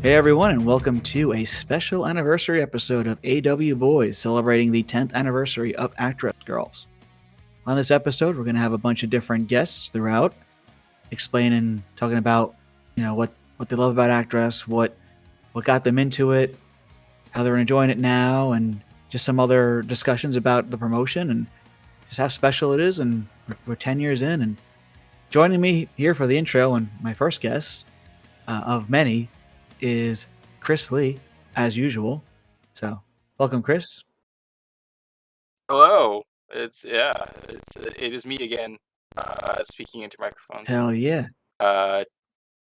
Hey everyone, and welcome to a special anniversary episode of AWBoy'Z, celebrating the 10th anniversary of Actwres Girls. On this episode, we're going to have a bunch of different guests throughout, explaining, talking about, what they love about Actwres, what got them into it, how they're enjoying it now, and just some other discussions about the promotion and just how special it is. And we're 10 years in, and joining me here for the intro and my first guest of many is Chris Lee, as usual. So, welcome, Chris. Hello. It is me again, speaking into microphones. Hell yeah, Uh,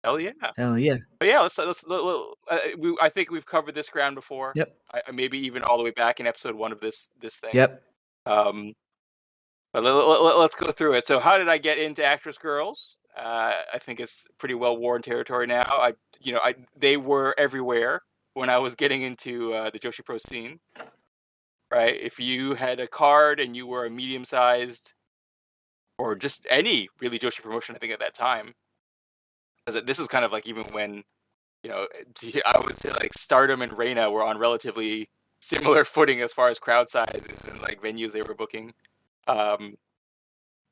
hell yeah. hell yeah. But yeah, I think we've covered this ground before. Yep, Maybe even all the way back in episode 1 of this thing. yep. Um, but let's go through it. So, how did I get into Actress Girls? I think it's pretty well worn territory now. They were everywhere when I was getting into the Joshi Pro scene. Right? If you had a card and you were a medium-sized, or just any really Joshi promotion, I think at that time, because this is kind of like even when, I would say like Stardom and Reina were on relatively similar footing as far as crowd sizes and like venues they were booking. Um,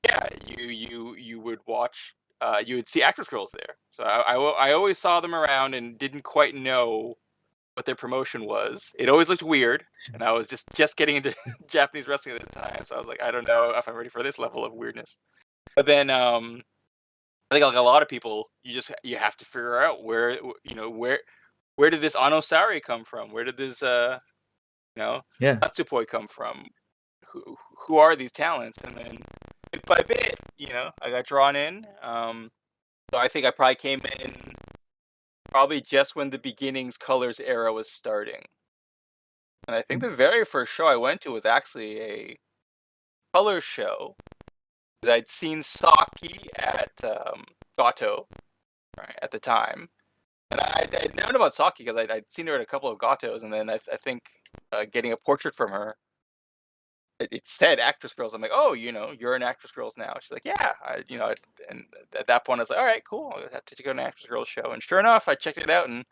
yeah, you would watch, you would see Actress Girls there. So I always saw them around and didn't quite know what their promotion was. It always looked weird, and I was just getting into Japanese wrestling at the time, so I was like, I don't know if I'm ready for this level of weirdness. But then, I think like a lot of people, you have to figure out where did this Anosari come from? Where did this Yeah, Natsupoi come from? Who are these talents? And then bit by bit, I got drawn in. So I think I probably came in probably just when the Beginnings Colors era was starting. And I think the very first show I went to was actually a Colors show. I'd seen Saki at Gato, right, at the time. And I'd known about Saki because I'd seen her at a couple of Gatos. And then I think getting a portrait from her, it said Actress Girls. I'm like, oh, you're an Actress Girls now. She's like, yeah. And at that point, I was like, all right, cool. I'll have to go to an Actress Girls show. And sure enough, I checked it out, and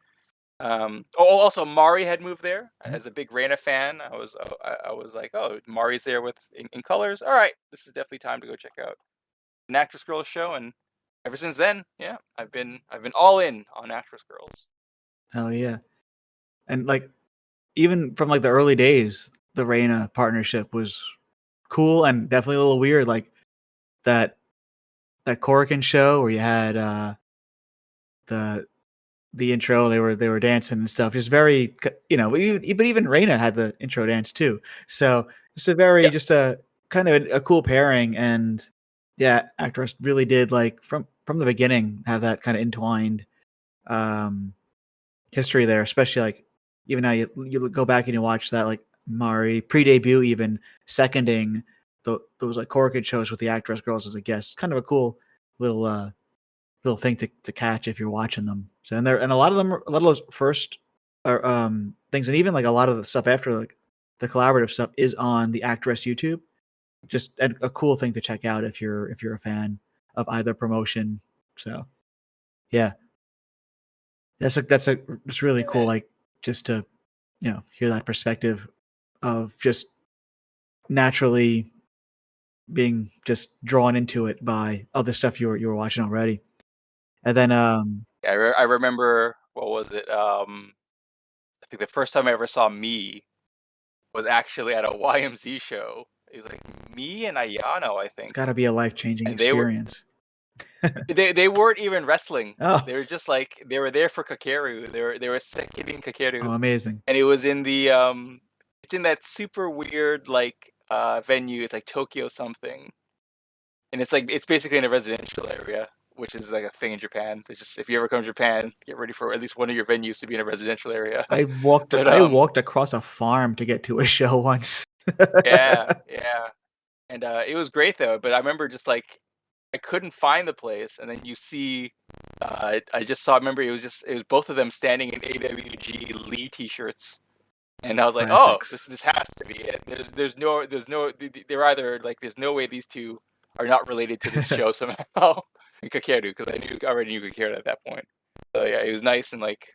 also Mari had moved there. As a big Reina fan, I was like, oh, Mari's there in Colors. All right, this is definitely time to go check out an Actress Girls show. And ever since then, yeah, I've been all in on Actress Girls. hell yeah. And like, even from like the early days, the Reina partnership was cool and definitely a little weird. Like that Korakuen show where you had the intro, they were dancing and stuff. Just very, but even Reina had the intro dance too. So it's a very Yes. just a kind of a cool pairing. And yeah, Actress really did like from the beginning have that kind of entwined history there, especially like even now you go back and you watch that like Mari pre-debut, even seconding those like Korakuen shows with the Actress Girls as a guest. Kind of a cool little thing to catch if you're watching them. So and a lot of those first things, and even like a lot of the stuff after like the collaborative stuff is on the Actress YouTube. Just a cool thing to check out if you're a fan of either promotion. So yeah, it's really cool. Like just to hear that perspective of just naturally being just drawn into it by other stuff you were watching already. And then I remember, what was it? I think the first time I ever saw Me was actually at a YMZ show. It was like Me and Ayano, I it's think, got to be a life-changing and experience. they weren't even wrestling. Oh, They were just like, they were there for Kakeru. They were hitting Kakeru, amazing. and it was in the it's in that super weird like venue. It's like Tokyo something, and it's basically in a residential area, which is like a thing in Japan. It's just, if you ever come to Japan, get ready for at least one of your venues to be in a residential area. But I walked across a farm to get to a show once. yeah, yeah, and it was great though. But I remember just like, I couldn't find the place, and then you see, I just saw. I remember it was both of them standing in AWG Lee t-shirts, and I was like, oh, Classics. this has to be it. They're either like, there's no way these two are not related to this show somehow. And Kakeru, because I already knew Kakeru at that point. So yeah, it was nice, and like,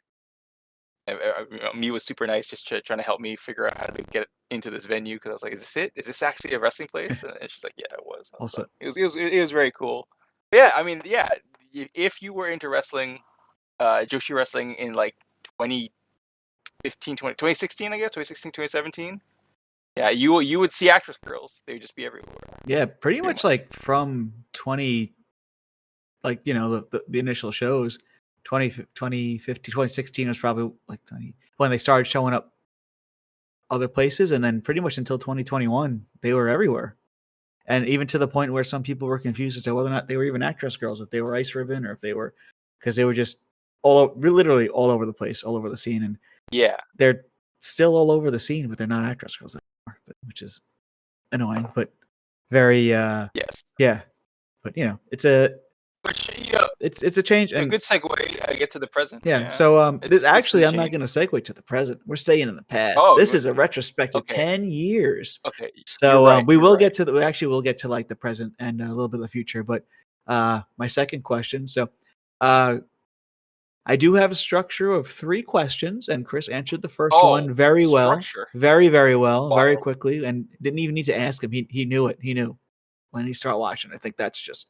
Me was super nice, just trying to help me figure out how to get into this venue because I was like, "Is this it? Is this actually a wrestling place?" And she's like, "Yeah, it was." I was Also, like, it was very cool. But yeah, I mean, yeah, if you were into wrestling, Joshi wrestling in like 2015, 2016, I guess, 2016, 2017. Yeah, you would see Actress girls. They would just be everywhere. yeah, pretty much like from 20, like, you know, the initial shows, 2015, 2016 was probably like 20, when they started showing up other places, and then pretty much until 2021, they were everywhere. And even to the point where some people were confused as to whether or not they were even Actress girls, if they were Ice Ribbon or if they were, because they were just literally all over the place, all over the scene. And Yeah, they're still all over the scene, but they're not Actress girls anymore, which is annoying, but very, yes. yeah. But you know, it's a Which it's a change. a And good segue, I get to the present. yeah, Yeah, so this it's been actually, I'm not changed. going to segue to the present. We're staying in the past. Oh, This is a retrospective okay, 10 years. okay. You're So right. we You're will right. get to we actually will get to like the present and a little bit of the future. But my second question. So uh, I do have a structure of 3 questions, and Chris answered the first Oh, one very well, structure. very well, very Wow. quickly, and didn't even need to ask him. He knew it. He knew when he started watching. I think that's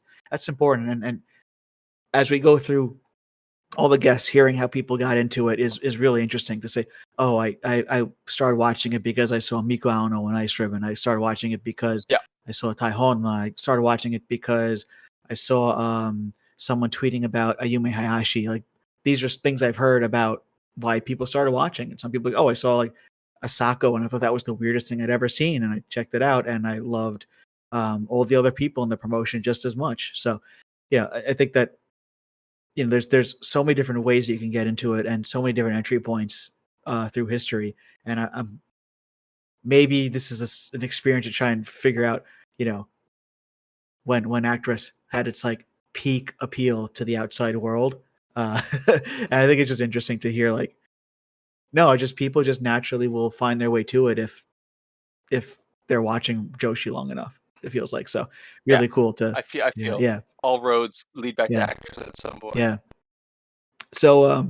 important. And as we go through all the guests, hearing how people got into it is really interesting to say, oh, I started watching it because I saw Miko Aono and Ice Ribbon. I started watching it because Yeah. I saw Tai Honma. I started watching it because I saw someone tweeting about Ayume Hayashi. Like, these are things I've heard about why people started watching. And some people like, oh, I saw like Asako and I thought that was the weirdest thing I'd ever seen. And I checked it out and I loved all the other people in the promotion just as much. So yeah, I think that, you know, there's so many different ways that you can get into it and so many different entry points through history. And I'm maybe this is an experience to try and figure out, you know, when Actress had its like peak appeal to the outside world. And I think it's just interesting to hear like, no, just people just naturally will find their way to it if they're watching Joshi long enough. It feels like so Yeah. really cool to I yeah, feel yeah, all roads lead back to yeah, Actors at some point. yeah. So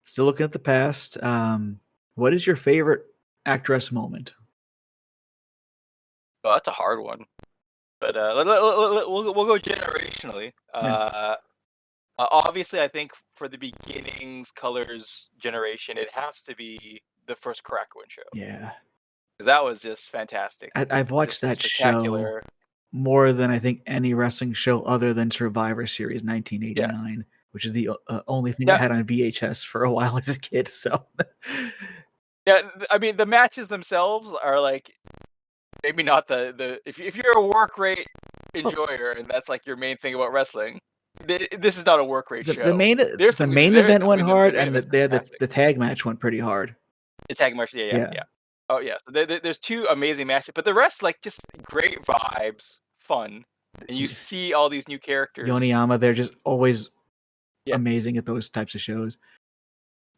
still looking at the past. What is your favorite Actress moment? Oh, that's a hard one. But we'll go generationally. Yeah, Obviously, I think for the beginnings colors generation, it has to be the first Karakoan show yeah. because that was just fantastic, I've watched just a that show spectacular. more than I think any wrestling show other than Survivor Series Yeah, 1989, which is the only thing I yeah, had on VHS for a while as a kid. So yeah. I mean, the matches themselves are like maybe not the if you're a work rate enjoyer and that's like your main thing about wrestling, this is not a work rate the show. main There's the some main there. event I went mean, the hard, main and event's the fantastic. the tag match went pretty hard. The tag match, yeah. Yeah, Oh yeah, so there's 2 amazing matches, but the rest like just great vibes, fun, and you see all these new characters. Yoniyama, they're just always Yeah, amazing at those types of shows.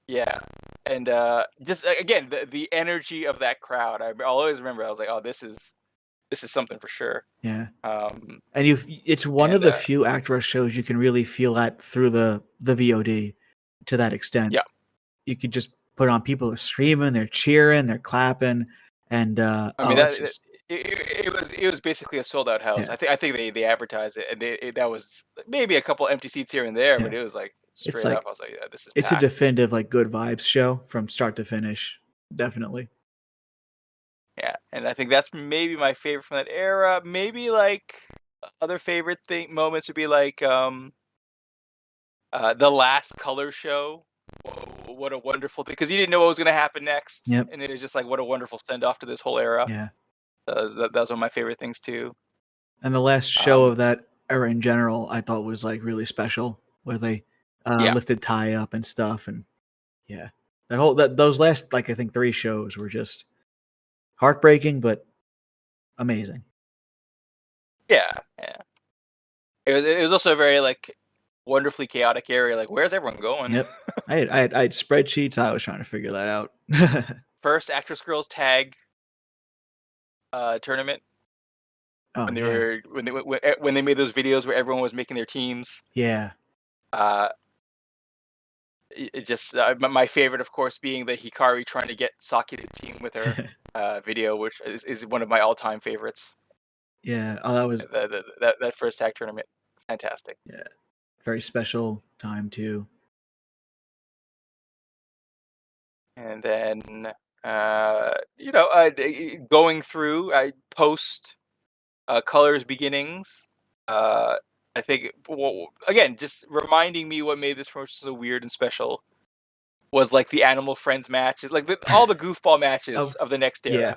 yeah, and just again the energy of that crowd. I'll always remember. I was like, oh, this is something for sure. Yeah. Um, And it's one of and the few Actwres shows you can really feel that through the VOD to that extent. yeah, You could just put on people are screaming, they're cheering, they're clapping, and I mean it's just it was basically a sold out house. yeah, I think they advertised it, and that was maybe a couple empty seats here and there, yeah. but it was like It's straight up. like I was like, yeah, this is it's a packed. definitive like good vibes show from start to finish. Definitely. Yeah, and I think that's maybe my favorite from that era. Maybe like other favorite moments would be like the last color show. Whoa, what a wonderful thing! Because you didn't know what was going to happen next, Yep. and it was just like what a wonderful send off to this whole era. Yeah. That was one of my favorite things too. And the last show Um, of that era in general, I thought was like really special, where they yeah, lifted Ty up and stuff, and yeah, those last like I think 3 shows were just heartbreaking, but amazing. yeah, yeah. It was also a very like wonderfully chaotic area. Like, where's everyone going? Yep. I had spreadsheets. I was trying to figure that out. First Actress Girls Tag tournament Oh when they yeah, were when they made those videos where everyone was making their teams. yeah. Uh, it just my favorite, of course, being the Hikari trying to get Saki to team with her video, which is one of my all-time favorites. Yeah, oh, that was that first tag tournament, fantastic. Yeah, very special time too. And then going through post Colors Beginnings. I think, again, just reminding me what made this promotion so weird and special was like the Animal Friends matches, like all the goofball matches of the next era. Yeah,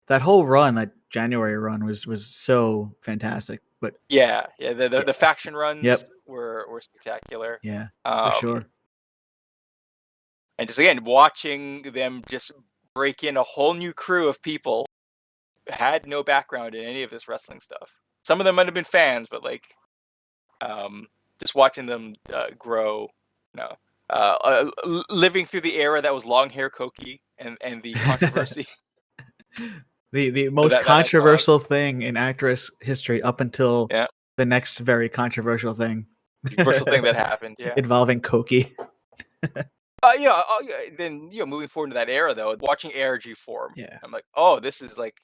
that whole run, that January run, was so fantastic. But the faction runs were spectacular. Yeah, for sure. And just again, watching them just break in a whole new crew of people who had no background in any of this wrestling stuff. Some of them might have been fans, but like, just watching them grow, living through the era that was long hair Koki and the controversy. the most controversial thing in Actwres history up until the next very controversial thing. Controversial thing that happened, involving Koki. Then moving forward to that era though, watching ARG form, Yeah, I'm like, oh, this is like,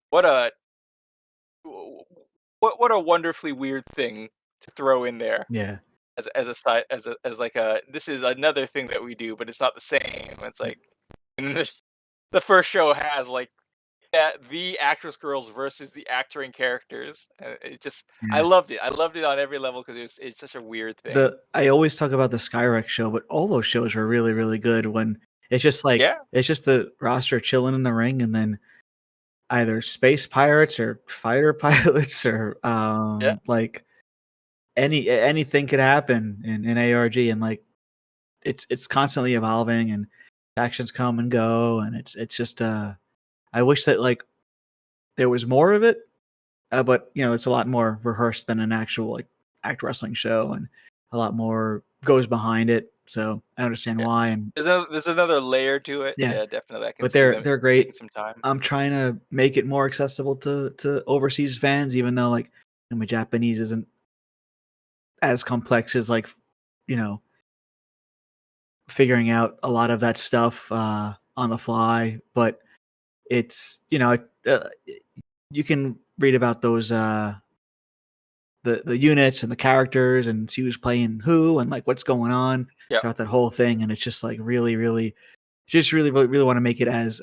what a wonderfully weird thing to throw in there. Yeah. As a side, as like a, this is another thing that we do, but it's not the same. It's like, and the first show has like the Actwres girls versus the actoring characters. It just, I loved it. I loved it on every level because it's such a weird thing. I always talk about the Skyrex show, but all those shows were really, really good when it's just like, it's just the roster chilling in the ring, and then either space pirates or fighter pilots or like anything could happen in ARG, and like it's constantly evolving, and factions come and go, and it's just I wish that like there was more of it, but it's a lot more rehearsed than an actual like act wrestling show, and a lot more goes behind it. So I understand why. And there's another layer to it. Yeah, definitely. But they're great. Some time. I'm trying to make it more accessible to overseas fans, even though like my Japanese isn't as complex as like figuring out a lot of that stuff on the fly. But it's you can read about those the units and the characters and see who's playing who and like what's going on throughout that whole thing, and it's just like really want to make it as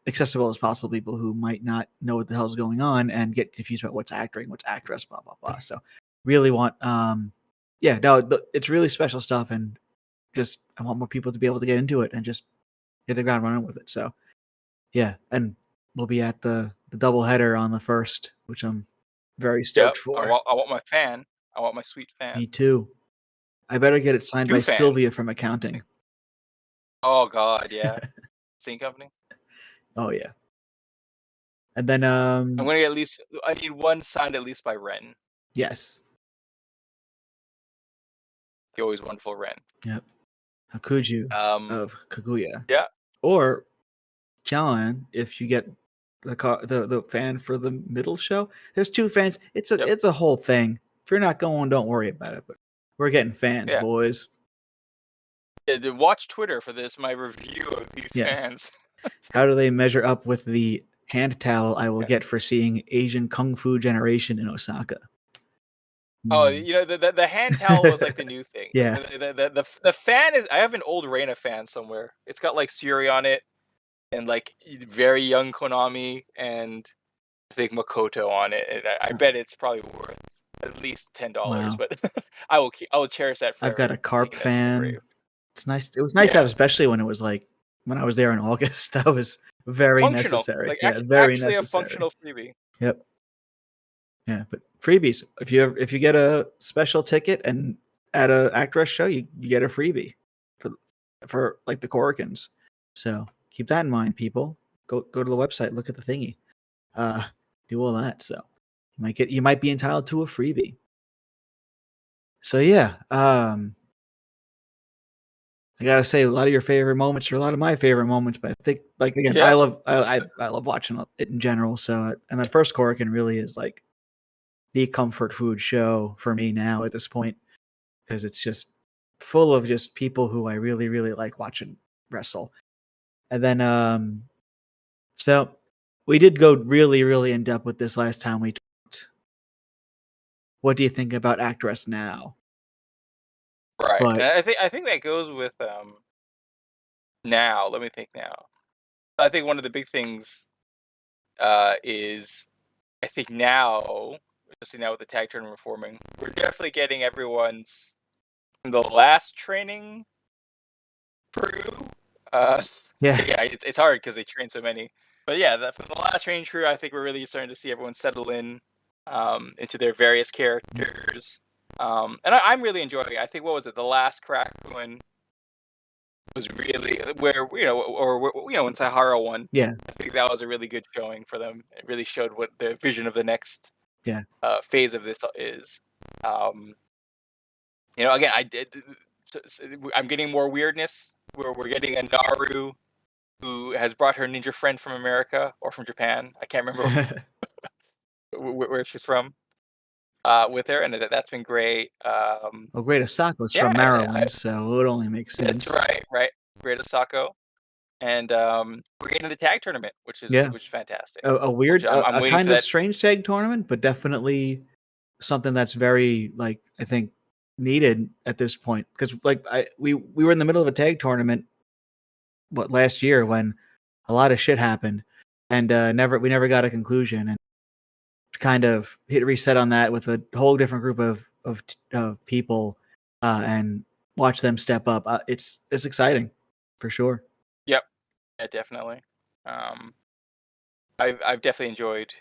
accessible as possible to people who might not know what the hell's going on and get confused about what's acting, what's Actwres, blah blah blah. So really want it's really special stuff, and just I want more people to be able to get into it and just hit the ground running with it. So yeah, and we'll be at the doubleheader on the 1st, which I'm very stoked for. I want my fan. I want my sweet fan. Me too. I better get it signed by Sylvia from accounting. Oh God, yeah. Same company. Oh yeah. And then I'm gonna get I need one signed at least by Ren. Yes. The always wonderful Ren. Yep. Hakuju of Kaguya. Yeah. Or John, if you get the fan for the middle show. There's 2 fans. It's a whole thing. If you're not going, don't worry about it. But we're getting fans, boys. Yeah, watch Twitter for this. My review of these fans. How do they measure up with the hand towel I will get for seeing Asian Kung Fu Generation in Osaka? Oh, the hand towel was like the new thing. Yeah. The fan is. I have an old Reina fan somewhere. It's got like Suri on it, and like very young Konami, and I think Makoto on it. And I bet it's probably worth at least $10. Wow. But I will cherish that forever. I've got a Carp fan. It's nice. It was nice to have, especially when it was like when I was there in August. That was very necessary. Like very actually necessary. a functional freebie. Yep. Yeah, but freebies. If you get a special ticket and at a Actwres show, you get a freebie for like the Korrikans. So keep that in mind, people. Go to the website, look at the thingy, do all that. So you might be entitled to a freebie. So yeah, I gotta say a lot of your favorite moments are a lot of my favorite moments. But I think like again, I love watching it in general. So and that first Korrikan really is like the comfort food show for me now at this point, because it's just full of just people who I really, really like watching wrestle. And then, so we did go really, really in depth with this last time we talked. What do you think about Actwres now? Right. But And I think that goes with now. Let me think now. I think one of the big things is I think now, especially now with the tag tournament forming, we're definitely getting everyone's from the last training crew. yeah, Yeah, it's hard because they train so many. But yeah, from the last training crew, I think we're really starting to see everyone settle in into their various characters. And I'm really enjoying it. I think, what was it? The last crack one was really where, when Sahara won. yeah, I think that was a really good showing for them. It really showed what the vision of the next yeah. phase of this is. Again, I'm getting more weirdness. We're getting a Naru who has brought her ninja friend from America or from Japan. I can't remember where she's from. With her, and that's been great. Well, Great Osaka's Yeah, from Maryland, so it would only make sense. that's right. Great Osako, and we're getting the tag tournament, which is fantastic. A weird, I'm a waiting kind for of that. strange tag tournament, but definitely something that's very, like, I think needed at this point, because like we were in the middle of a tag tournament last year when a lot of shit happened, and we never got a conclusion, and kind of hit reset on that with a whole different group of people, and watch them step up. It's exciting for sure. Yep, yeah, definitely. I've definitely enjoyed.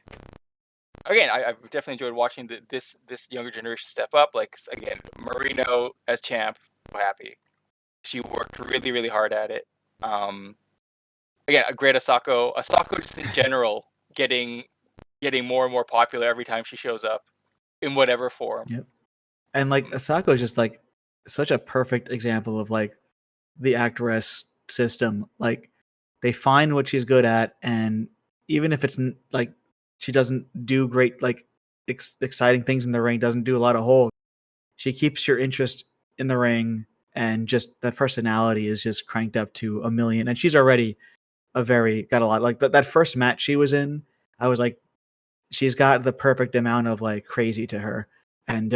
Again, I've definitely enjoyed watching this younger generation step up. Like, again, Marino as champ, so happy. She worked really, really hard at it. Again, a great Asako just in general, getting more and more popular every time she shows up in whatever form. Yep. And like Asako is just like such a perfect example of like the Actwres system. Like they find what she's good at, and even if it's like she doesn't do great, like exciting things in the ring, doesn't do a lot of holds, she keeps your interest in the ring, and just that personality is just cranked up to a million. And she's already got a lot. Like that first match she was in, I was like, she's got the perfect amount of like crazy to her. And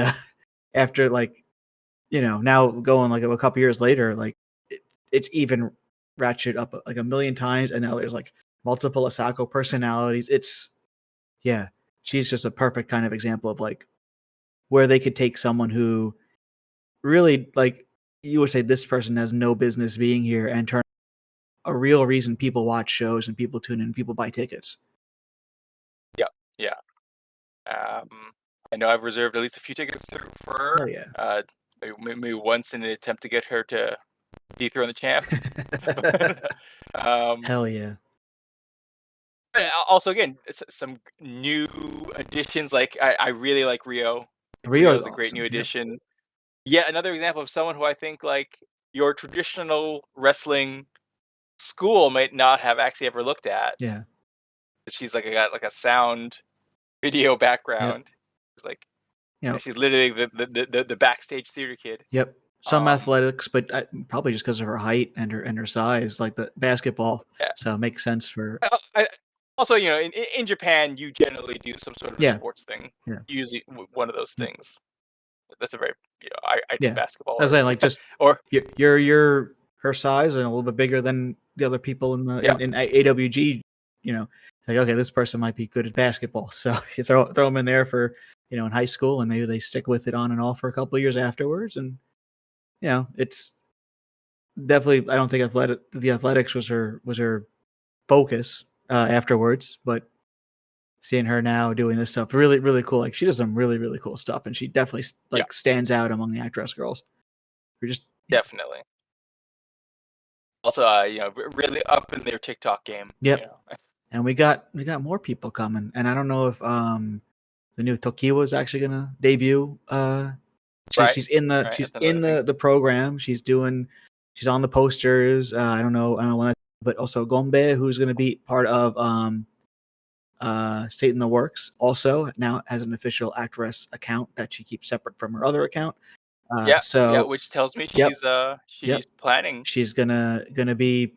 after like, now going like a couple years later, like it's even ratcheted up like a million times, and now there's like multiple Asako personalities. She's just a perfect kind of example of like where they could take someone who really, like, you would say this person has no business being here, and turn a real reason people watch shows and people tune in and people buy tickets. Yeah. I know I've reserved at least a few tickets for her. Oh yeah. Maybe once in an attempt to get her to dethrone the champ. Hell yeah. Also, again, some new additions. Like I really like Rio. Rio's a great awesome. new addition. Yet another example of someone who I think like your traditional wrestling school might not have actually ever looked at. Yeah. She's got like a sound video background. Yep. It's like, she's literally the backstage theater kid. Yep. Some athletics, but probably just because of her height and her size, like the basketball. Yeah. So it makes sense for. Also, in Japan, you generally do some sort of sports thing. Yeah. Usually one of those things. That's a very, I do basketball. I was saying, like, just or you're her size and a little bit bigger than the other people in the in AWG. Like, okay, this person might be good at basketball, so you throw them in there for in high school, and maybe they stick with it on and off for a couple of years afterwards, and it's definitely, I don't think the athletics was her focus afterwards, but seeing her now doing this stuff, really, really cool. Like, she does some really, really cool stuff, and she definitely stands out among the Actwres girls. We're just definitely. Also, really up in their TikTok game. Yep. And we got more people coming, and I don't know if the new Tokiwa is actually gonna debut. She's in the program. She's on the posters. I don't know when, but also Gombe, who's gonna be part of State in the Works, also now has an official Actwres account that she keeps separate from her other account. Yeah, which tells me she's planning. She's gonna be.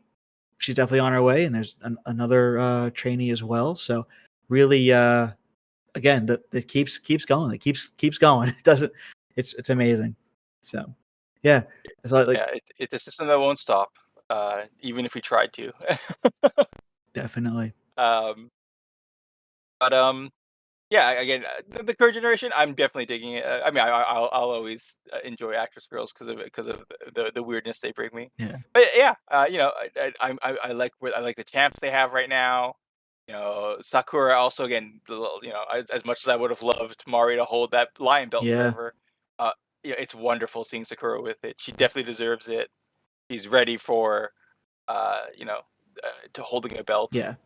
She's definitely on her way, and there's another trainee as well. So really, again, it keeps going. It keeps going. It doesn't. It's amazing. So yeah, so it's a system that won't stop, even if we tried to. Definitely. Yeah, again, the current generation, I'm definitely digging it. I mean, I'll always enjoy Actress Girls because of the weirdness they bring me. Yeah. But yeah, I like the champs they have right now. Sakura also, again, as much as I would have loved Mari to hold that lion belt forever, it's wonderful seeing Sakura with it. She definitely deserves it. She's ready for, to holding a belt. Yeah.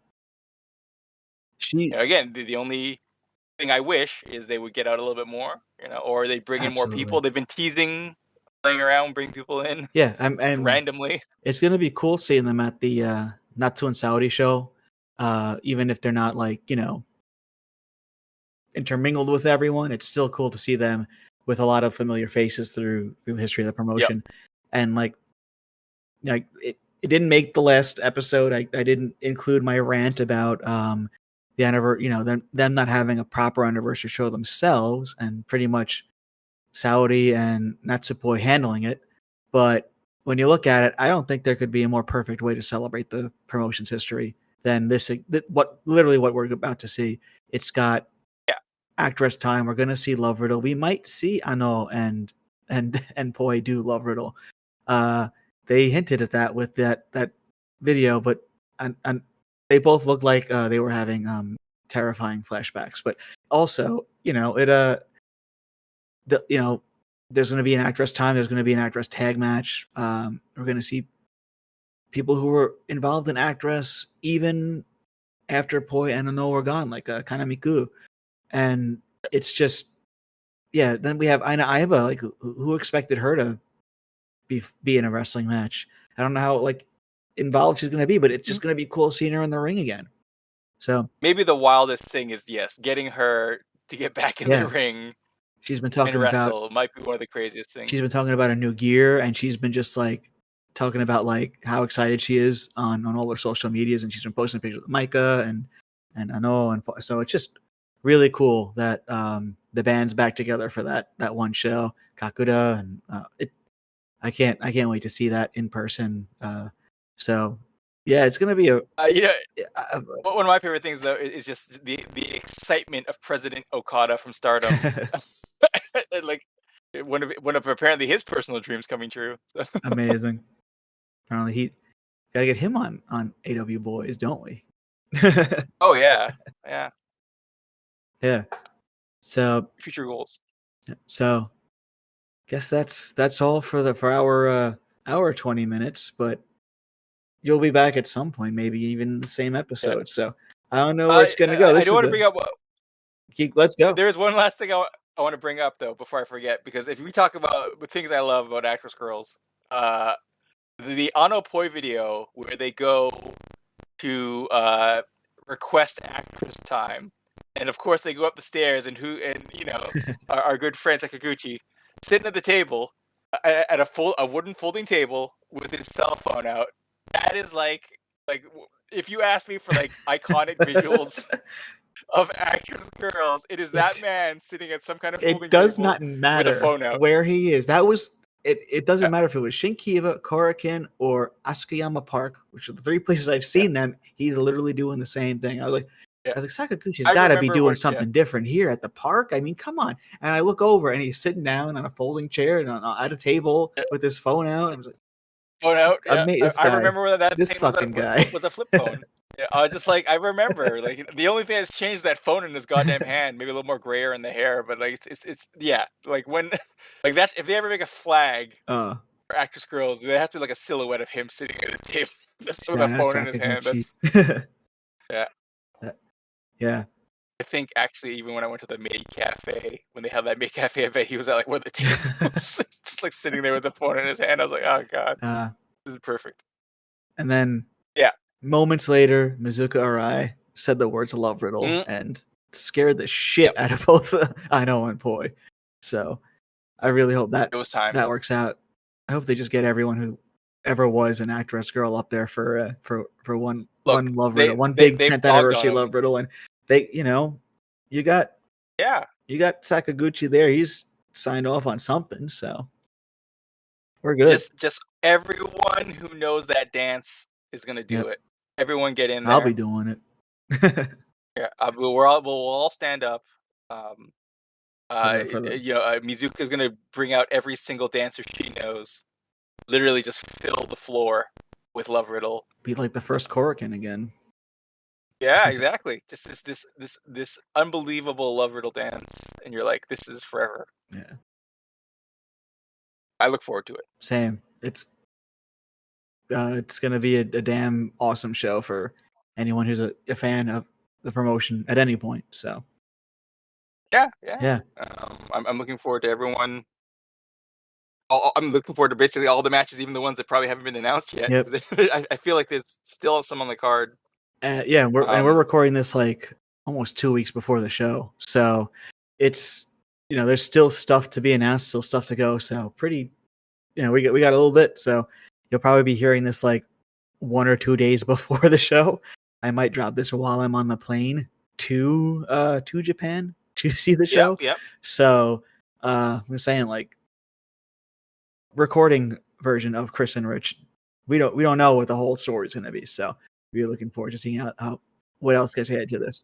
Again, the only thing I wish is they would get out a little bit more, or they bring in more people. They've been teasing, playing around, bring people in. Yeah, and randomly. It's gonna be cool seeing them at the Natsu and Saudi show, even if they're not intermingled with everyone. It's still cool to see them with a lot of familiar faces through the history of the promotion. Yep. And it didn't make the last episode. I didn't include my rant about the anniversary, them not having a proper anniversary show themselves, and pretty much Saudi and Natsupoi handling it. But when you look at it, I don't think there could be a more perfect way to celebrate the promotion's history than this. What we're about to see. It's got Actress time. We're gonna see Love Riddle. We might see Ano and Poi do Love Riddle. They hinted at that with that video, but and they both looked like they were having terrifying flashbacks. But also, there's going to be an Actress time. There's going to be an Actress tag match. We're going to see people who were involved in Actress even after Poi and Ano were gone, like Kanamiku. And it's just, then we have Aina Aiba, like who expected her to be in a wrestling match? I don't know how involved she's going to be, but it's just going to be cool seeing her in the ring again. So maybe the wildest thing is getting her to get back in the ring. She's been talking about might be one of the craziest things. She's been talking about a new gear, and she's been just talking about how excited she is on all her social medias, and she's been posting pictures of Micah and Ano, and so it's just really cool that the band's back together for that one show, Kakura, and I can't wait to see that in person. So yeah, it's gonna be one of my favorite things though is just the excitement of President Okada from Stardom. one of apparently his personal dreams coming true. Amazing. Apparently he gotta get him on AWBoy'Z, don't we? Oh yeah. So future goals. So guess that's all for our 20 minutes, but you'll be back at some point, maybe even the same episode. Yeah. So I don't know where it's gonna go. I don't want to bring up. Let's go. There's one last thing I want to bring up though before I forget, because if we talk about the things I love about Actress Girls, the Ano Poi video where they go to request Actress time, and of course they go up the stairs, and our good friend Sakaguchi sitting at the table at a wooden folding table with his cell phone out. That is like if you ask me for iconic visuals of Actress Girls, it is that man sitting at some kind of folding table. It does not matter with a phone out. Where he is. That was it doesn't matter if it was Shinkiba, Korakuen, or Asukayama Park, which are the three places I've seen them. He's literally doing the same thing. I was like, Sakaguchi's got to be doing something different here at the park. I mean, come on. And I look over, and he's sitting down on a folding chair and at a table with his phone out. I was like, phone out. I remember when this fucking guy was a flip phone. I remember the only thing that's changed is that phone in his goddamn hand, maybe a little more grayer in the hair, but it's when that's if they ever make a flag for Actress Girls, they have to a silhouette of him sitting at a table just with a phone in his hand. Yeah. I think actually even when I went to the Maid Cafe, when they had that Maid Cafe event, he was at one of the tables, just sitting there with the phone in his hand. I was like, oh god, this is perfect. And then moments later, Mizuka Arai said the words "Love Riddle" and scared the shit out of both Aino and Poi. So I really hope that It was time. that works out. I hope they just get everyone who ever was an Actwres girl up there for one Look, love they riddle, one big they've 10th dogged on anniversary him. love riddle, and they, you got Sakaguchi there. He's signed off on something, so we're good. Just everyone who knows that dance is gonna do it. Everyone get in there. I'll be doing it. Yeah, we'll all stand up. Mizuka's gonna bring out every single dancer she knows. Literally, just fill the floor with love riddle. Be like the first Korakuen again. Yeah, exactly. Just this unbelievable love riddle dance, and you're like, this is forever. Yeah. I look forward to it. Same. It's gonna be a damn awesome show for anyone who's a fan of the promotion at any point. So yeah. I'm looking forward to everyone. I'm looking forward to basically all the matches, even the ones that probably haven't been announced yet. Yep. I feel like there's still some on the card. We're recording this like almost 2 weeks before the show, so it's there's still stuff to be announced, still stuff to go. So pretty, we got a little bit. So you'll probably be hearing this like 1 or 2 days before the show. I might drop this while I'm on the plane to Japan to see the show. Yep. So I'm saying like recording version of Chris and Rich. We don't know what the whole story is going to be. So we're looking forward to seeing how what else gets added to this.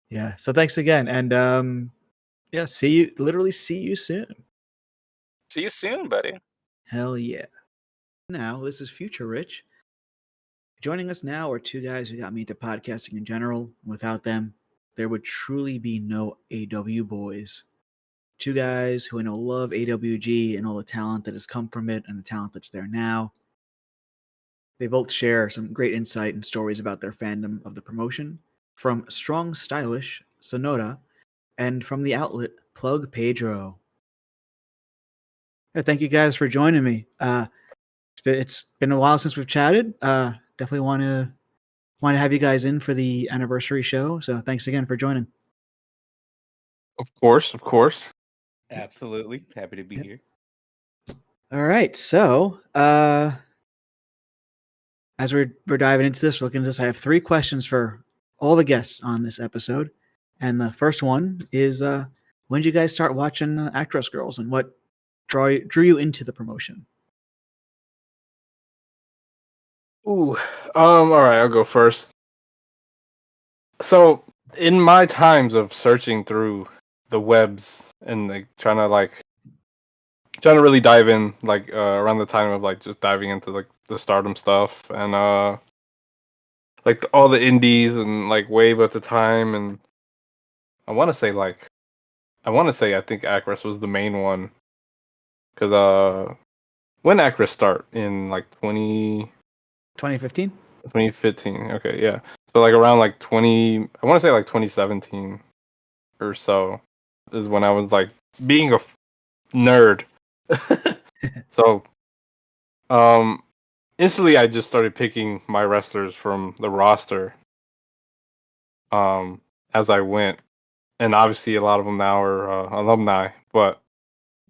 Yeah. So thanks again, and see you soon. See you soon, buddy. Hell yeah. Now this is Future Rich. Joining us now are two guys who got me into podcasting in general. Without them, there would truly be no AWBoy'Z. Two guys who I know love AWG and all the talent that has come from it and the talent that's there now. They both share some great insight and stories about their fandom of the promotion, from Strong Stylish, Sonoda, and from the outlet, Plug Pedro. Thank you guys for joining me. It's been a while since we've chatted. Definitely want to have you guys in for the anniversary show. So thanks again for joining. Of course. Absolutely. Happy to be here. All right. So, as we're diving into this, looking at this, I have 3 questions for all the guests on this episode. And the first one is, when did you guys start watching Actwres Girls, and what drew you into the promotion? Ooh. All right, I'll go first. So, in my times of searching through the webs and like trying to really dive in, like around the time of like just diving into like the Stardom stuff and like all the indies and like Wave at the time, and I want to say I think Actwres was the main one, because when Actwres start in like 2015? 2015. Okay, yeah. So like around like I want to say like 2017 or so is when I was like being a nerd. So instantly I just started picking my wrestlers from the roster as I went, and obviously a lot of them now are alumni, but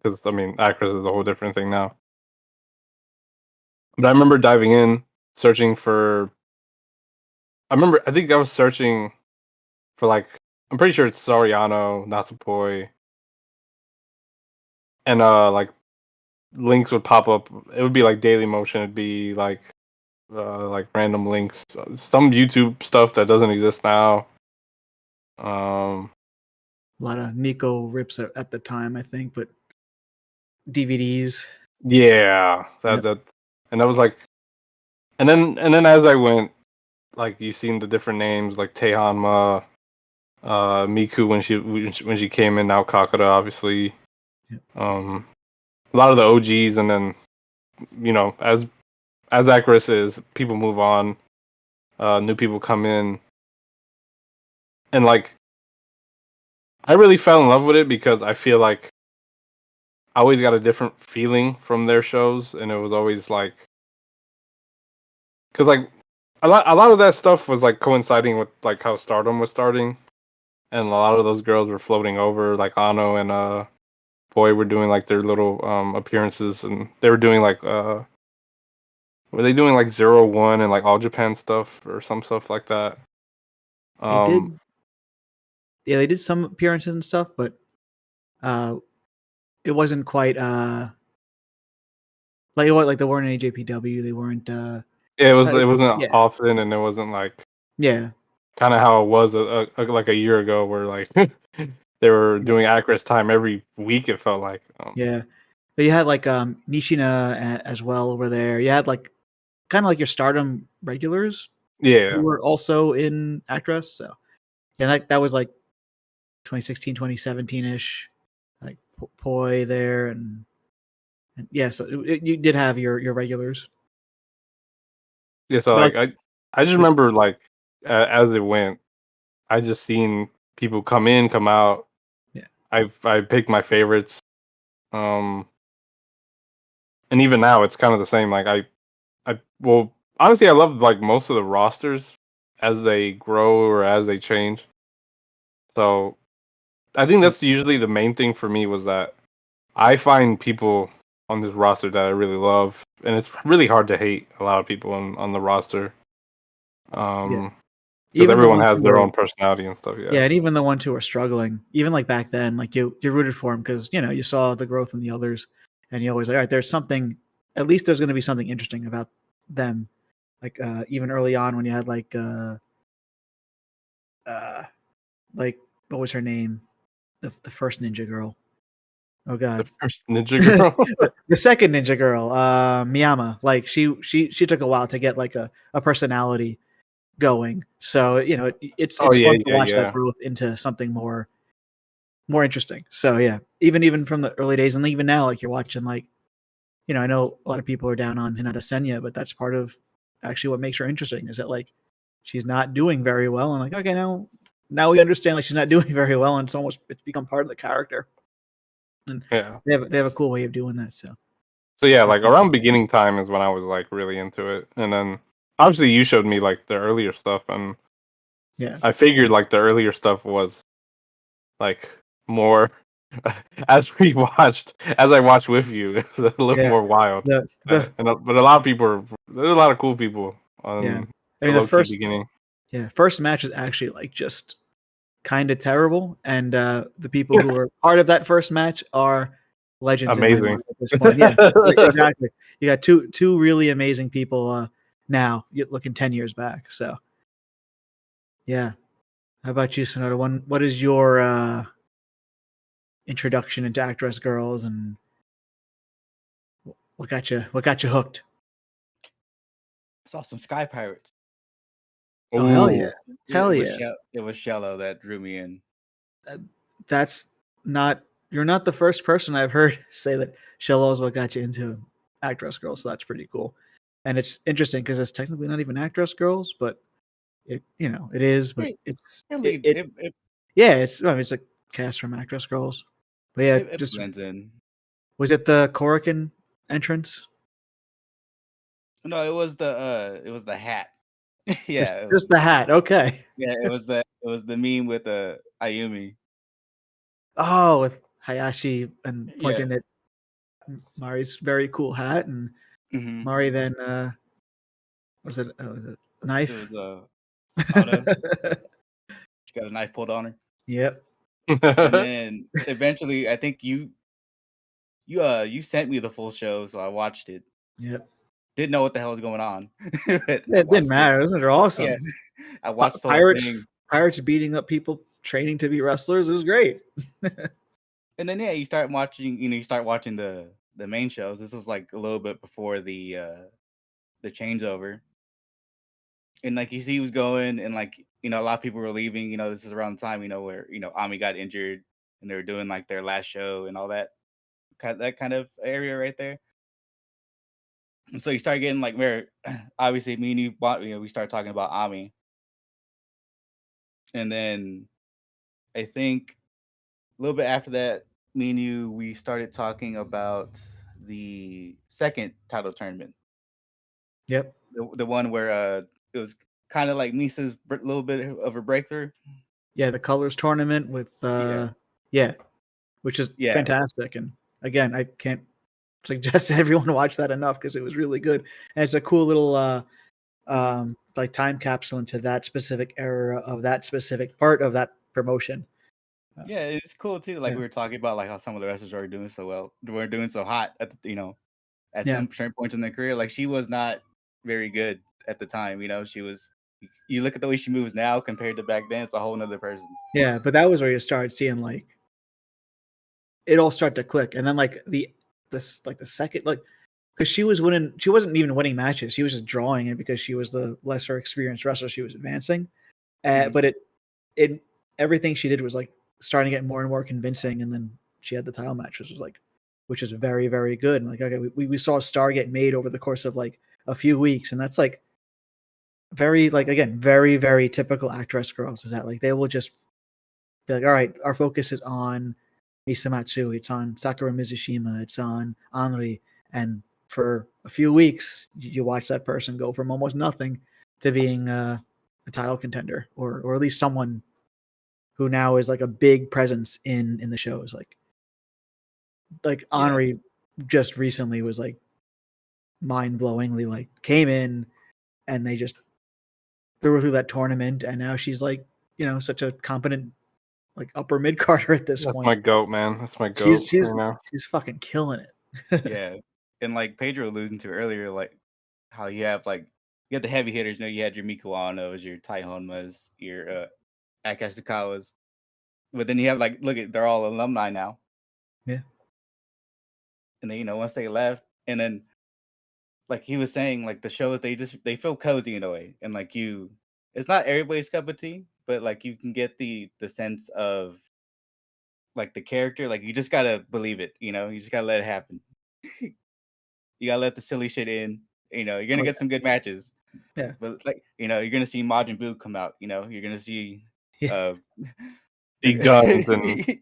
because I mean Actwres is a whole different thing now. But I remember diving in, searching for. I think I was searching for like, I'm pretty sure it's Soriano, Natsupoi, and like links would pop up. It would be like Daily Motion. It'd be like random links, some YouTube stuff that doesn't exist now. A lot of Nico rips at the time, I think, but DVDs. Yeah, that, and I was like, and then as I went, like you've seen the different names like Tehanma, Miku when she came in, now Kakura obviously. Yep. A lot of the OGs, and then as Actwres is, people move on, new people come in, and like I really fell in love with it because I feel like I always got a different feeling from their shows, and it was always like, because like a lot of that stuff was like coinciding with like how Stardom was starting, and a lot of those girls were floating over, like Ano and Boy were doing like their little appearances, and they were doing like were they doing like 0-1 and like All Japan stuff or some stuff like that? They did. Yeah, they did some appearances and stuff, but it wasn't quite like they weren't in AJPW. They weren't. Yeah, it wasn't yeah. often, and it wasn't like Yeah. kind of how it was like a year ago, where like they were doing Actwres time every week. It felt like. Yeah, but you had like Nishina as well over there. You had like kind of like your Stardom regulars Yeah, who were also in Actwres. So yeah, that was like 2016, 2017 ish, like Poi there, and yeah. So you did have your regulars. yeah. So But, like I just remember like as it went, I just seen people come in, come out. Yeah. I picked my favorites. And even now it's kind of the same. Like well, honestly, I love like most of the rosters as they grow or as they change. So I think that's usually the main thing for me, was that I find people on this roster that I really love, and it's really hard to hate a lot of people on the roster. Because even everyone has their own personality and stuff. Yeah, and even the ones who were struggling, even like back then, like you rooted for them because you saw the growth in the others, and you always like, all right, there's something. At least there's going to be something interesting about them. Like even early on when you had like what was her name, the first ninja girl. Oh God, The first ninja girl. the second ninja girl, Miyama. Like she took a while to get like a personality going. So it's fun to watch that growth into something more interesting. So yeah, even from the early days, and even now, like you're watching, like I know a lot of people are down on Hinata Senya, but that's part of actually what makes her interesting, is that like she's not doing very well, and like okay, now we understand like she's not doing very well, and it's become part of the character. And yeah, they have a cool way of doing that. So yeah, like around beginning time is when I was like really into it, and then obviously you showed me like the earlier stuff, and yeah, I figured like the earlier stuff was like more as I watched with you, it was a little more wild. But a lot of people there's a lot of cool people on the first beginning. Yeah, first match is actually like just kind of terrible, and the people who are part of that first match are legends. Amazing. In my mind at this point. Yeah, exactly. You got two really amazing people now. You're looking 10 years back. So yeah. How about you, Sonoda? What is your introduction into Actwres Girls, and what got you hooked? Saw some Sky Pirates. Oh hell yeah! Hell yeah! It was Shello that drew me in. You're not the first person I've heard say that Shello is what got you into Actwres Girls. So that's pretty cool, and it's interesting because it's technically not even Actwres Girls, but it is. But it's it's a cast from Actwres Girls. But yeah, it just blends in. Was it the Korakuen entrance? No, it was the hat. Yeah, just the hat. Okay. Yeah, it was the meme with the Ayumi. Oh, with Hayashi and pointing at Mari's very cool hat, and Mari then was it a knife? It was she got a knife pulled on her. Yep. And then eventually, I think you sent me the full show, so I watched it. Yep. Didn't know what the hell was going on. It didn't matter. Isn't it awesome? Yeah. I watched the whole thing. Pirates beating up people training to be wrestlers is great. And then you start watching. You start watching the main shows. This was like a little bit before the changeover. And like you see who's going, and like a lot of people were leaving. This is around the time where Ami got injured, and they were doing like their last show and all that. That kind of area right there. And so you start getting like where obviously me and you we started talking about Ami. And then I think a little bit after that, me and you, we started talking about the second title tournament. Yep. The one where it was kind of like Misa's little bit of a breakthrough. Yeah, the colors tournament with yeah. which is Yeah. fantastic. And again, I can't suggest everyone watch that enough because it was really good. And it's a cool little like time capsule into that specific era of that specific part of that promotion. Yeah, it's cool too. Like Yeah. we were talking about, like how some of the wrestlers are doing so well. We're doing so hot at at Yeah. some certain points in their career. Like she was not very good at the time. She was. You look at the way she moves now compared to back then; it's a whole nother person. Yeah, but that was where you started seeing like it all start to click, and then like the second like because she wasn't even winning matches, she was just drawing it because she was the lesser experienced wrestler she was advancing. But it everything she did was like starting to get more and more convincing, and then she had the title match, which is very very good. And like okay, we saw a star get made over the course of like a few weeks, and that's like very like again very very typical Actwres girls is that like they will just be like, all right, our focus is on Misa Matsui, it's on Sakura Mizushima, it's on Henri, and for a few weeks you watch that person go from almost nothing to being a title contender, or at least someone who now is like a big presence in the shows. Like Henri just recently was like mind-blowingly like came in and they just threw her through that tournament, and now she's like such a competent like upper mid carder at this That's point. my goat, man. That's my goat right now. She's fucking killing it. Yeah, and like Pedro alluded to earlier, like how you have the heavy hitters. You had your Miku Anos, your Tai Honmas, your Akashikawas, but then you have they're all alumni now. Yeah, and then once they left, and then like he was saying, like the shows they feel cozy in a way, and like it's not everybody's cup of tea, but like you can get the sense of like the character. Like you just gotta believe it, you just gotta let it happen. You gotta let the silly shit in. You're gonna get some good matches. Yeah, but it's like you're gonna see Majin Buu come out. You're gonna see big guns and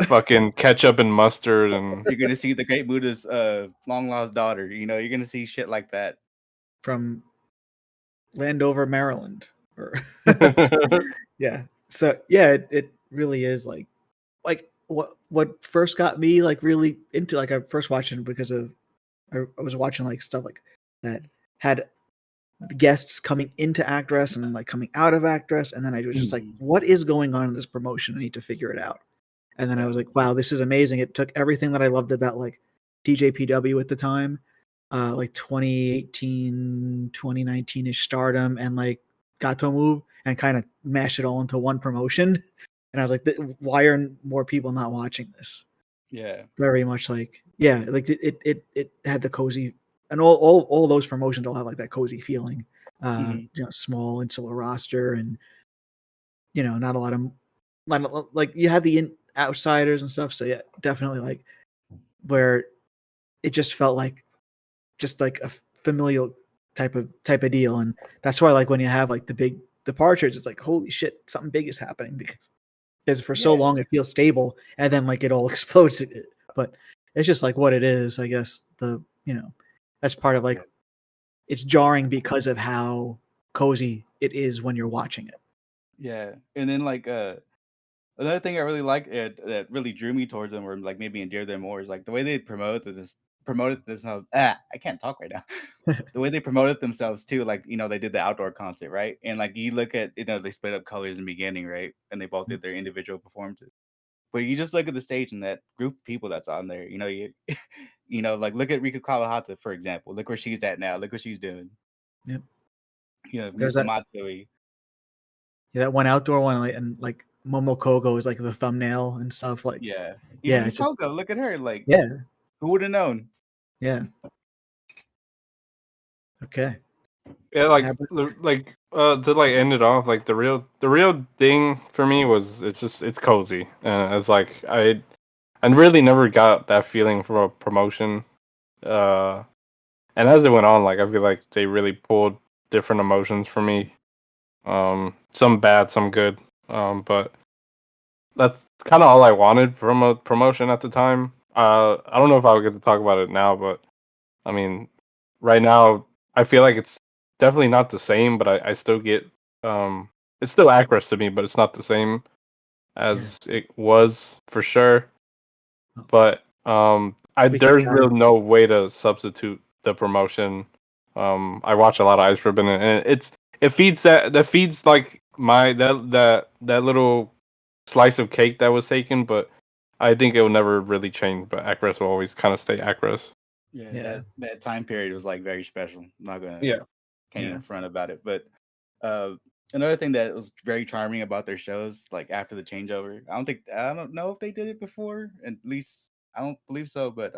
fucking ketchup and mustard, and you're gonna see the Great Buddha's long lost daughter. You're gonna see shit like that from Landover, Maryland. Yeah. So yeah, it really is like what first got me like really into like I first watched it because of I was watching like stuff like that had guests coming into Actwres and like coming out of Actwres, and then I was just like, what is going on in this promotion? I need to figure it out. And then I was like, wow, this is amazing. It took everything that I loved about like TJPW at the time, like 2018, 2019-ish Stardom and like Gato Move, and kind of mashed it all into one promotion. And I was like, why are more people not watching this? Yeah. Very much like, yeah, like it had the cozy, and all those promotions all have like that cozy feeling. Small insular roster, and not a lot of like you had the outsiders and stuff. So yeah, definitely like where it just felt like just like a familial type of deal. And that's why like when you have like the big departures, it's like holy shit, something big is happening, because for so long it feels stable, and then like it all explodes. But it's just like what it is, I guess. That's part of like it's jarring because of how cozy it is when you're watching it. Yeah. And then like another thing I really like that really drew me towards them, or like maybe endeared them more, is like the way they promoted themselves. I can't talk right now. The way they promoted themselves too, like they did the outdoor concert, right? And like you look at they split up colors in the beginning, right? And they both did their individual performances. But you just look at the stage and that group of people that's on there, like look at Rika Kawahata, for example. Look where she's at now. Look what she's doing. Yep. There's Matsui. Yeah, that one outdoor one, and like Momo Kogo is like the thumbnail and stuff. Like, Even Kogo, look at her. Like, who would have known? Yeah. Okay. Yeah, to like end it off, like the real thing for me was it's cozy. It's like I really never got that feeling from a promotion. And as it went on, like I feel like they really pulled different emotions for me. Some bad, some good. But that's kind of all I wanted from a promotion at the time. I don't know if I'll get to talk about it now, but I mean, right now I feel like it's definitely not the same, but I still get it's still Actwres to me, but it's not the same as it was for sure. but We there's can, really no way to substitute the promotion. I watch a lot of Ice Ribbon, and it feeds like that little slice of cake that was taken, but I think it will never really change. But Actwres will always kind of stay Actwres. Yeah, that time period was like very special. I'm not gonna Yeah. can't even front about it. But uh, another thing that was very charming about their shows, like after the changeover, I don't know if they did it before. At least I don't believe so. But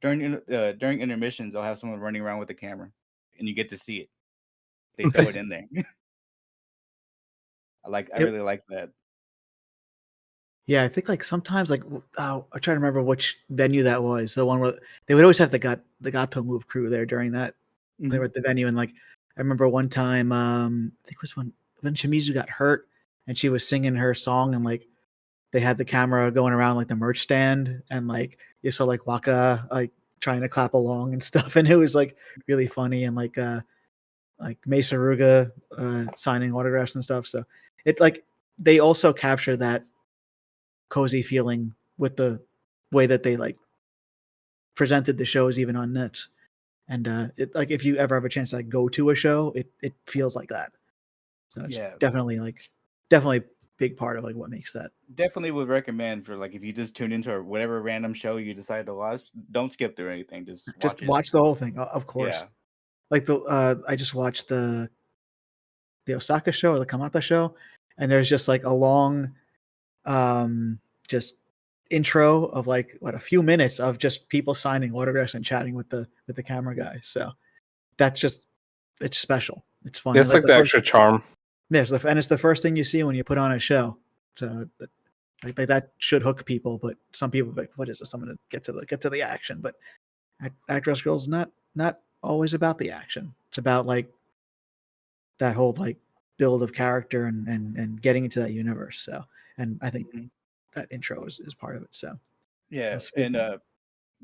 during intermissions, they'll have someone running around with a camera, and you get to see it. They throw it in there. I really like that. Yeah, I think like sometimes like I'm trying to remember which venue that was. The one where they would always have the Gato Move crew there during that. They were at the venue, and like I remember one time, I think it was when Shimizu got hurt and she was singing her song, and like they had the camera going around like the merch stand, and like you saw like Waka like trying to clap along and stuff, and it was like really funny, and like Mesa Ruga signing autographs and stuff. So it like they also capture that cozy feeling with the way that they like presented the shows even on nets. And it like if you ever have a chance to like go to a show, it feels like that. So it's Yeah. definitely a big part of like what makes that. Definitely would recommend for like if you just tune into whatever random show you decide to watch, don't skip through anything. Just Watch the whole thing, of course. Yeah. Like I just watched the Osaka show or the Kamata show, and there's just like a long just intro of like a few minutes of just people signing autographs and chatting with the camera guy. So that's just it's special. It's fun. It's like the extra charm. Yes, and it's the first thing you see when you put on a show. So like that should hook people, but some people are like, what is this? I'm gonna get to the action. But Actwres Girls not always about the action. It's about like that whole like build of character and getting into that universe. So and I think that intro is part of it. So yeah, and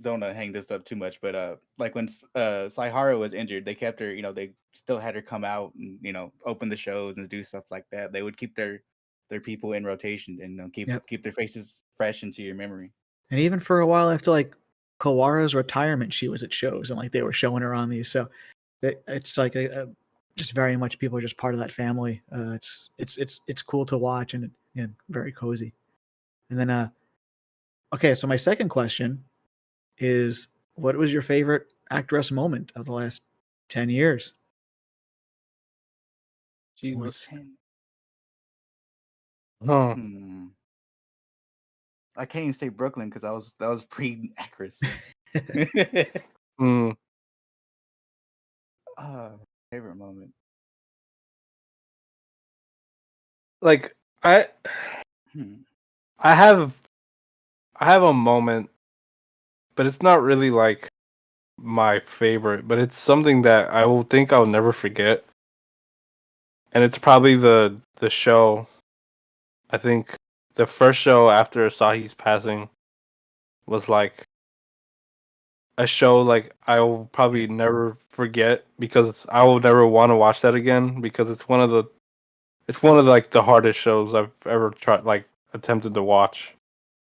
don't want to hang this up too much, but like when Saihara was injured, they kept her. They still had her come out and open the shows and do stuff like that. They would keep their people in rotation and keep their faces fresh into your memory. And even for a while after like Kawara's retirement, she was at shows and like they were showing her on these. So it's like just very much people are just part of that family. It's cool to watch and very cozy. And then okay, so my second question is, what was your favorite Actwres moment of the last 10 years? Jesus. I can't even say Brooklyn because that was pre-Actwres. Favorite moment. Like I have a moment, but it's not really like my favorite, but it's something that I will think I'll never forget. And it's probably the show. I think the first show after Asahi's passing was like a show like I will probably never forget because I will never want to watch that again because it's one of the like the hardest shows I've ever attempted to watch.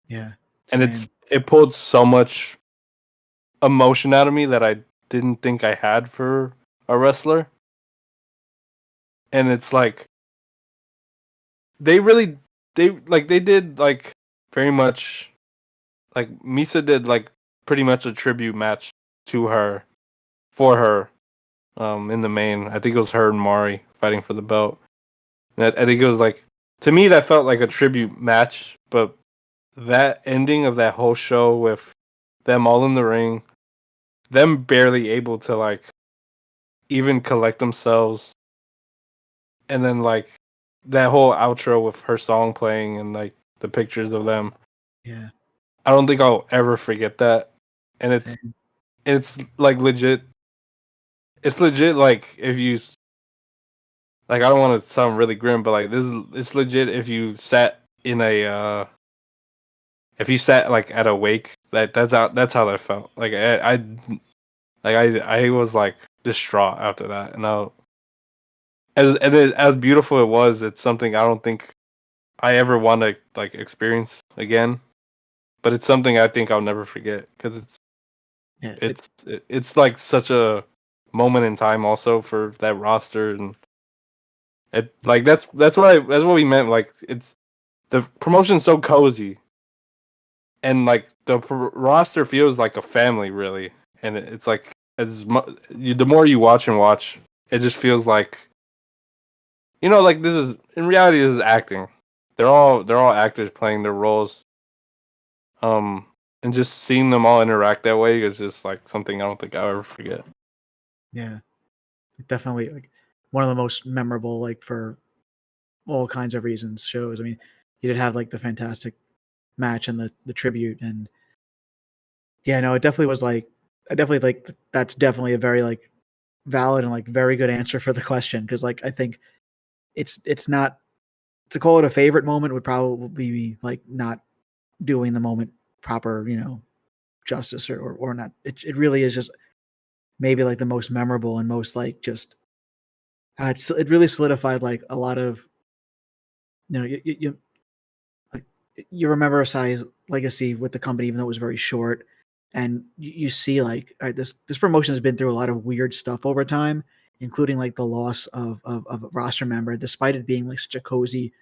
Yeah. And it pulled so much emotion out of me that I didn't think I had for a wrestler. And it's like they did like very much like Misa did like pretty much a tribute match to her for her in the main. I think it was her and Mari fighting for the belt. And I think it was like, to me that felt like a tribute match, but that ending of that whole show with them all in the ring, them barely able to like even collect themselves, and then like that whole outro with her song playing and like the pictures of them. Yeah. I don't think I'll ever forget that. And it's like legit. It's legit like if you like I don't want to sound really grim, but like it's legit if you sat in a if you sat like at a wake, that's how that felt. Like I was like distraught after that, and as beautiful it was, it's something I don't think I ever want to like experience again. but it's something I think I'll never forget because it's like such a moment in time also for that roster, and it like that's what we meant. Like it's the promotion's so cozy, and like the roster feels like a family really, and it's like the more you watch, it just feels like like this is in reality this is acting. They're all actors playing their roles. And just seeing them all interact that way is just like something I don't think I'll ever forget. Yeah, definitely like one of the most memorable, like for all kinds of reasons, shows. I mean, you did have like the fantastic match and the tribute, and yeah, no, it definitely was like I definitely like that's definitely a very like valid and like very good answer for the question, because like I think it's not to call it a favorite moment would probably be like not doing the moment proper, justice or not. It really is just maybe like the most memorable and most like just it really solidified like a lot of you like you remember Asai's legacy with the company even though it was very short, and you see like all right, this promotion has been through a lot of weird stuff over time, including like the loss of a roster member. Despite it being like such a cozy,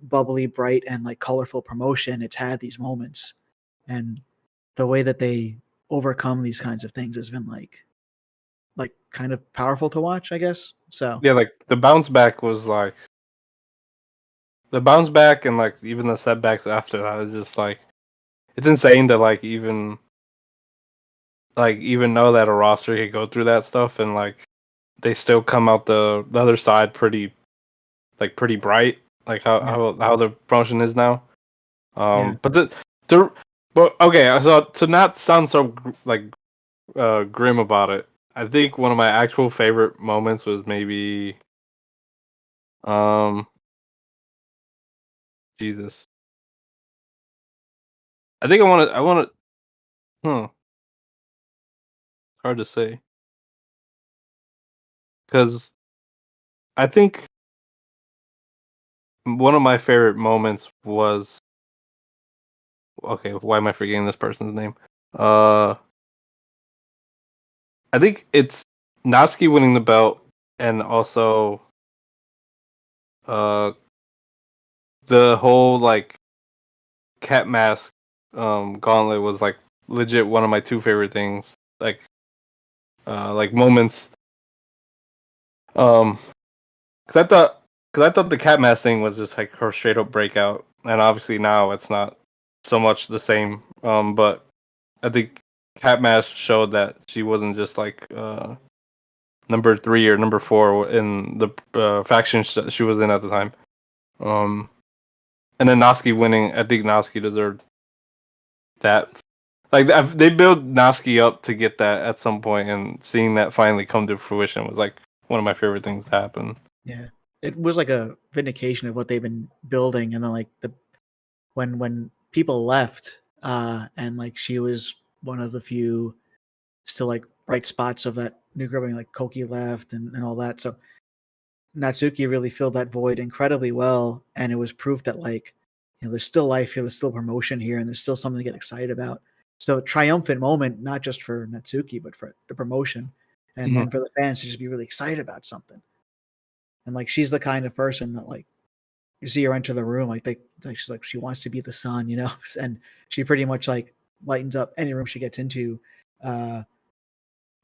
bubbly, bright, and like colorful promotion, it's had these moments, and the way that they overcome these kinds of things has been like kind of powerful to watch, I guess. So Yeah, like the bounce back was like the bounce back and like even the setbacks after that is just like it's insane to even know that a roster could go through that stuff and like they still come out the other side pretty bright, like how the promotion is now. But but okay, so to not sound so grim about it, I think one of my actual favorite moments was maybe Jesus. I think I want to hard to say. Cuz I think one of my favorite moments was okay, why am I forgetting this person's name? I think it's Natsuki winning the belt and also uh the whole like cat mask gauntlet was like legit one of my two favorite things. Like moments. Um, cause I thought the cat mask thing was just like her straight up breakout, and obviously now it's not so much the same. But I think cat mask showed that she wasn't just like number 3 or number 4 in the faction she was in at the time. And then Natsuki winning, I think Natsuki deserved that. Like they built Natsuki up to get that at some point, and seeing that finally come to fruition was like one of my favorite things to happen. yeah, it was like a vindication of what they've been building, and then like when people left, and like she was one of the few still like bright spots of that new group, like Koki left and all that. So Natsuki really filled that void incredibly well, and it was proof that like there's still life here, there's still promotion here, and there's still something to get excited about. So triumphant moment, not just for Natsuki, but for the promotion and for the fans to just be really excited about something. And like she's the kind of person that like you see her enter the room, she's like she wants to be the sun, and she pretty much like lightens up any room she gets into,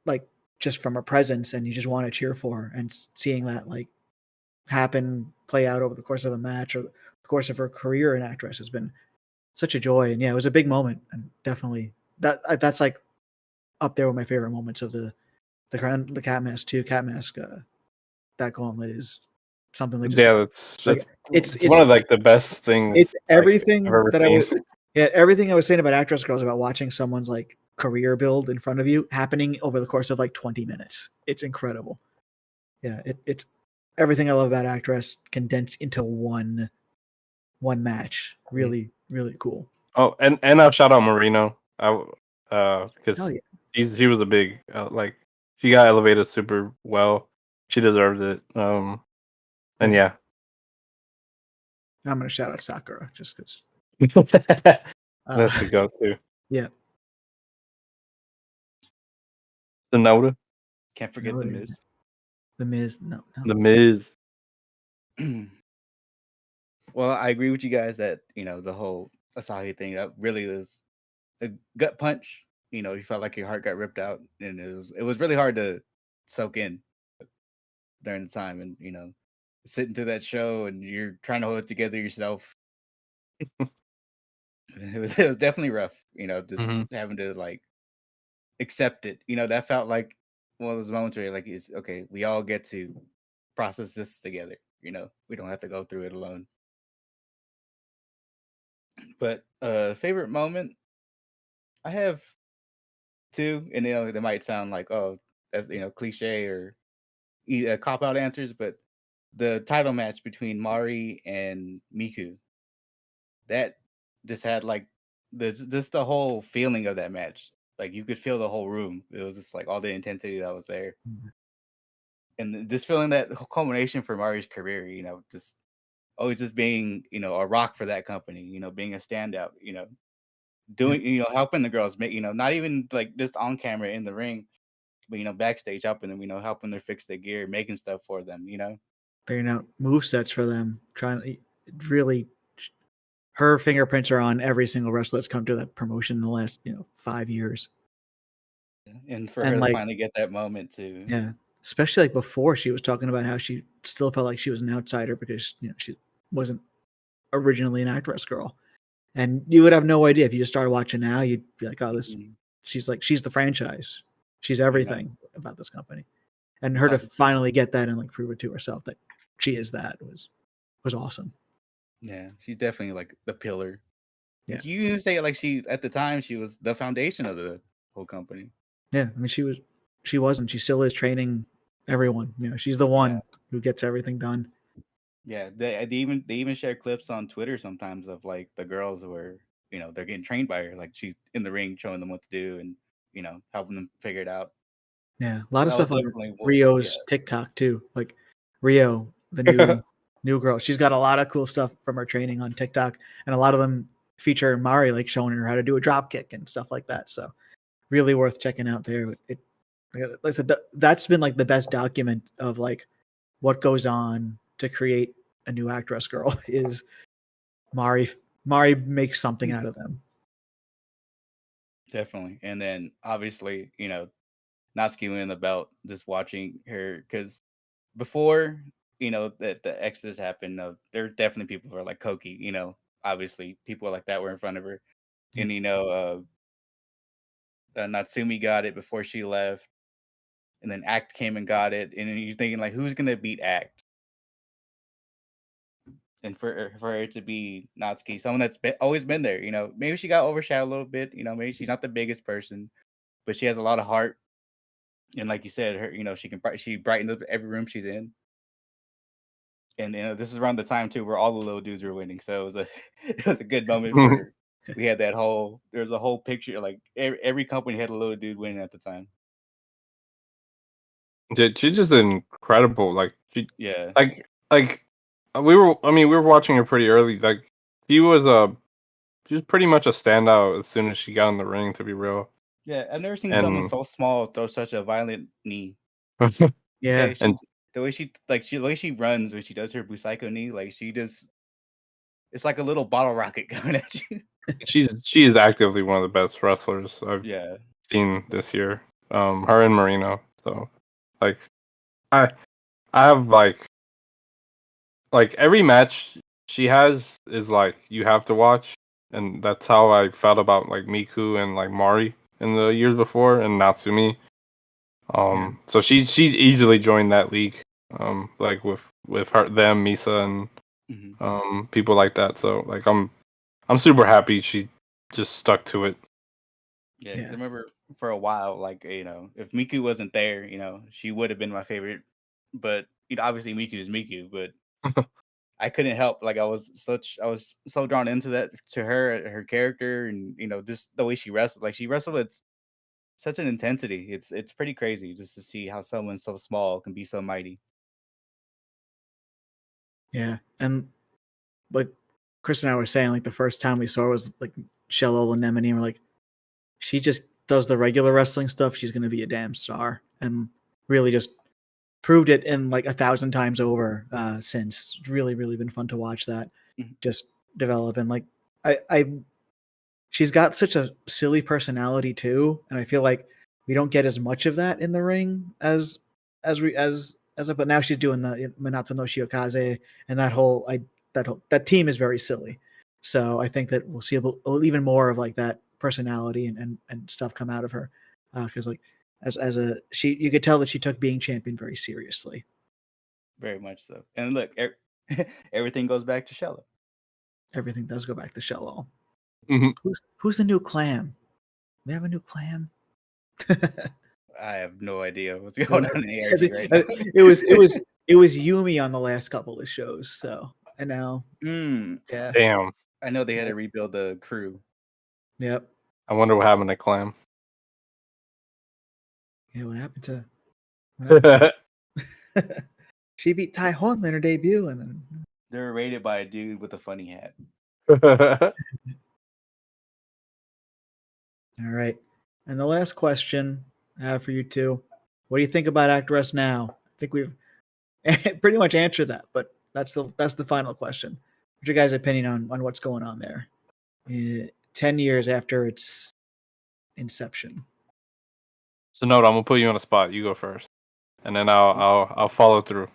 like just from her presence, and you just want to cheer for her. And seeing that like happen, play out over the course of a match or the course of her career in Actwres has been such a joy. And yeah, it was a big moment, and definitely that's like up there with my favorite moments of the Cat Mask 2 Cat Mask. That gauntlet is something that just it's one of like the best things. It's everything I've ever that seen. everything I was saying about Actwres Girls about watching someone's like career build in front of you happening over the course of like 20 minutes. It's incredible. Yeah, it's everything I love about Actwres condensed into one match. Really, really cool. Oh, and I'll shout out Marino. Because he was a big like she got elevated super well. She deserved it. And yeah. I'm gonna shout out Sakura just because. That's the go-to. Yeah. Sonoda. Can't forget the Sonoda. Miz. The Miz. No. The Miz. Well, I agree with you guys that the whole Asahi thing that really was a gut punch. You felt like your heart got ripped out, and it was really hard to soak in during the time, and sitting through that show, and you're trying to hold it together yourself. It was definitely rough. Just having to like accept it. That felt like one of those moments where like it's okay. We all get to process this together. We don't have to go through it alone. But favorite moment, I have two, and they might sound like that's cliche or cop out answers, but the title match between Mari and Miku, that just had like the whole feeling of that match. Like you could feel the whole room. It was just like all the intensity that was there, and this feeling that culmination for Mari's career. Just always just being a rock for that company. Being a standout. Doing helping the girls make not even like just on camera in the ring, but backstage helping them, helping them fix their gear, making stuff for them, Figuring out move sets for them, trying to really. Her fingerprints are on every single wrestler that's come to that promotion in the last 5 years. And for her to finally get that moment too. Yeah, especially like before, she was talking about how she still felt like she was an outsider because she wasn't originally an Actwres girl, and you would have no idea if you just started watching now. You'd be like, "Oh, this." She's the franchise. She's everything about this company, and her to finally get that and like prove it to herself that she is that was awesome. Yeah, she's definitely like the pillar. Yeah, you even say like she at the time she was the foundation of the whole company. Yeah, I mean she wasn't. She still is training everyone. She's the one who gets everything done. Yeah, they even share clips on Twitter sometimes of like the girls where they're getting trained by her. Like she's in the ring showing them what to do and helping them figure it out. Yeah, a lot of That stuff on Rio's TikTok too. Like Rio, the new girl, she's got a lot of cool stuff from her training on TikTok, and a lot of them feature Mari like showing her how to do a drop kick and stuff like that. So really worth checking out there. Like I said, that's been like the best document of like what goes on to create a new Actwres girl is Mari makes something out of them. Definitely. And then obviously, Natsuki winning the belt, just watching her, because before, that the Exodus happened, there were definitely people who were like Koki, obviously people like that were in front of her. And, Natsumi got it before she left. And then Act came and got it. And then you're thinking, like, who's going to beat Act? And for her to be Natsuki, someone that's always been there, maybe she got overshadowed a little bit, maybe she's not the biggest person, but she has a lot of heart. And like you said, her, she brightens up every room she's in. And this is around the time too where all the little dudes were winning, so it was a good moment for. We had there was a whole picture, like every company had a little dude winning at the time. She's just incredible. Like yeah, like we were watching her pretty early. Like she was pretty much a standout as soon as she got in the ring. To be real. Yeah, I've never seen someone so small throw such a violent knee. Yeah, and the way the way she runs when she does her Busaiko knee, like it's like a little bottle rocket coming at you. She is actively one of the best wrestlers I've seen this year. Her and Marino. So like I have like every match she has is like you have to watch, and that's how I felt about like Miku and like Mari in the years before and Natsumi. So she easily joined that league. Like with her, them, Misa, and people like that. So like I'm super happy she just stuck to it. Yeah, 'cause I remember for a while, like if Miku wasn't there, she would have been my favorite. But obviously Miku is Miku, but I couldn't help. Like I was so drawn into her character, and just the way she wrestled. Like she wrestled with such an intensity. It's pretty crazy just to see how someone so small can be so mighty. Yeah, and like Chris and I were saying, like the first time we saw her was like Shello Anemone, and we're like, she just does the regular wrestling stuff. She's going to be a damn star, and really just proved it in like 1,000 times over since. It's really, really been fun to watch that just develop. And like, she's got such a silly personality too, and I feel like we don't get as much of that in the ring as but now she's doing the Manatsu no Shiokaze, and that team is very silly. So I think that we'll see even more of like that personality and stuff come out of her, because like you could tell that she took being champion very seriously. Very much so. And look, everything goes back to Shello. Everything does go back to Shello. Mm-hmm. Who's the new clam? We have a new clam. I have no idea what's going on in the ARG right now. It was Yumi on the last couple of shows. So and now, yeah, Damn. I know they had to rebuild the crew. Yep. I wonder what happened to Clam. Yeah, what happened to? She beat Tai Hon in her debut, and then They were rated by a dude with a funny hat. All right. And the last question I have for you two. What do you think about Actwres now? I think we've pretty much answered that, but that's the final question. What's your guys' opinion on what's going on there? 10 years after its inception. Sonoda, I'm gonna put you on the spot. You go first, and then I'll follow through.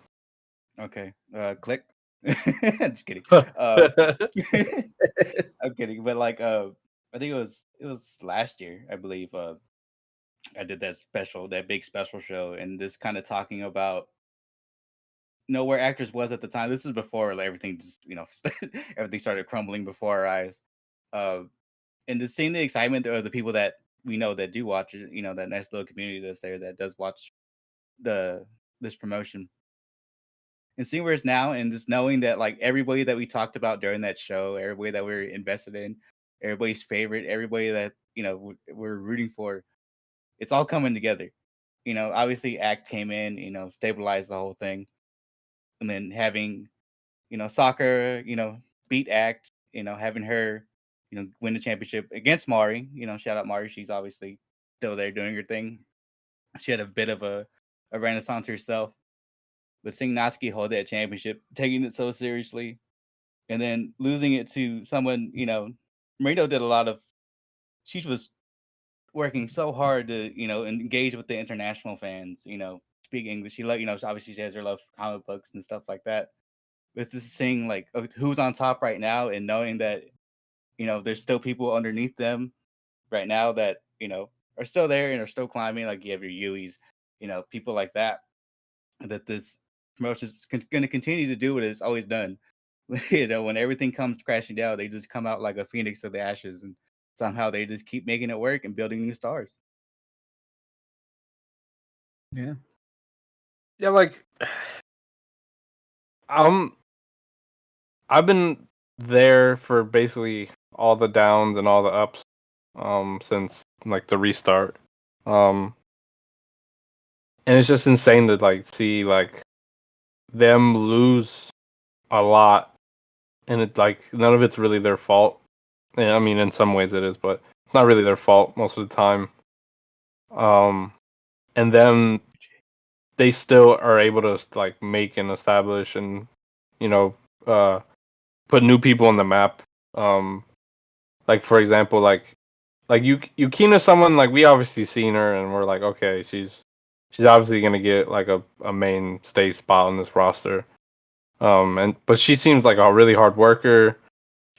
Okay. Click. Just kidding. I'm kidding. But like I think it was last year, I believe. I did that big special show, and just kind of talking about where Actwres was at the time. This is before everything just everything started crumbling before our eyes. And just seeing the excitement of the people that we know that do watch it, that nice little community that's there that does watch this promotion. And seeing where it's now, and just knowing that like everybody that we talked about during that show, everybody that we're invested in, everybody's favorite, everybody that we're rooting for, it's all coming together. Obviously Act came in, stabilized the whole thing, and then having Soccer, beat Act, having her, win the championship against Mari. Shout out Mari, she's obviously still there doing her thing. She had a bit of a renaissance herself. But seeing Natsuki hold that championship, taking it so seriously, and then losing it to someone, Marino did a lot of. She was working so hard to, engage with the international fans. Speak English. She obviously she has her love for comic books and stuff like that. But just seeing like who's on top right now, and knowing that, there's still people underneath them right now that are still there and are still climbing. Like you have your Yui's, people like that. That this promotion is going to continue to do what it's always done. When everything comes crashing down, they just come out like a phoenix to the ashes, and somehow they just keep making it work and building new stars. Yeah. Yeah, like I've been there for basically all the downs and all the ups since like the restart. And it's just insane to like see like them lose a lot, and it like none of it's really their fault. And I mean, in some ways it is, but it's not really their fault most of the time. And then they still are able to like make and establish and put new people on the map. Like for example, like Yukina's someone like we obviously seen her and we're like, okay, she's obviously gonna get like a mainstay spot on this roster. But she seems like a really hard worker.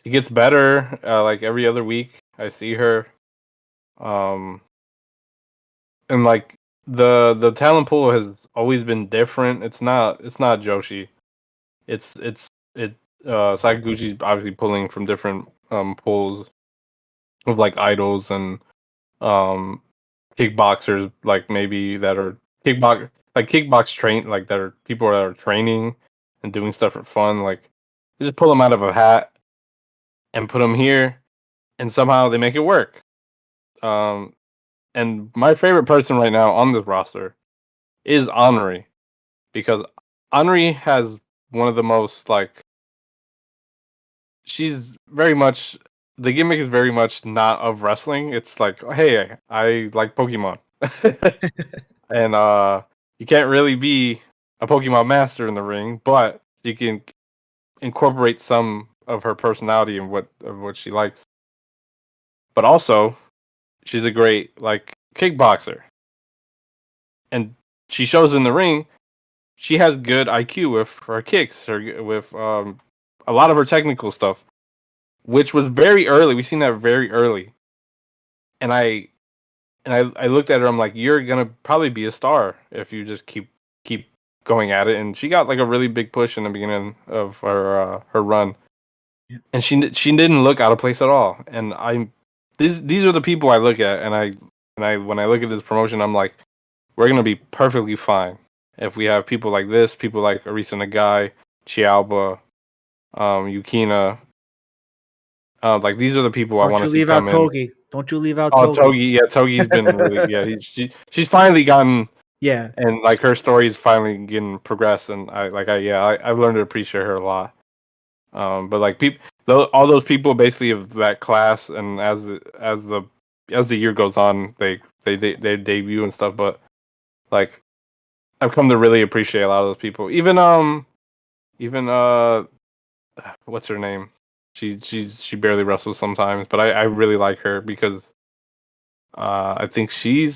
She gets better like every other week. I see her. And like the talent pool has always been different. It's not Joshi. It's Sakaguchi's obviously pulling from different pools of like idols and kickboxers, like maybe that are kickbox train, like that are people that are training and doing stuff for fun. Like you just pull them out of a hat and put them here, and somehow they make it work. And my favorite person right now on this roster is Henri, because Henri has one of the most like she's very much the gimmick is very much not of wrestling. It's like, hey, I like Pokemon, and you can't really be a Pokemon master in the ring, but you can incorporate some of her personality and what she likes. But also, she's a great like kickboxer, and she shows in the ring. She has good IQ with her kicks, with a lot of her technical stuff, which was very early. We seen that very early, and I looked at her. I'm like, you're gonna probably be a star if you just keep going at it. And she got like a really big push in the beginning of her run, and she didn't look out of place at all. And these are the people I look at, and I when I look at this promotion, I'm like, we're gonna be perfectly fine if we have people like this, people like Arisa Nagai, Chialba, Yukina. Like these are the people I want to see come in. Togi. Don't you leave out Oh, Togi. Togi, yeah, Togi's been really, yeah. She's finally gotten, Yeah, and like her story is finally getting progressed, and I've learned to appreciate her a lot. But like all those people basically of that class, and as the year goes on, they debut and stuff. But like I've come to really appreciate a lot of those people. Even what's her name? She barely wrestles sometimes, but I really like her because I think she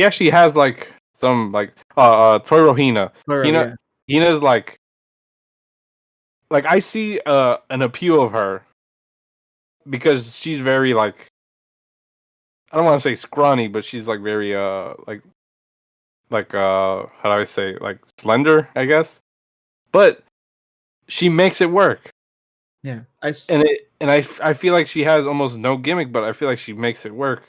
actually has like some like Toru Hina. Hina's like I see an appeal of her because she's very like, I don't want to say scrawny, but she's like very how do I say, like slender, I guess. But she makes it work. yeah. I feel like she has almost no gimmick, but I feel like she makes it work,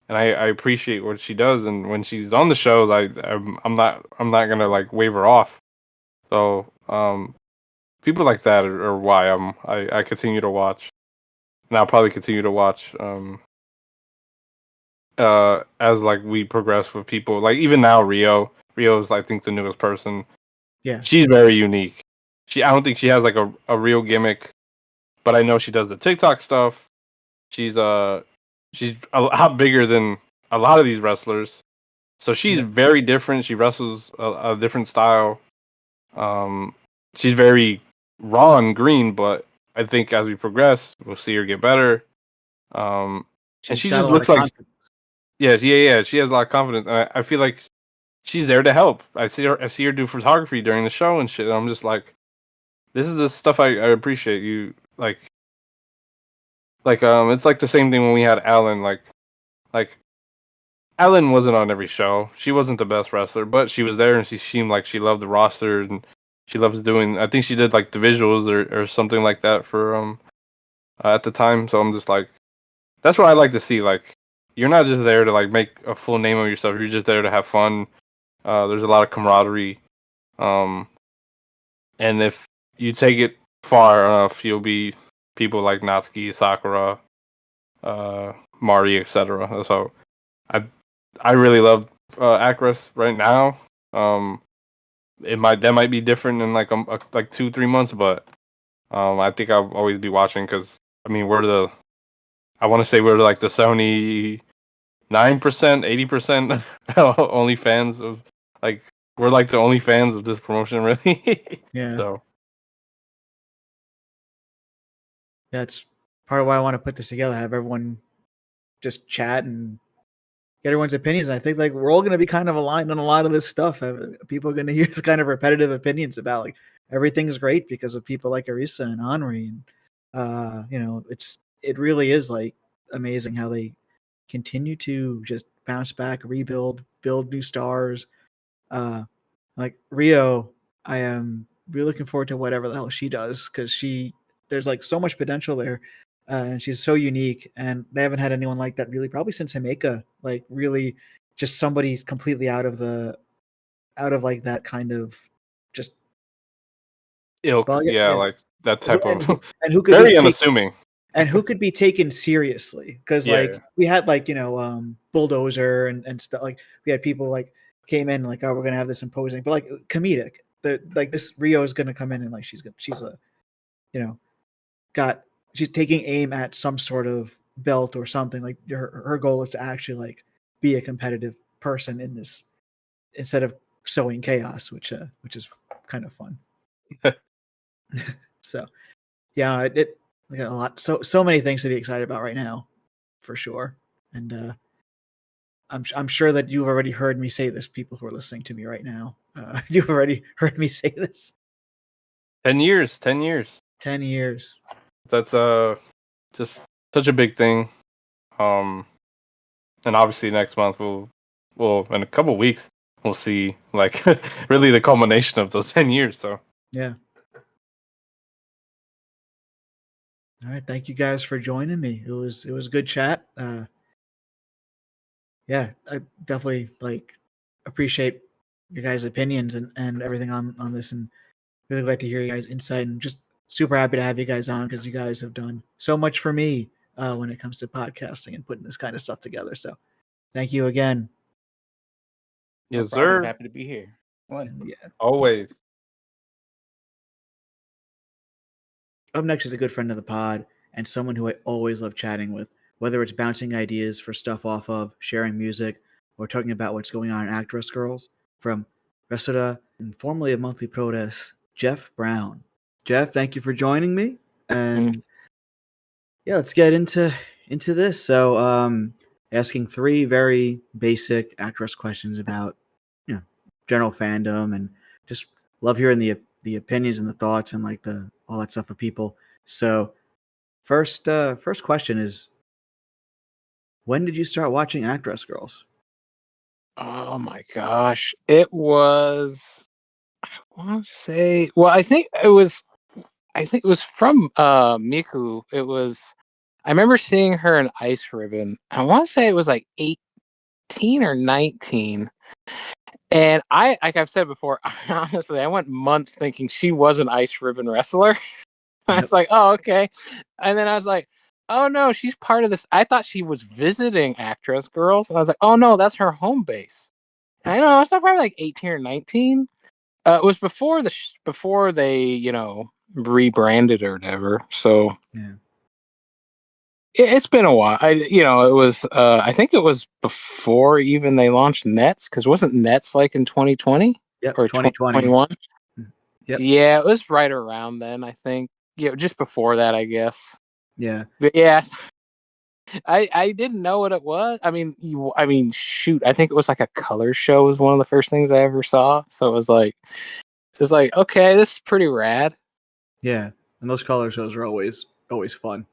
and I appreciate what she does. And when she's on the shows, I'm not gonna like wave her off. So people like that are why I continue to watch, and I'll probably continue to watch as like we progress with people. Like even now, Rio's I think the newest person. Yeah, she's very unique. I don't think she has like a real gimmick, but I know she does the TikTok stuff. She's a lot bigger than a lot of these wrestlers, so she's very different. She wrestles a different style. She's very raw and green, but I think as we progress, we'll see her get better. And she just looks like, yeah. She has a lot of confidence. And I feel like she's there to help. I see her do photography during the show and shit. And I'm just like, this is the stuff I appreciate. You like it's like the same thing when we had Alan. Like Alan wasn't on every show. She wasn't the best wrestler, but she was there and she seemed like she loved the roster and she loves doing. I think she did like the visuals or something like that for at the time. So I'm just like, that's what I like to see. Like, you're not just there to like make a full name of yourself. You're just there to have fun. There's a lot of camaraderie. And if you take it far enough, you'll be people like Natsuki, Sakura, Mari, etc. So I really love Actwres right now. That might be different in like 2-3 months, but I think I'll always be watching because I mean I want to say we're like the 79%, 80% only fans of like we're like the only fans of this promotion, really. Yeah. So that's part of why I want to put this together. Have everyone just chat and get everyone's opinions. I think like we're all going to be kind of aligned on a lot of this stuff. People are going to hear kind of repetitive opinions about like everything's great because of people like Arisa and Henri, and it really is like amazing how they continue to just bounce back, rebuild, build new stars. Like Rio, I am really looking forward to whatever the hell she does because there's like so much potential there. And she's so unique, and they haven't had anyone like that really probably since Himeka. Like really, just somebody completely out of like that kind of just ilk, like that type of and who could very be unassuming, and who could be taken seriously because like we had like Bulldozer and stuff. Like we had people like came in like, oh, we're gonna have this imposing, but like comedic. Like this Rio is gonna come in and like she's a she's taking aim at some sort of belt or something. Like her goal is to actually like be a competitive person in this instead of sowing chaos, which is kind of fun. So yeah, it we got a lot, so many things to be excited about right now, for sure. And I'm sure that you've already heard me say this. People who are listening to me right now, you've already heard me say this. 10 years. 10 years. 10 years. That's just such a big thing. And obviously next month we'll in a couple of weeks we'll see like really the culmination of those 10 years. So yeah. All right, thank you guys for joining me. It was a good chat. Yeah, I definitely like appreciate your guys' opinions and everything on this, and really like to hear you guys' insight, and just super happy to have you guys on because you guys have done so much for me when it comes to podcasting and putting this kind of stuff together. So thank you again. yes, No problem. sir. Happy to be here. Fun. Yeah. Always. Up next is a good friend of the pod and someone who I always love chatting with, whether it's bouncing ideas for stuff off of, sharing music, or talking about what's going on in Actwres Girls. From Resura and formerly of Monthly Protest, Jeff Brown. Jeff, thank you for joining me. And yeah, let's get into this. So, asking 3 very basic Actwres questions about, general fandom, and just love hearing the opinions and the thoughts and like all that stuff of people. So, first question is, when did you start watching Actwres Girls? Oh my gosh. It was, I want to say, well, I think it was from Miku. I remember seeing her in Ice Ribbon. I want to say it was like 18 or 19. And like I've said before, honestly, I went months thinking she was an Ice Ribbon wrestler. I was like, oh, okay. And then I was like, oh no, she's part of this. I thought she was visiting Actwres Girls. And I was like, oh no, that's her home base. And I know, I was probably like 18 or 19. It was before before they, rebranded or whatever. So Yeah. it's been a while. It was, I think it was before even they launched Nets, because wasn't Nets like in 2020? Yep, Or 2020. 2021? Yep. Yeah, it was right around then, I think. Yeah, just before that, I guess. Yeah. But yeah, I didn't know what it was. I mean, shoot, I think it was like a color show was one of the first things I ever saw. So it was like, okay, this is pretty rad. Yeah, and those color shows are always fun.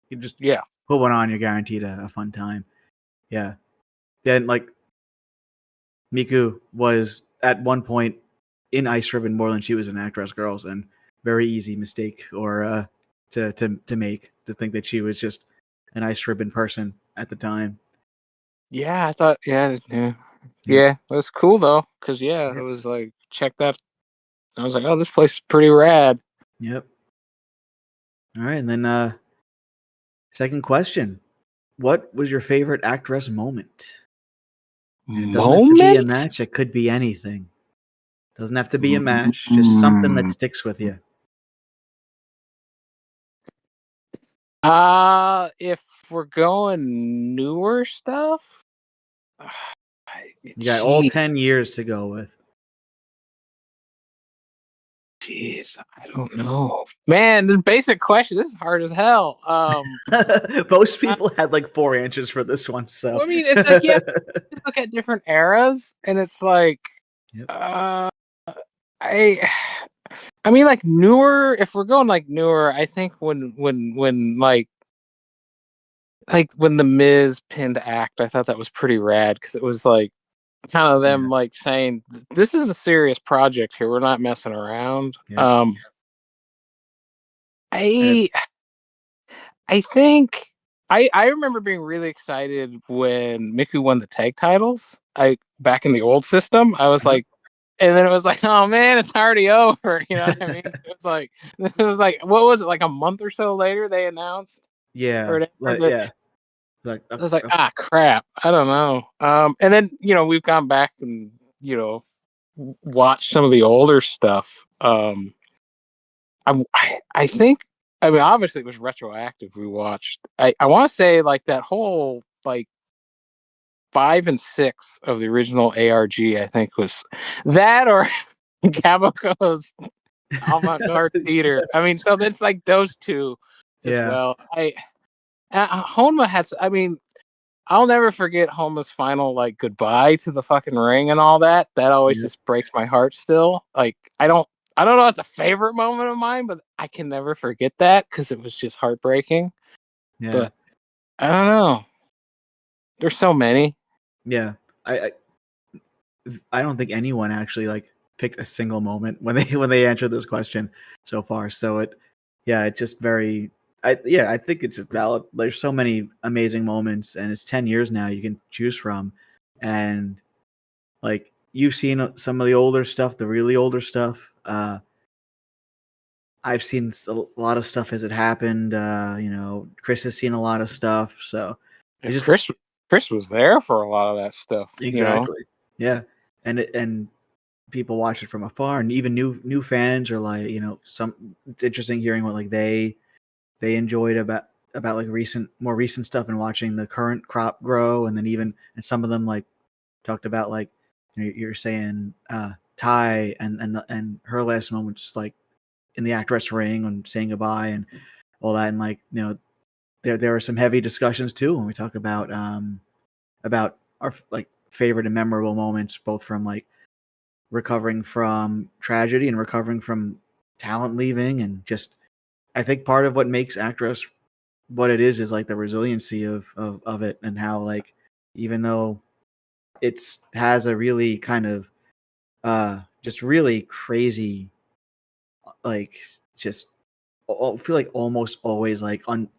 You just Yeah. put one on, you're guaranteed a fun time. Yeah. Then like Miku was at one point in Ice Ribbon more than she was in Actwres Girls, and very easy mistake or to make, to think that she was just an Ice Ribbon person at the time. Yeah, I thought, yeah, it was cool though, because it was like, check that. I was like, oh, this place is pretty rad. Yep. All right, and then second question: what was your favorite Actwres moment? And it doesn't have to be a match; it could be anything. Doesn't have to be a match; just something that sticks with you. If we're going newer stuff, You got all 10 years to go with. Jeez, I don't know. Man, this basic question, this is hard as hell. Most people had like 4 answers for this one. So I mean, it's like, look at different eras, and it's like, I mean, like newer. If we're going like newer, I think when like when the Miz pinned Act, I thought that was pretty rad, because it was like kind of them like saying, this is a serious project here, we're not messing around. I think I remember being really excited when Miku won the tag titles. Back in the old system, I was like, and then it was like, oh man, it's already over. You know what I mean? It was like, what was it, like a month or so later they announced? Yeah. I was like, crap, I don't know. And then we've gone back and watched some of the older stuff. I think I mean, obviously it was retroactive. We watched. I want to say like that whole like 5 and 6 of the original ARG. I think was that or Gabako's avant-garde theater. I mean, so it's like those two as well. Honma has. I mean, I'll never forget Honma's final like goodbye to the fucking ring and all that. That always just breaks my heart. Still, like I don't know. It's a favorite moment of mine, but I can never forget that because it was just heartbreaking. Yeah. But I don't know. There's so many. Yeah. I don't think anyone actually like picked a single moment when they answered this question so far. So it's just very. I think it's just valid. There's so many amazing moments, and it's 10 years now you can choose from, and like you've seen some of the older stuff, the really older stuff. I've seen a lot of stuff as it happened. Chris has seen a lot of stuff, so Chris was there for a lot of that stuff. Exactly. Yeah, and people watch it from afar, and even new fans are like, it's interesting hearing what like they enjoyed about like more recent stuff and watching the current crop grow, and then and some of them like talked about like you're saying Ty and her last moments like in the Actwres ring and saying goodbye and all that, and like there are some heavy discussions too when we talk about our like favorite and memorable moments, both from like recovering from tragedy and recovering from talent leaving, and just I think part of what makes Actwres what it is like the resiliency of it, and how like even though it's has a really kind of just really crazy like just I feel like almost always like like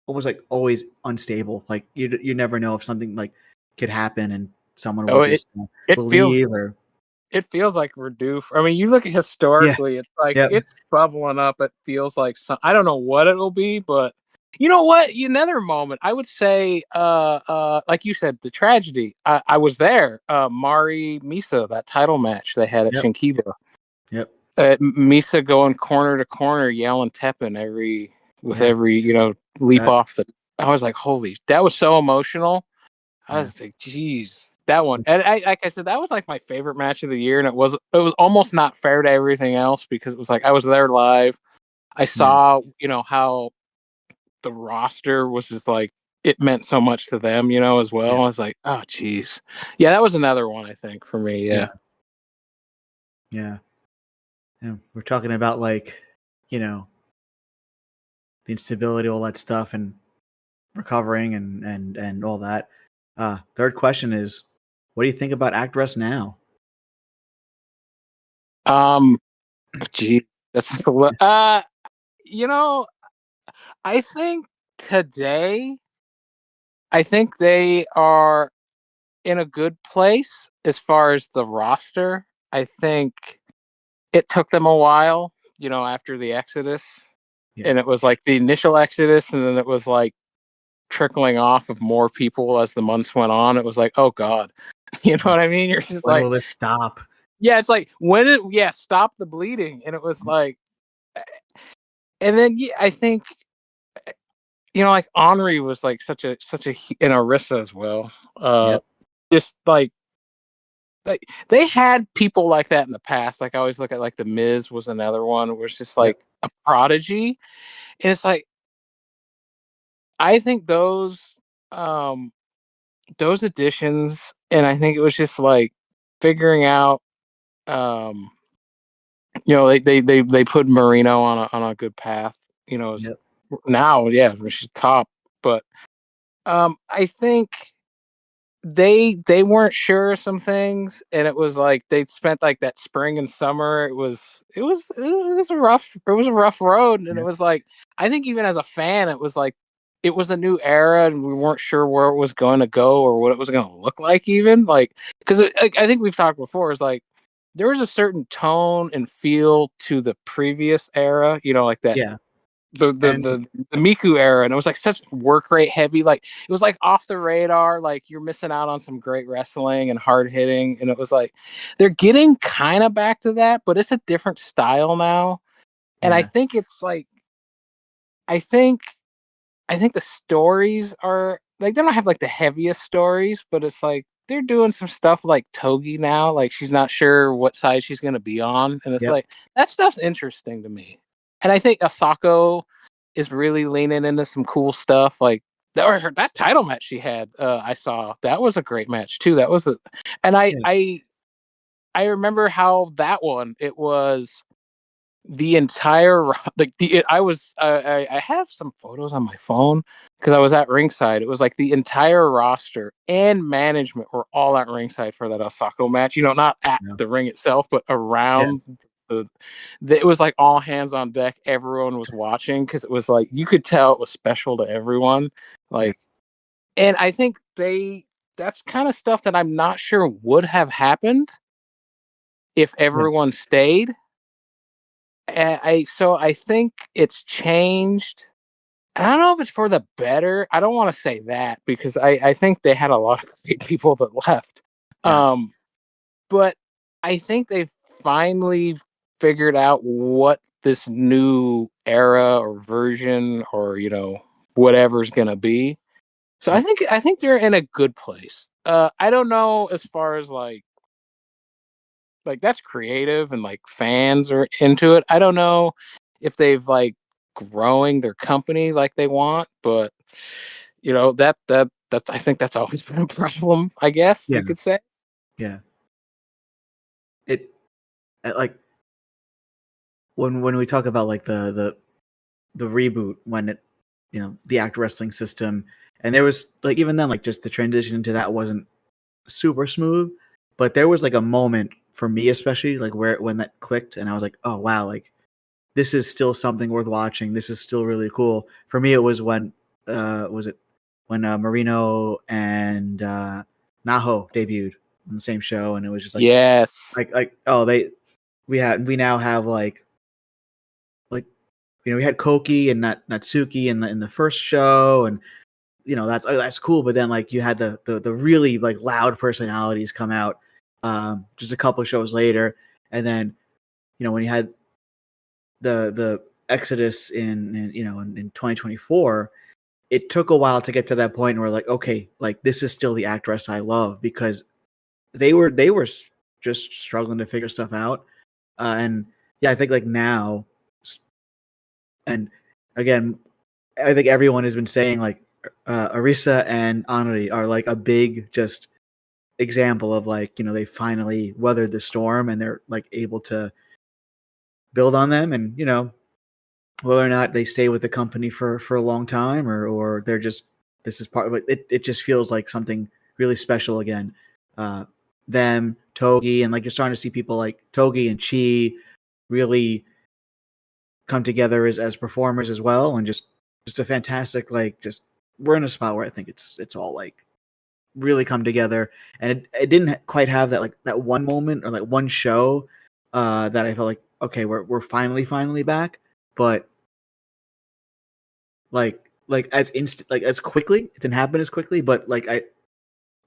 almost like always unstable, like you never know if something like could happen and someone will just believe or it feels like we're due for, I mean, you look at historically, it's like it's bubbling up. It feels like I don't know what it'll be, but you know what? Another moment, I would say, like you said, the tragedy. I was there. Mari Misa, that title match they had at Shinkiba. Yep. Misa going corner to corner, yelling Teppen every leap off the. I was like, holy, that was so emotional. I was like, geez. That one, and like I said, that was like my favorite match of the year, and it was almost not fair to everything else because it was like I was there live. I saw, how the roster was just like it meant so much to them, as well. I was like, oh, geez, yeah, that was another one I think for me. Yeah. We're talking about like, the instability, all that stuff, and recovering and all that. Third question is, what do you think about Actwres now? Gee, that's a I think today, I think they are in a good place as far as the roster. I think it took them a while, after the Exodus, and it was like the initial Exodus, and then it was like trickling off of more people as the months went on. It was like, oh God, you know what I mean? You're just when like, will this stop? Yeah, it's like stop the bleeding, and it was like, and then I think, like Henri was like such a and Arisa as well. Just like they had people like that in the past. Like I always look at like the Miz was another one. It was just like a prodigy, and it's like I think those additions, and I think it was just like figuring out, they put Marino on a good path. Now, she's top, but I think they weren't sure of some things, and it was like they spent like that spring and summer. It was a rough road, and it was like I think even as a fan, it was like it was a new era, and we weren't sure where it was going to go or what it was going to look like. Even like because I think we've talked before, is like there was a certain tone and feel to the previous era, like that. Yeah. The Miku era, and it was like such work rate heavy, like it was like off the radar, like you're missing out on some great wrestling and hard hitting, and it was like they're getting kind of back to that, but it's a different style now. And I Yeah. think it's like, I think the stories are like, they don't have like the heaviest stories, but it's like they're doing some stuff like Togi now. Like she's not sure what side she's gonna be on, and it's Yep. like that stuff's interesting to me. And I think Asako is really leaning into some cool stuff. Like that title match she had, I saw that was a great match too. That was and Yeah. I remember how that one, it was the entire like I have some photos on my phone because I was at ringside. It was like the entire roster and management were all at ringside for that Osako match. You know, not at Yeah. the ring itself, but around it was like all hands on deck. Everyone was watching because it was like you could tell it was special to everyone. Like, and I think that's kind of stuff that I'm not sure would have happened if everyone stayed. I think it's changed. I don't know if it's for the better. I don't want to say that because I think they had a lot of great people that left. Yeah. But I think they've finally figured out what this new era or version or whatever's gonna be. So I think they're in a good place. I don't know as far as like that's creative and like fans are into it. I don't know if they've like growing their company like they want, but that's I think that's always been a problem, I guess Yeah. you could say. Yeah. It like when we talk about like the reboot, when it the Act Wrestling system, and there was like, even then, like just the transition into that wasn't super smooth, but there was like a moment for me especially, like when that clicked and I was like, oh wow, like this is still something worth watching, this is still really cool. For me it was when Marino and Naho debuted on the same show, and it was just like Yes. oh, we now have like we had Koki and Natsuki in the first show, and that's cool. But then like you had the really like loud personalities come out just a couple of shows later, and then when you had the Exodus in 2024, it took a while to get to that point where like, okay, like this is still the Actress I love, because they were just struggling to figure stuff out, and yeah, I think like now, and again, I think everyone has been saying like Arisa and Anri are like a big just example of like, they finally weathered the storm and they're like able to build on them, and whether or not they stay with the company for a long time, or they're just, this is part of it. It just feels like something really special again. Them, Togi, and like you're starting to see people like Togi and Chi really come together as performers as well, and just a fantastic, like, just we're in a spot where I think it's all like really come together, and it didn't quite have that, like that one moment or like one show that I felt like, okay, we're finally back, but like as instant, like as quickly, it didn't happen as quickly, but like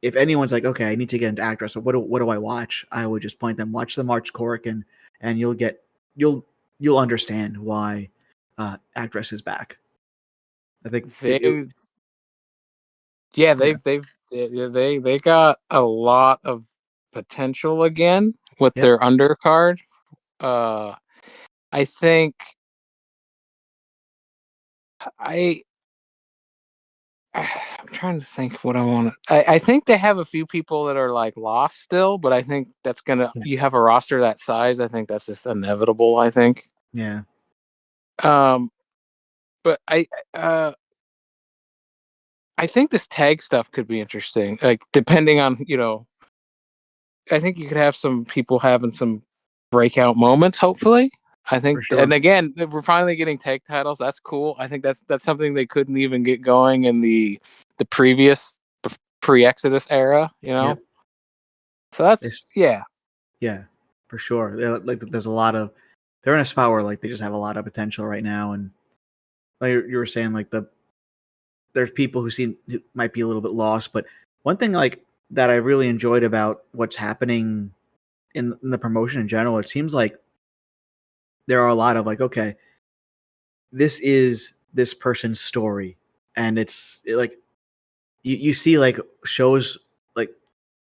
if anyone's like, okay, I need to get into Actress, so what do I watch? I would just point them, watch the March Cork, and you'll understand why Actress is back. I think they got a lot of potential again with their undercard. I think I'm trying to think what I want to. I think they have a few people that are like lost still, but I think that's you have a roster that size. I think that's just inevitable. I think. Yeah. But I think this tag stuff could be interesting. Like depending on I think you could have some people having some breakout moments. Hopefully. I think, sure. and again, we're finally getting tag titles. That's cool. I think that's something they couldn't even get going in the previous pre-Exodus era. Yep. So that's yeah, for sure. Like there's a lot of, they're in a spot where like they just have a lot of potential right now, and like you were saying, like there's people who might be a little bit lost, but one thing like that I really enjoyed about what's happening in the promotion in general, it seems like there are a lot of like, okay, this is this person's story, and it's like you see like shows like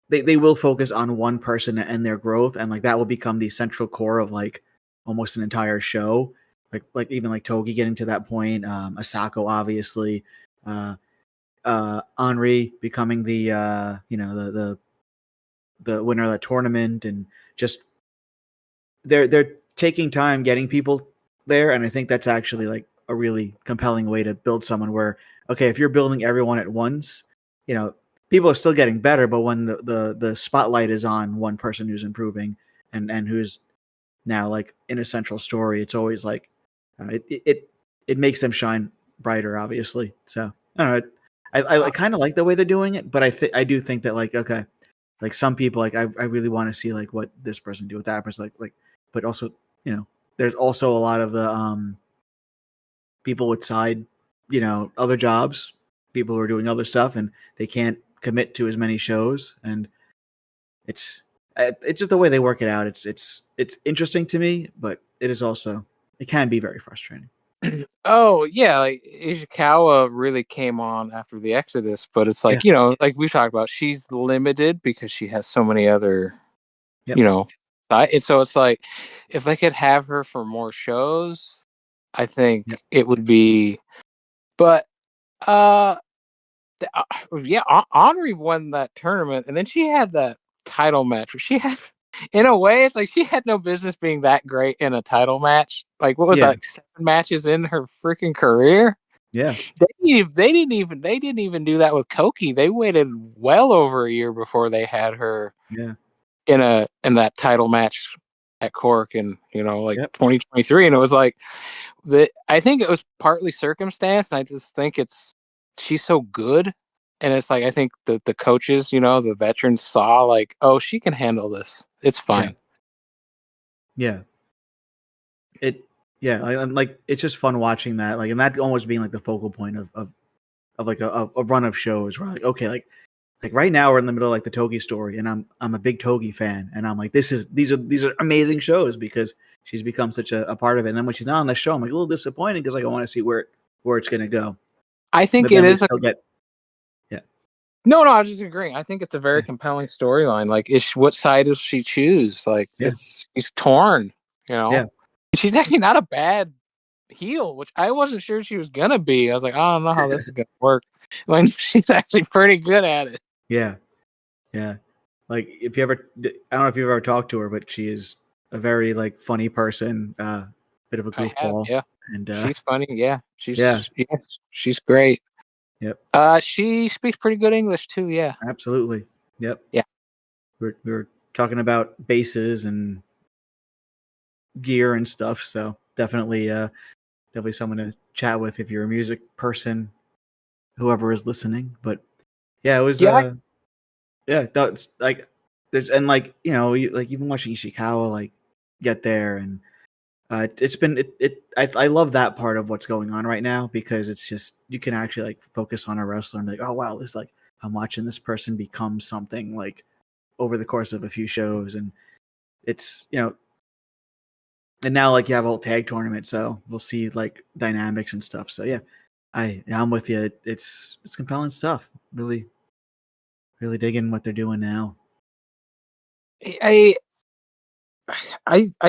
they will focus on one person and their growth, and like that will become the central core of like almost an entire show. Like even like Togi getting to that point, Asako obviously, Henri becoming the the winner of the tournament, and just they're taking time getting people there, and I think that's actually like a really compelling way to build someone where, okay, if you're building everyone at once, people are still getting better, but when the spotlight is on one person who's improving and who's now like in a central story, it's always like it makes them shine brighter, obviously. So I don't know. I kind of like the way they're doing it, but I do think that like, okay, like some people like I really want to see like what this person do with that person, like but also there's also a lot of the people with side other jobs, people who are doing other stuff, and they can't commit to as many shows, and it's just the way they work it out. It's interesting to me, but it can be very frustrating. Oh yeah, like Ishikawa really came on after the Exodus, but it's like like we've talked about, she's limited because she has so many other, so it's like if I could have her for more shows, I think it would be. But Henri won that tournament, and then she had that title match where she had. In a way, it's like she had no business being that great in a title match. Like, what was that? Like 7 matches in her freaking career. Yeah, they didn't even do that with Koki. They waited well over a year before they had her. In that title match at Cork in 2023, and it was like I think it was partly circumstance. And I just think she's so good. And it's like, I think the coaches, the veterans saw like, oh, she can handle this. It's fine. Yeah. Like it's just fun watching that. Like, and that almost being like the focal point of like a run of shows where like, okay, like right now we're in the middle of like the Togi story, and I'm a big Togi fan, and I'm like, these are amazing shows because she's become such a part of it. And then when she's not on the show, I'm like a little disappointed because like I want to see where it's gonna go. I think it is. No, I was just agreeing. I think it's a very compelling storyline. Like, what side does she choose? Like, she's torn. She's actually not a bad heel, which I wasn't sure she was gonna be. I was like, I don't know how this is gonna work. Like, she's actually pretty good at it. Yeah. Like, I don't know if you've ever talked to her, but she is a very like funny person, bit of a goofball. And she's funny. Yeah, she's great. Yep. She speaks pretty good English too. Yeah. Absolutely. Yep. Yeah. We were talking about bases and gear and stuff, so definitely someone to chat with if you're a music person, whoever is listening. But yeah, it was that's like there's and like like even watching Ishikawa like get there, and it's been I love that part of what's going on right now, because it's just you can actually like focus on a wrestler and like, oh wow, this like I'm watching this person become something like over the course of a few shows, and it's and now like you have a whole tag tournament, so we'll see like dynamics and stuff. So yeah, I'm with you. It's compelling stuff. Really digging what they're doing now. I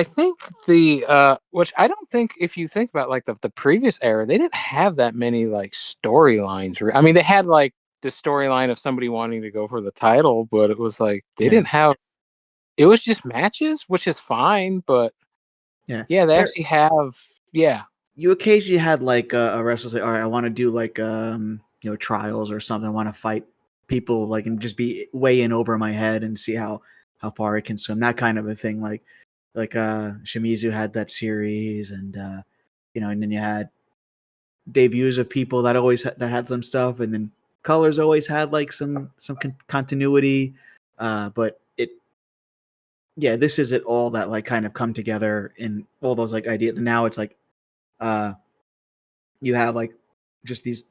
think the which I don't think, if you think about like the previous era, they didn't have that many like storylines. I mean, they had like the storyline of somebody wanting to go for the title, but it was like they didn't have. It was just matches, which is fine, but they actually have. Yeah, you occasionally had like a wrestler say, "All right, I want to do like trials or something. I want to fight people like and just be way in over my head and see how far it can swim." That kind of a thing. Like Shimizu had that series, and and then you had debuts of people that that had some stuff, and then Colors always had like some continuity, but this is it all that like kind of come together in all those like ideas. And now it's like you have like just these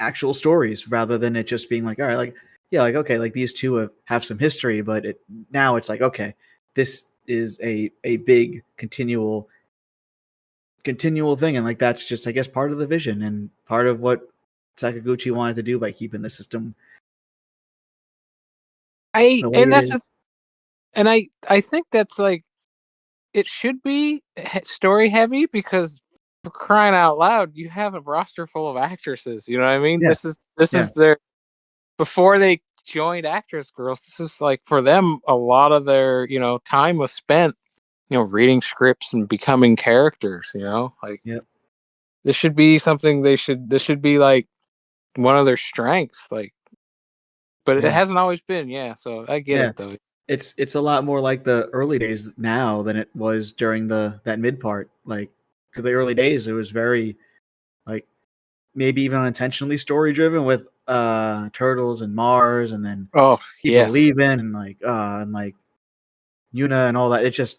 actual stories rather than it just being like, all right, like like okay, like these two have some history, but now it's like, okay, this is a big continual continual thing, and like that's just, I guess, part of the vision and part of what Sakaguchi wanted to do by keeping the system the way it is. I think that's like, it should be story heavy, because for crying out loud, you have a roster full of actresses. You know what I mean? Yeah. This is their, before they joined Actress Girls, this is like, for them, a lot of their, you know, time was spent, you know, reading scripts and becoming characters, you know, like, Yep. this should be something this should be like one of their strengths, like, but it hasn't always been. Yeah. So I get it though. It's a lot more like the early days now than it was during that mid part. Like, for the early days, it was very, like, maybe even unintentionally story driven with Turtles and Mars, and then people leaving, and like Yuna and all that. It's just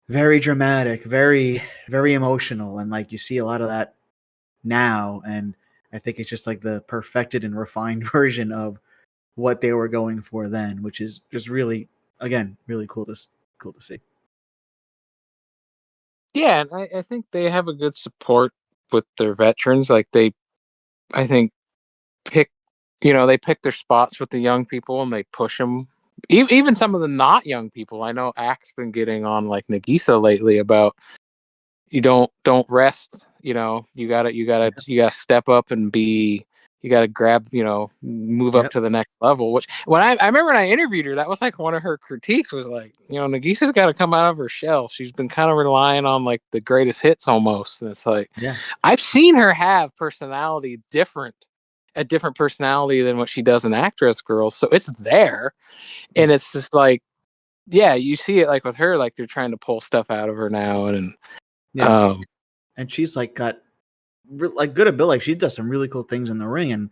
very dramatic, very, very emotional, and like you see a lot of that now. And I think it's just like the perfected and refined version of what they were going for then, which is just really, again, really cool to see. Yeah, and I think they have a good support with their veterans. Like, I think, they pick their spots with the young people, and they push them. Even some of the not young people. I know Act's been getting on like Nagisa lately about, you don't rest. You know, you gotta step up and be. You gotta grab. You know, move up to the next level. Which, when I remember when I interviewed her, that was like one of her critiques, was like, you know, Nagisa's got to come out of her shell. She's been kind of relying on like the greatest hits almost, and it's like, I've seen her have a different personality than what she does in Actress Girls. So it's there, and it's just like, yeah, you see it like with her, like they're trying to pull stuff out of her now, and and she's like got like good ability. Like, she does some really cool things in the ring, and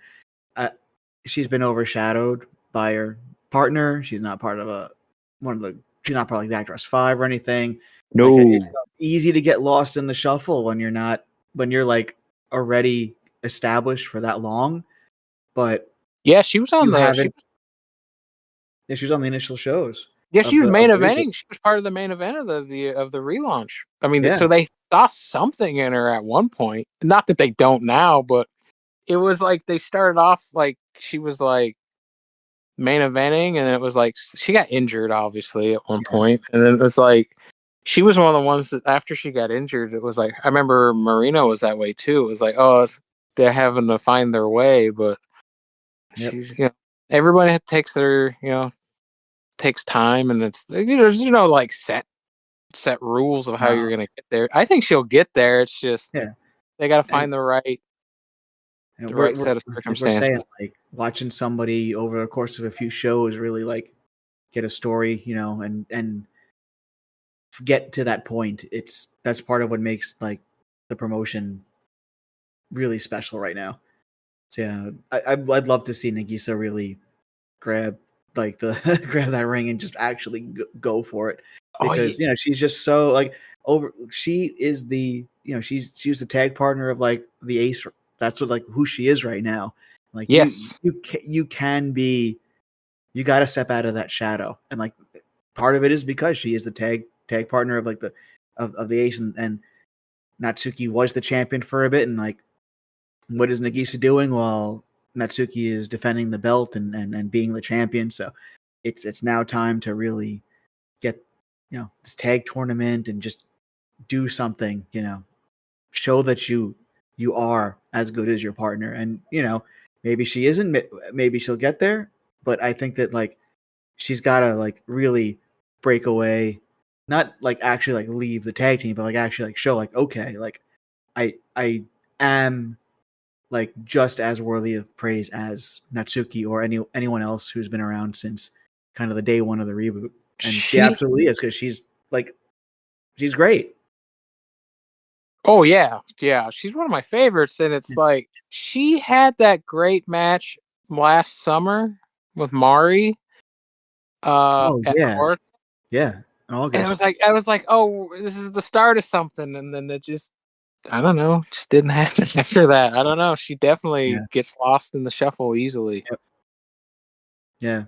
she's been overshadowed by her partner. She's not part of she's not part of like the Actress 5 or anything. No, like, it's easy to get lost in the shuffle when you're like already established for that long. But yeah, she was on she was on the initial shows. Yeah, she was main eventing. She was part of the main event of the relaunch. I mean, so they saw something in her at one point. Not that they don't now, but it was like they started off like she was like main eventing, and it was like she got injured, obviously, at one point, and then it was like she was one of the ones that after she got injured, it was like, I remember Marino was that way too. It was like, they're having to find their way, but she's, everybody takes time, and it's, there's no like set rules of how you're gonna get there. I think she'll get there. It's just they got to find the right set of circumstances. We're saying, like, watching somebody over the course of a few shows really like get a story, and get to that point. That's part of what makes like the promotion really special right now. So yeah, I'd love to see Nagisa really grab grab that ring and just actually go for it, because she's just so like she is the she's the tag partner of like the Ace. That's what, like, who she is right now. Like, you can be, you got to step out of that shadow, and like part of it is because she is the tag partner of like of the Ace, and Natsuki was the champion for a bit, and like, what is Nagisa doing? Well, Natsuki is defending the belt and being the champion. So it's now time to really get this tag tournament and just do something. Show that you are as good as your partner, and maybe she isn't. Maybe she'll get there, but I think that like she's got to like really break away, not like actually like leave the tag team, but like actually like show like, okay, like I am like just as worthy of praise as Natsuki or anyone else who's been around since kind of the day one of the reboot. And she absolutely is, because she's great. Oh yeah, she's one of my favorites, and it's like she had that great match last summer with Mari. In August. And I was like, oh, this is the start of something, and then it just, I don't know, just didn't happen after that. I don't know. She definitely gets lost in the shuffle easily. Yep. Yeah.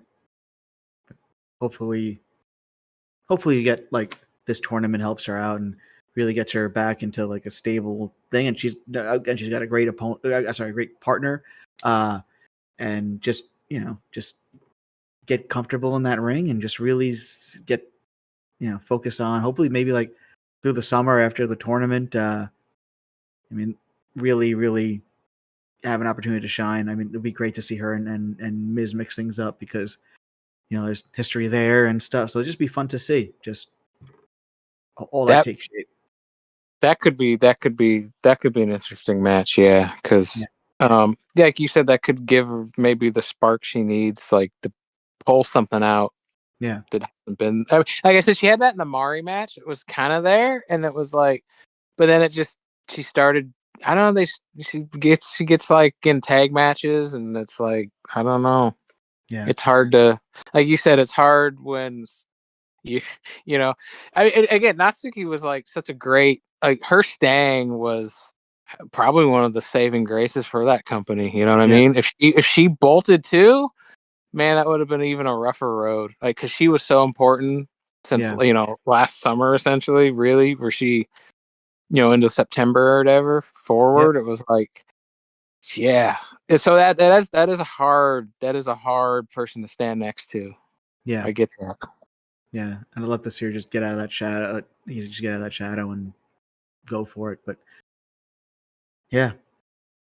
Hopefully you get like this tournament helps her out, and really gets her back into like a stable thing. And she's got a great great partner, and just get comfortable in that ring and just really get focus on, hopefully maybe like through the summer after the tournament. Really have an opportunity to shine. It'd be great to see her and Miz mix things up, because there's history there and stuff. So it'd just be fun to see just all that take shape. That could be an interesting match, yeah. Because, like you said, that could give her maybe the spark she needs, like to pull something out. Yeah, that hasn't been. Like I said, she had that in the Mari match. It was kind of there, and it was like, but then she started. I don't know. She gets like in tag matches, and it's like, I don't know. Yeah, it's hard to, like you said, it's hard when again, Natsuki was like such a great, like her staying was probably one of the saving graces for that company. You know what I mean? If she bolted too, man, that would have been even a rougher road. Like, because she was so important since last summer, essentially, really, where she into September or whatever forward. It was like, yeah. So that is a hard person to stand next to. Yeah, I get that. Yeah, and I'd love to see her just get out of that shadow. Just get out of that shadow and go for it. But yeah,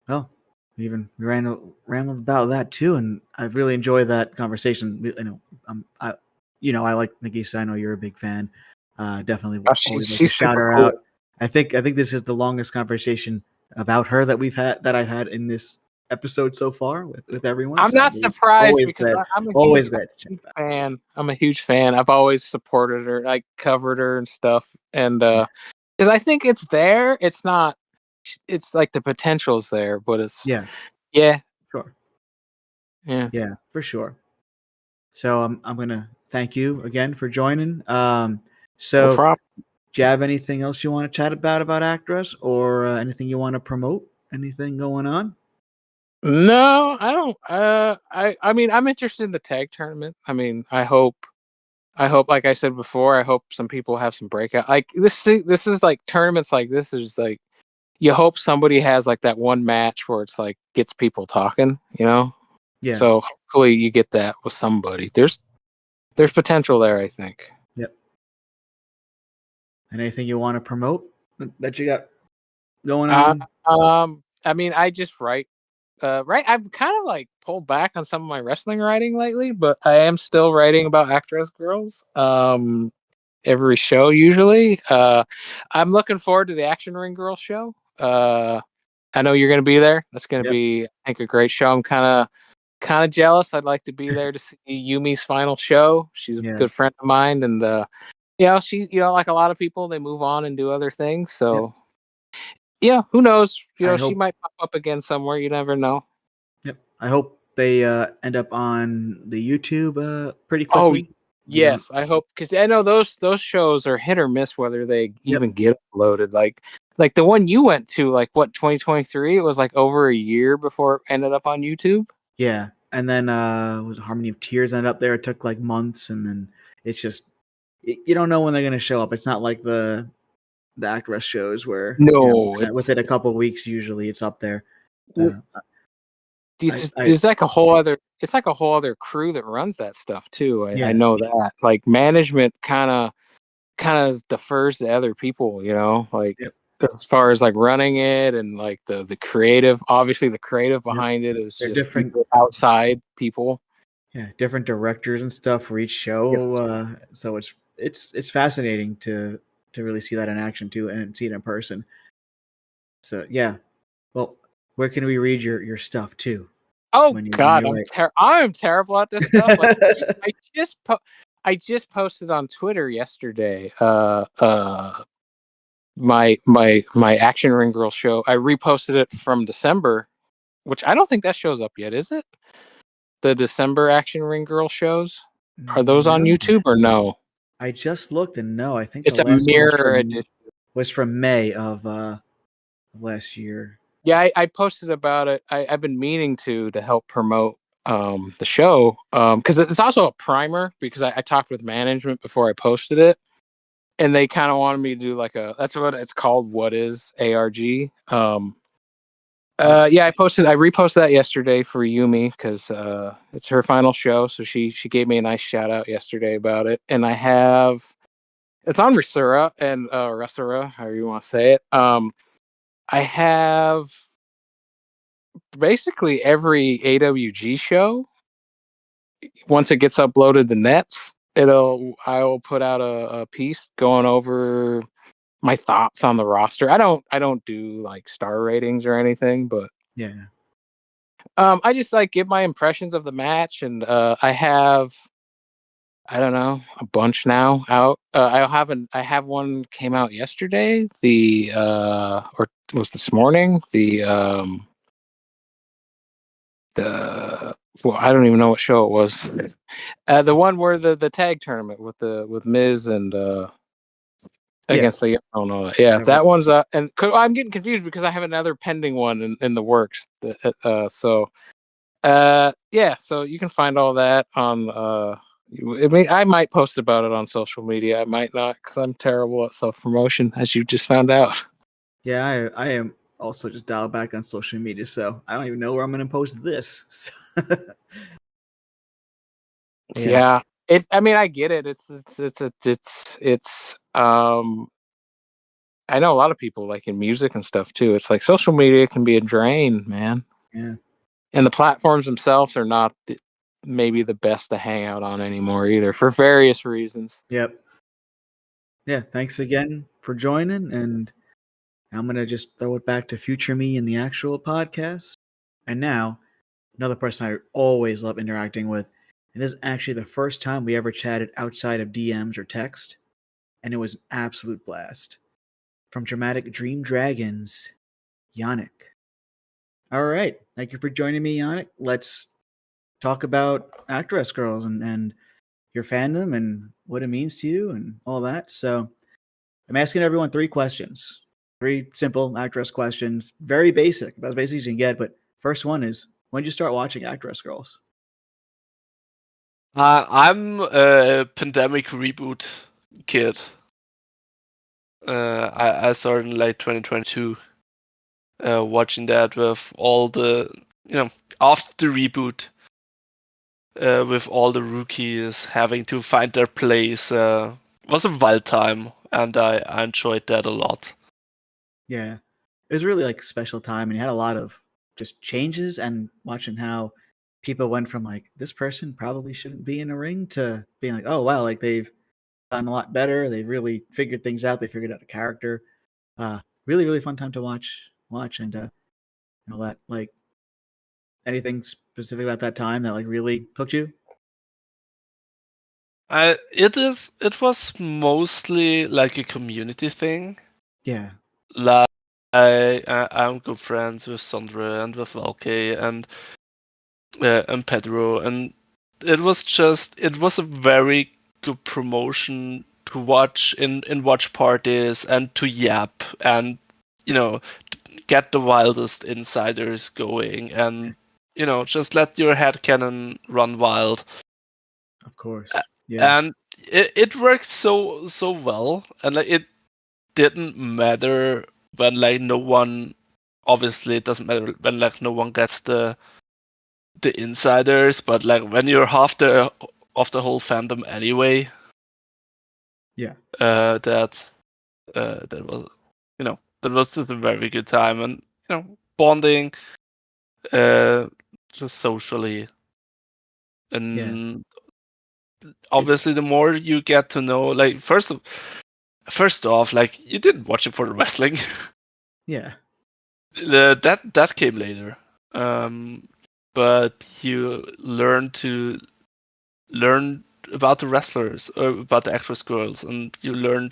well, we rambled about that too, and I've really enjoyed that conversation. I like Nagisa. I know you're a big fan. Definitely, always like to shout her out. I think this is the longest conversation about her that I've had in this episode so far with everyone. I'm not surprised, because I'm a huge fan. I'm a huge fan. I've always supported her. I covered her and stuff, and because I think it's there. It's not. It's like the potential's there, but it's sure, yeah, for sure. So I'm gonna thank you again for joining. So, no problem. Do you have anything else you want to chat about Actwres, or anything you want to promote? Anything going on? No, I don't. I mean, I'm interested in the tag tournament. I mean, I hope, like I said before, I hope some people have some breakout. Like this is like tournaments like this is like, you hope somebody has like that one match where it's like gets people talking, Yeah. So hopefully you get that with somebody. There's potential there, I think. Yep. Anything you want to promote that you got going on? I mean, I just write. I've kind of like pulled back on some of my wrestling writing lately, but I am still writing about Actwres girls. Every show usually. I'm looking forward to the Action Ring Girls show. I know you're going to be there. That's going to be, I think, a great show. I'm kind of jealous. I'd like to be there to see Yumi's final show. She's a good friend of mine, and she, like a lot of people, they move on and do other things. So. Yeah, who knows? She might pop up again somewhere. You never know. Yep. I hope they end up on the YouTube pretty quickly. Oh, yes, I hope, because I know those shows are hit or miss whether they even get uploaded. Like the one you went to, like what, 2023? It was like over a year before it ended up on YouTube. Yeah, and then was Harmony of Tears ended up there. It took like months, and then it's just you don't know when they're going to show up. It's not like the Actwres shows where within a couple of weeks usually it's up there. It's like a whole other crew that runs that stuff too. I know that, like, management kind of defers to other people, as far as like running it, and like the creative, obviously the creative behind it is just different outside people. Yeah, different directors and stuff for each show. So it's fascinating to really see that in action too, and see it in person. So yeah, well, where can we read your stuff too? Oh God, I'm terrible at this stuff. Like, I just posted on Twitter yesterday. My Action Ring Girl show. I reposted it from December, which I don't think that shows up yet. Is it? The December Action Ring Girl shows, are those on YouTube or no? I just looked, and no, I think it's the last a mirror edition. Was from May of last year. Yeah, I posted about it. I've been meaning to help promote the show, because it's also a primer, because I talked with management before I posted it, and they kind of wanted me to do like that's what it's called. What is ARG? Yeah, I reposted that yesterday for Yumi because it's her final show, so she gave me a nice shout out yesterday about it, and it's on Resura and Resura, however you want to say it. I have basically every AWG show. Once it gets uploaded to Nets, I will put out a piece going over my thoughts on the roster. I don't do like star ratings or anything, but Yeah. I just like give my impressions of the match, and I have, I don't know, a bunch now out. I have one came out yesterday. Or it was this morning. Well, I don't even know what show it was. The one where the tag tournament with Miz and against the, I don't know. Yeah, that one's and I'm getting confused because I have another pending one in the works. So you can find all that on I mean, I might post about it on social media. I might not because I'm terrible at self promotion, as you just found out. Yeah, I am also just dialed back on social media, so I don't even know where I'm going to post this. Yeah. It's. I mean, I get it. It's. I know a lot of people like in music and stuff too. It's like social media can be a drain, man. Yeah. And the platforms themselves are not maybe the best to hang out on anymore either, for various reasons. Yep. Yeah. Thanks again for joining, and I'm going to just throw it back to future me in the actual podcast. And now, another person I always love interacting with, and this is actually the first time we ever chatted outside of DMs or text, and it was an absolute blast. From Dramatic Dream Dragons, Yannik. All right. Thank you for joining me, Yannik. Let's talk about Actwres Girls and your fandom and what it means to you and all that. So I'm asking everyone 3 questions. 3 simple Actwres questions. Very basic, about as basic as you can get. But first one is, when did you start watching Actwres Girls? I'm a pandemic reboot kid. I started in late 2022 watching that with all the, after the reboot, with all the rookies having to find their place. Was a wild time, and I enjoyed that a lot. Yeah. It was really like a special time, and you had a lot of just changes, and watching how people went from like, this person probably shouldn't be in a ring, to being like, oh wow, like they've gotten a lot better. They've really figured things out. They figured out a character. Really, really fun time to watch, and that, like, anything specific about that time that like really hooked you? It was mostly like a community thing. Yeah. Like I'm good friends with Sondre and with Velkej and Pedro, and it was a very good promotion to watch in watch parties and to yap and get the wildest insiders going and just let your headcanon run wild. Of course. Yeah. And it worked so well, and like it didn't matter when like no one, obviously it doesn't matter when like no one gets the insiders, but like when you're half of the whole fandom anyway. Yeah. That was that was just a very good time, and bonding just socially. And obviously the more you get to know, like first off, like you didn't watch it for the wrestling. Yeah. That came later. But you learn about the wrestlers, about the Actwres Girls, and you learn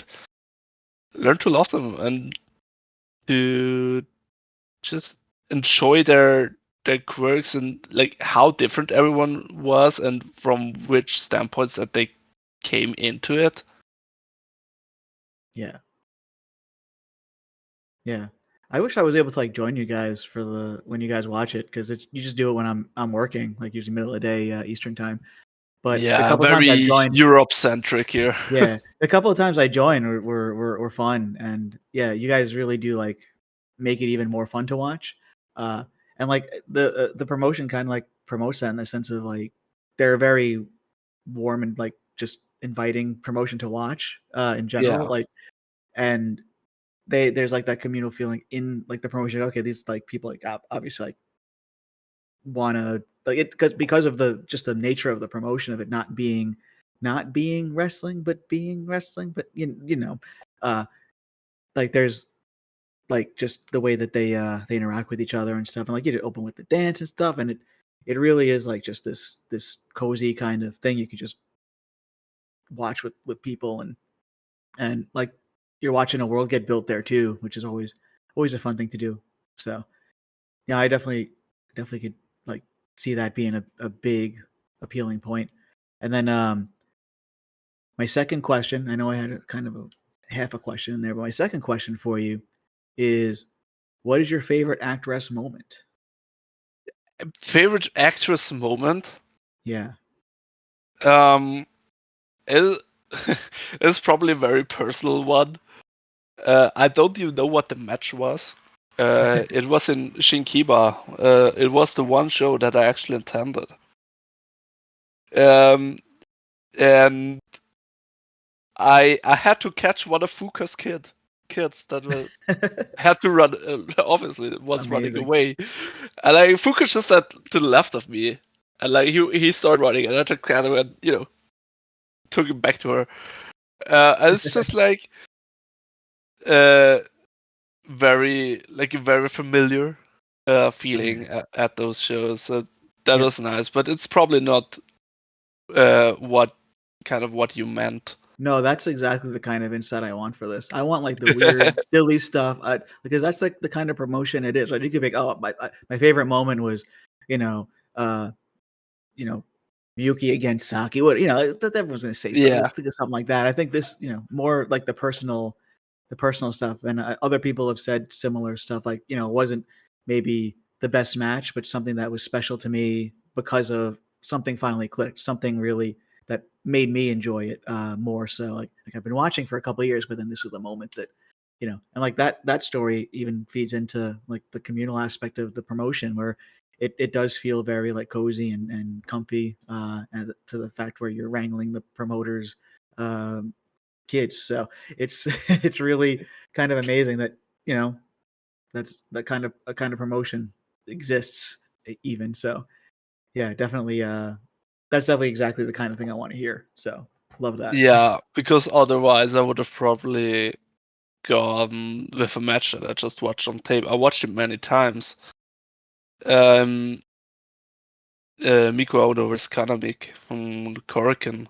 to love them and to just enjoy their quirks and like how different everyone was and from which standpoints that they came into it. Yeah. Yeah. I wish I was able to like join you guys for when you guys watch it, because you just do it when I'm working, like usually middle of the day Eastern time. But the Yeah, couple times I've very joined, Europe-centric here. yeah, the couple of times I joined were fun, and yeah, you guys really do like make it even more fun to watch. And like the promotion kind of like promotes that in the sense of like they're very warm and like just inviting promotion to watch in general. Yeah. Like, and there's like that communal feeling in like the promotion. Okay, these like people like obviously like want to like it because of the just the nature of the promotion of it not being wrestling but being wrestling, but you know, like there's like just the way that they interact with each other and stuff, and like you open with the dance and stuff, and it really is like just this cozy kind of thing you could just watch with people, and like you're watching a world get built there too, which is always a fun thing to do. So yeah, I definitely could like see that being a big appealing point. And then my second question, I know I had a kind of a half a question in there, but my second question for you is, what is your favorite Actwres moment? Favorite actress moment? Yeah. Is is probably a very personal one. I don't even know what the match was. It was in Shinkiba. It was the one show that I actually attended. And I had to catch one of Fuka's kids that had to run. Obviously, it was running Amazing. away, and like Fuka's just at to the left of me, and like he started running, and I just kind of went, took him back to her. And it's just like very familiar feeling at those shows. So that was nice, but it's probably not what you meant. No, that's exactly the kind of insight I want for this. I want like the weird, silly stuff, because that's like the kind of promotion it is. Right? You could be like, oh, my favorite moment was, Yuki against Saki. What everyone's going to say something, think of something like that. I think this, more like the personal stuff, and other people have said similar stuff. Like, it wasn't maybe the best match, but something that was special to me because of something finally clicked, something really that made me enjoy it more. So like I've been watching for a couple of years, but then this was the moment that, and like that story even feeds into like the communal aspect of the promotion where it does feel very like cozy and comfy, and to the fact where you're wrangling the promoters kids. So it's it's really kind of amazing that that's that kind of promotion exists even. So yeah, definitely that's definitely exactly the kind of thing I want to hear. So love that. Yeah, because otherwise I would have probably gone with a match that I just watched on tape. I watched it many times. Miko Auto versus Kanamik from Korakuen.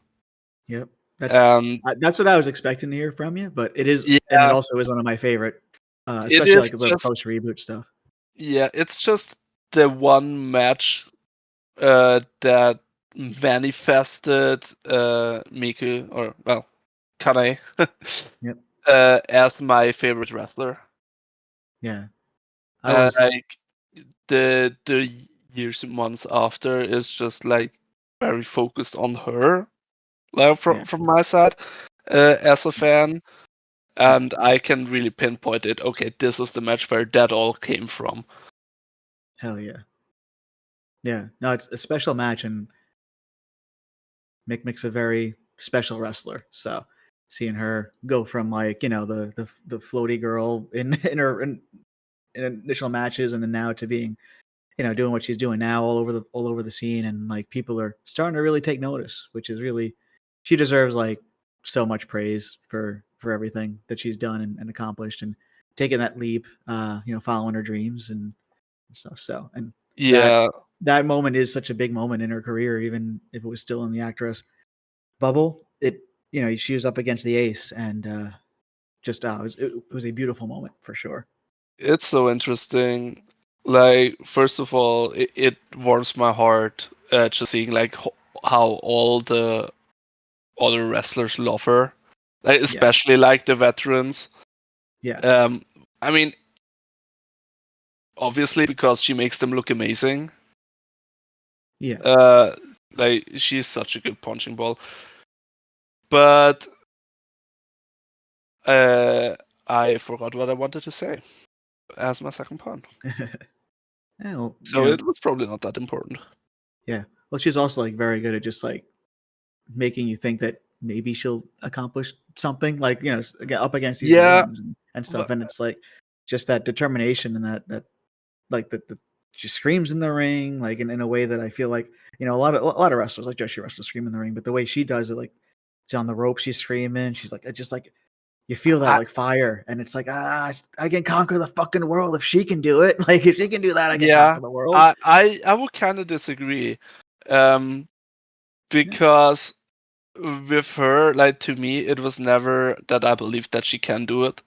Yep. That's what I was expecting to hear from you, but it is, and it also is one of my favorite, especially like the post reboot stuff. Yeah, it's just the one match that manifested Miku, or well, Kane, Yep. as my favorite wrestler. Yeah, like the years and months after is just like very focused on her, like from my side as a fan, and I can really pinpoint it. Okay, this is the match where that all came from. Hell yeah. Yeah, no, it's a special match, and Mick's a very special wrestler. So seeing her go from like the floaty girl in her in initial matches, and then now to being doing what she's doing now all over the scene, and like people are starting to really take notice, which is really, she deserves like so much praise for everything that she's done and accomplished, and taking that leap, following her dreams and stuff. So, and that moment is such a big moment in her career, even if it was still in the Actwres bubble. She was up against the ace, and it was a beautiful moment for sure. It's so interesting. Like, first of all, it warms my heart just seeing like how all the other wrestlers love her, like especially like the veterans. Yeah. I mean, obviously because she makes them look amazing. Yeah. Like she's such a good punching ball. But I forgot what I wanted to say as my second point. Yeah, well, So it was probably not that important. Yeah. Well, she's also like very good at just like making you think that maybe she'll accomplish something, like, up against these norms and stuff. And it's like just that determination and that like the she screams in the ring, like in a way that I feel like, a lot of wrestlers, like Joshi wrestlers, scream in the ring, but the way she does it, like she's on the rope, she's screaming, she's like, just like you feel that like fire, and it's like, I can conquer the fucking world if she can do it. Like if she can do that, I can conquer the world. I would kind of disagree, because with her, like, to me, it was never that I believed that she can do it,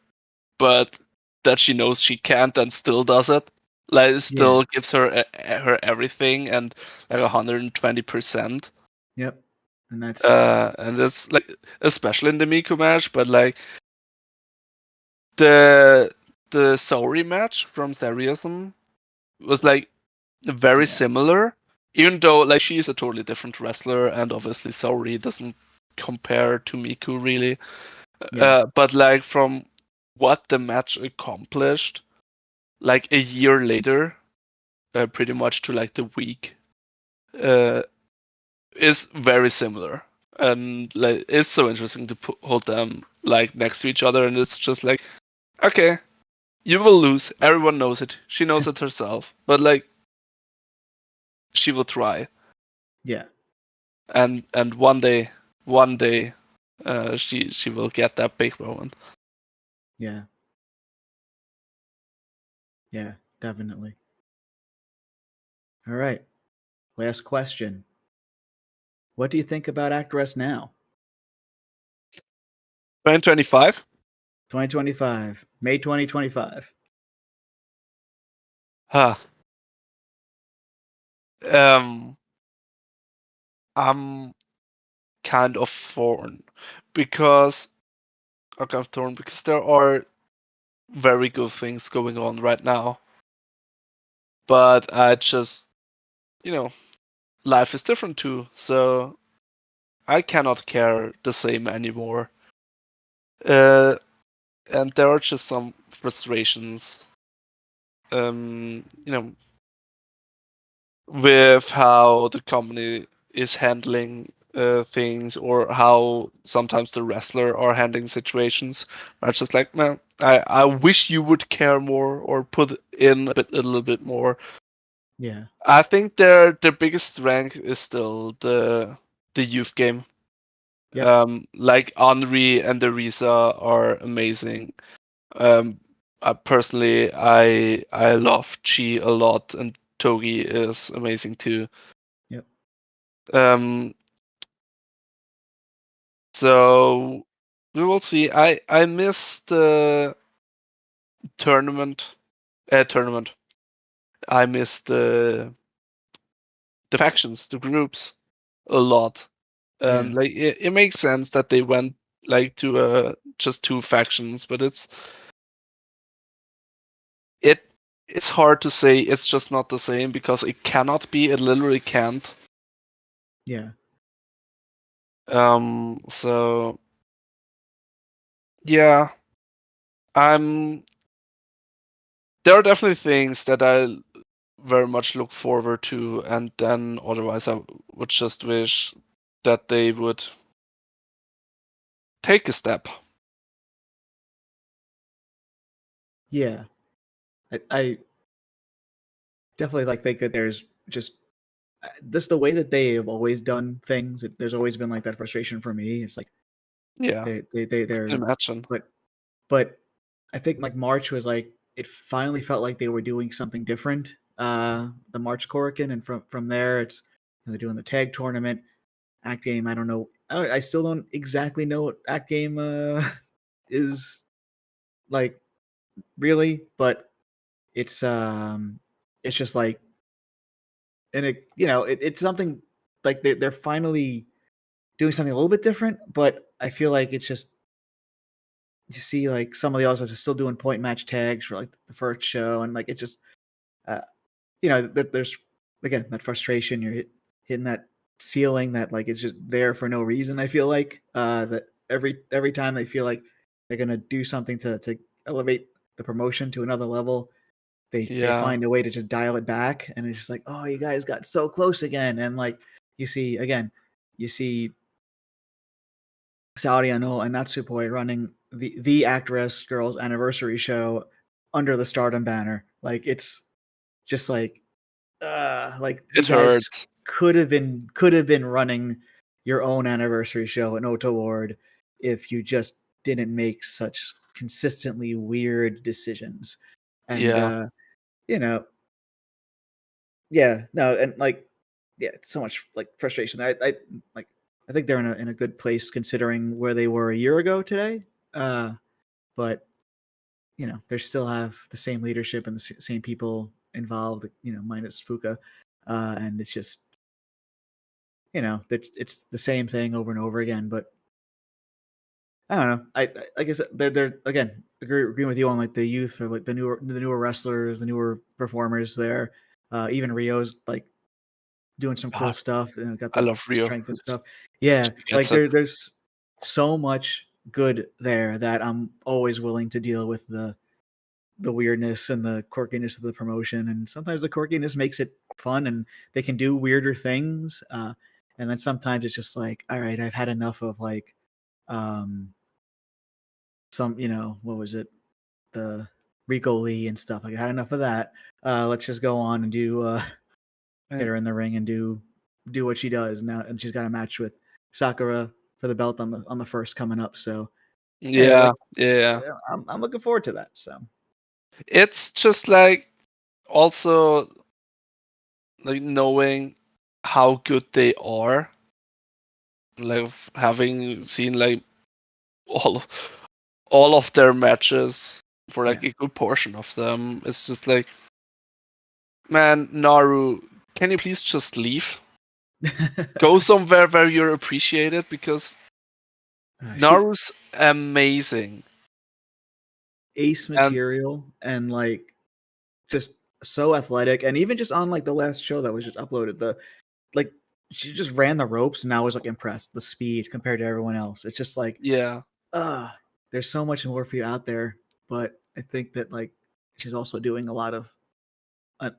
but that she knows she can't and still does it. Like, it still gives her her everything and like 120%. Yep, and it's like, especially in the Miku match, but like the Saori match from Seriosum was like very similar, even though like she is a totally different wrestler, and obviously Saori doesn't compare to Miku really. But like from what the match accomplished, like a year later, pretty much to like the week, is very similar, and like it's so interesting to hold them like next to each other, and it's just like, okay, you will lose. Everyone knows it. She knows it herself, but like she will try. Yeah. And one day, she will get that big moment. Yeah. Yeah, definitely. All right. Last question. What do you think about Actwres now? 2025? 2025. May 2025. Huh. I'm kind of torn because there are very good things going on right now. But I just, life is different too, so I cannot care the same anymore. And there are just some frustrations, with how the company is handling things, or how sometimes the wrestler are handling situations. I'm just like, man, I wish you would care more or put in a little bit more. Yeah. I think their biggest strength is still the youth game. Yep. Like Henri and the Risa are amazing. Personally, I love Chi a lot, and Togi is amazing too. Yep. So we will see. I miss the tournament. I miss the factions, the groups, a lot. And like it makes sense that they went like to just 2 factions, but it's hard to say it's just not the same, because it cannot be. It literally can't. Yeah. So yeah, there are definitely things that I very much look forward to, and then otherwise I would just wish that they would take a step. Yeah. I definitely think that there's just this the way that they have always done things. There's always been like that frustration for me. It's like they're imagine, but I think like March was like, it finally felt like they were doing something different. The March Korakuen, and from there it's they're doing the tag tournament. Act Game, I don't know. I still don't exactly know what Act Game is like really, but it's just like, and it's something like they're finally doing something a little bit different, but I feel like it's just, you see like some of the others are still doing point match tags for like the first show, and like it just there's again that frustration. You're hitting that ceiling that like it's just there for no reason. I feel like that every time they feel like they're gonna do something to elevate the promotion to another level, they find a way to just dial it back, and it's just like, oh, you guys got so close again. And like you see Saudi Ano and Natsupoi running the Actwres Girls Anniversary show under the Stardom banner. Like it's just like you It guys hurts. could have been running your own anniversary show at Ota Ward if you just didn't make such consistently weird decisions. And you know, and like so much like frustration. I think they're in a good place considering where they were a year ago today. But you know, they still have the same leadership and the same people involved, you know, minus Fuka. And it's just, you know, it's the same thing over and over again. But I don't know. I like I said, they're again agreeing with you on like the youth or like the newer wrestlers, the newer performers there. Even Rio's like doing some cool stuff and got I the love Rio. strength and stuff. Yeah, like there's so much good there that I'm always willing to deal with the weirdness and the quirkiness of the promotion, and sometimes the quirkiness makes it fun and they can do weirder things, and then sometimes it's just like, all right, I've had enough of like some, you know, what was it, the Rico Lee and stuff. Like I had enough of that. Let's just go on and do get her in the ring and do what she does now. And she's got a match with Sakura for the belt on the first coming up. So yeah. I'm looking forward to that. So It's just like also like knowing how good they are, like having seen like all of their matches for like a good portion of them. It's just like, man, Naru, can you please just leave? Go somewhere where you're appreciated, because Naru's amazing. Ace material and like just so athletic, and even just on like the last show that was just uploaded, she just ran the ropes and I was like impressed the speed compared to everyone else. It's just like there's so much more for you out there, but I think that like she's also doing a lot of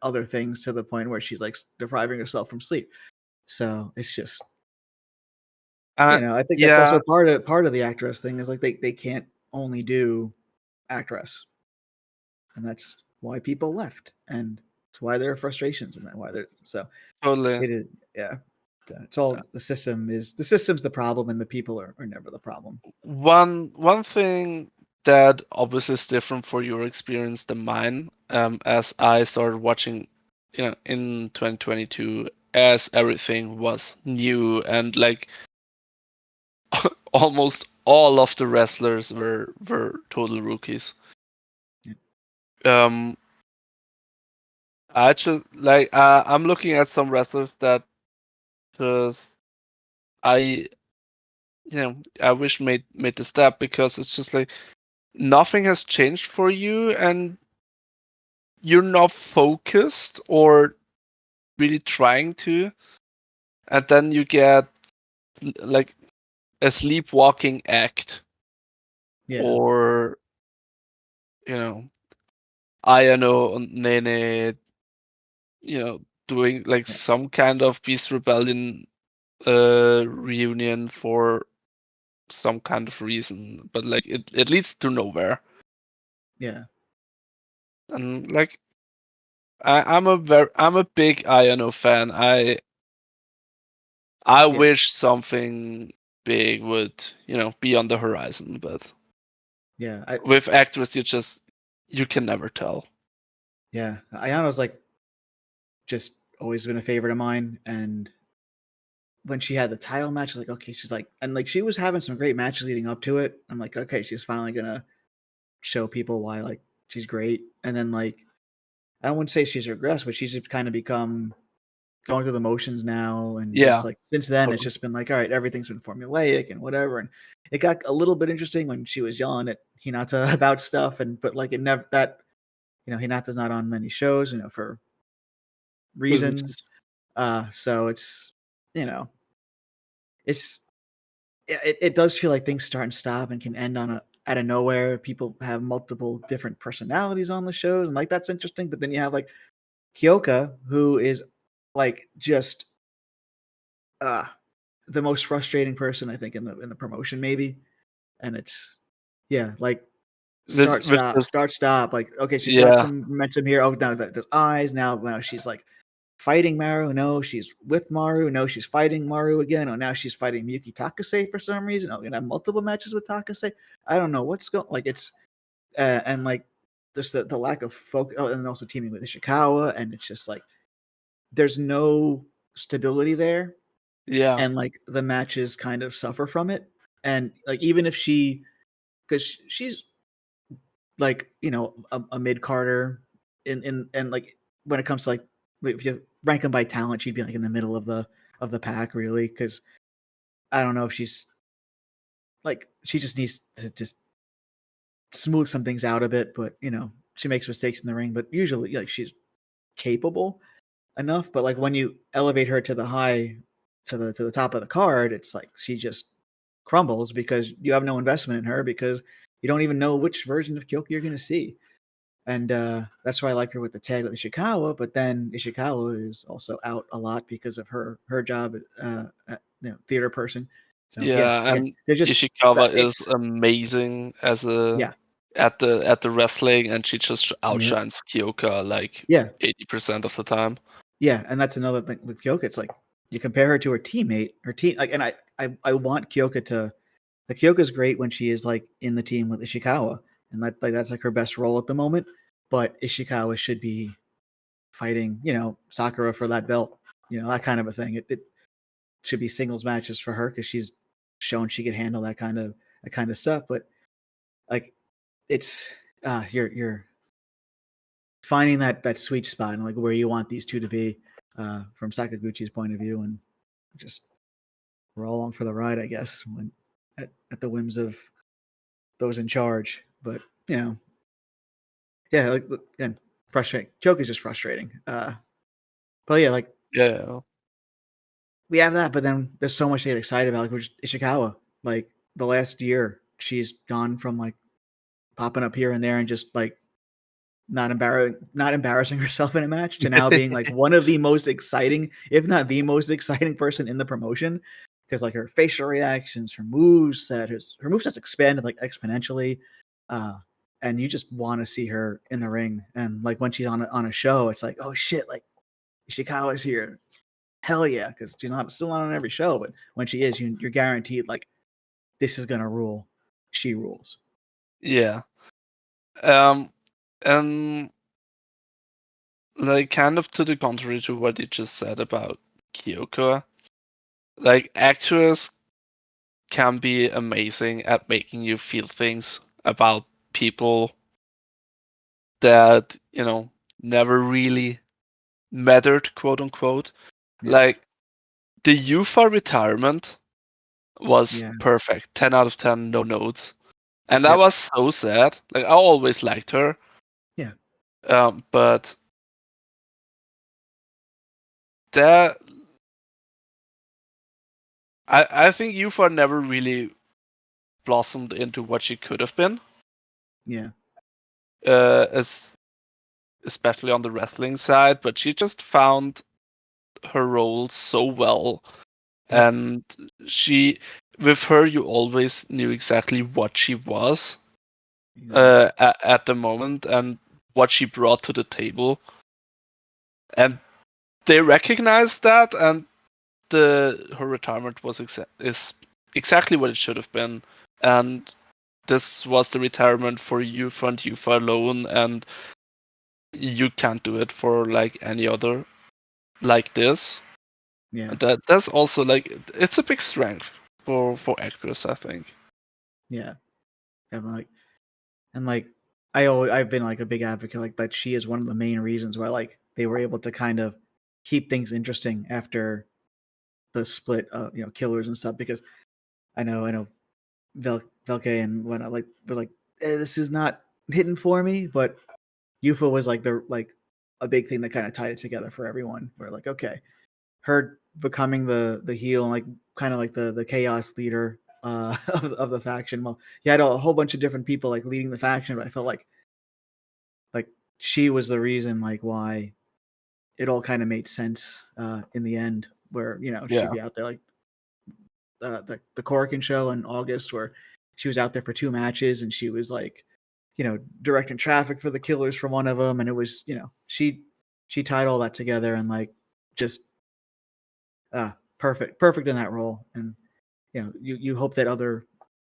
other things to the point where she's like depriving herself from sleep. So it's just you know, I think that's also part of the Actwres thing is like they can't only do Actwres, and that's why people left, and it's why there are frustrations, and that why they're so totally it is it's all the system's the problem, and the people are never the problem. One thing that obviously is different for your experience than mine, as I started watching, you know, in 2022, as everything was new and like almost all of the wrestlers were total rookies. I just like I'm looking at some wrestlers that just I wish made the step, because it's just like nothing has changed for you and you're not focused or really trying to, and then you get like a sleepwalking act, or you know, Ayano Nene, you know, doing like some kind of Beast Rebellion reunion for some kind of reason, but like it leads to nowhere. And like I'm a big Ayano fan. I wish something big would, you know, be on the horizon, but with Actwres you can never tell. Ayano's like just always been a favorite of mine, and when she had the title match, I was like, okay, she's like, and like she was having some great matches leading up to it. I'm like, okay, she's finally gonna show people why like she's great. And then like I wouldn't say she's regressed, but she's kind of become going through the motions now, and just like since then it's just been like, all right, everything's been formulaic and whatever. And it got a little bit interesting when she was yelling at Hinata about stuff, and but like it never that, you know, Hinata's not on many shows, you know, for reasons. So it's it does feel like things start and stop and can end on out of nowhere. People have multiple different personalities on the shows, and like that's interesting. But then you have like Kyoka, who is like just the most frustrating person I think in the promotion, maybe. And it's like start stop. Like, okay, she's got some momentum here. Oh, now the eyes. Now she's like fighting Maru. No, she's with Maru. No, she's fighting Maru again. Oh, now she's fighting Miyuki Takase for some reason. Oh, gonna have multiple matches with Takase. I don't know what's going. Like it's and like just the lack of focus. Oh, and then also teaming with Ishikawa, and it's just like there's no stability there. Yeah. And like the matches kind of suffer from it. And like even if because she's like a mid carder in and like when it comes to like if you rank them by talent, she'd be like in the middle of the pack really. Because I don't know if she's like she just needs to just smooth some things out a bit. But she makes mistakes in the ring. But usually like she's capable enough. But like when you elevate her to the top of the card, it's like she just crumbles because you have no investment in her because you don't even know which version of Kyoka you're going to see. And that's why I like her with the tag with Ishikawa. But then Ishikawa is also out a lot because of her job at theater person. So, and Ishikawa is amazing as at the wrestling, and she just outshines Kyoka like 80% of the time. Yeah, and that's another thing with Kyoka. It's like you compare her to her teammate, like, and I want Kyoka to. Like Kyoka's great when she is like in the team with Ishikawa, and that's like her best role at the moment. But Ishikawa should be fighting, Sakura for that belt, that kind of a thing. It should be singles matches for her because she's shown she can handle that kind of stuff. But like, it's you're finding that sweet spot and like where you want these two to be from Sakaguchi's point of view, and just we're all along for the ride, I guess. When at the whims of those in charge. But like and frustrating. Joke is just frustrating. But we have that, but then there's so much to get excited about. Like which Ishikawa, like the last year, she's gone from like popping up here and there and just like not embarrassing herself in a match to now being like one of the most exciting, if not the most exciting person in the promotion. Because like her facial reactions, her moveset, her moveset's expanded like exponentially, and you just want to see her in the ring. And like when she's on a show, it's like, oh shit, like Ishikawa's here, hell yeah, because she's still not on every show, but when she is, you're guaranteed like this is gonna rule. She rules. Yeah, and like kind of to the contrary to what you just said about Kyoka. Like Actwres can be amazing at making you feel things about people that never really mattered, quote unquote. Yeah. Like the Yufa retirement was perfect, 10 out of 10, no notes, and that was so sad. Like I always liked her. Yeah. But that. I think Yufa never really blossomed into what she could have been. Yeah. Especially on the wrestling side, but she just found her role so well. Yeah. And with her, you always knew exactly what she was at the moment and what she brought to the table. And they recognized that, and her retirement is exactly what it should have been. And this was the retirement for Yufa and Yufa alone, and you can't do it for like any other like this. Yeah. And that's also like it's a big strength for Actwres, I think. Yeah. And I've been like a big advocate like that. She is one of the main reasons why like they were able to kind of keep things interesting after the split of killers and stuff, because I know Velkej and whatnot like were like this is not hidden for me, but Yufa was like a big thing that kind of tied it together for everyone. We're like, okay, her becoming the heel and like kind of like the chaos leader of the faction. Well, he had a whole bunch of different people like leading the faction, but I felt like she was the reason like why it all kind of made sense in the end, where she'd be out there like the Corkin show in August, where she was out there for 2 matches and she was like directing traffic for the killers for one of them, and it was she tied all that together and like just perfect in that role. And you hope that other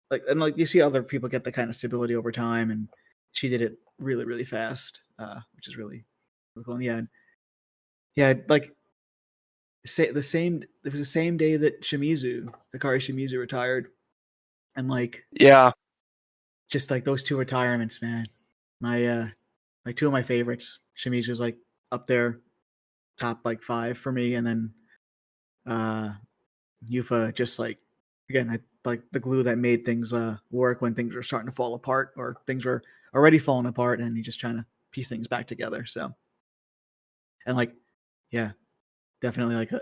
like you see other people get the kind of stability over time, and she did it really really fast, which is really cool. And like it was the same day that Hikaru Shimizu retired, and like just like those 2 retirements, man. My like 2 of my favorites. Shimizu's like up there, top like 5 for me, and then Yufa just like again, I like the glue that made things work when things were starting to fall apart or things were already falling apart, and he just trying to piece things back together. So, and like, yeah, definitely like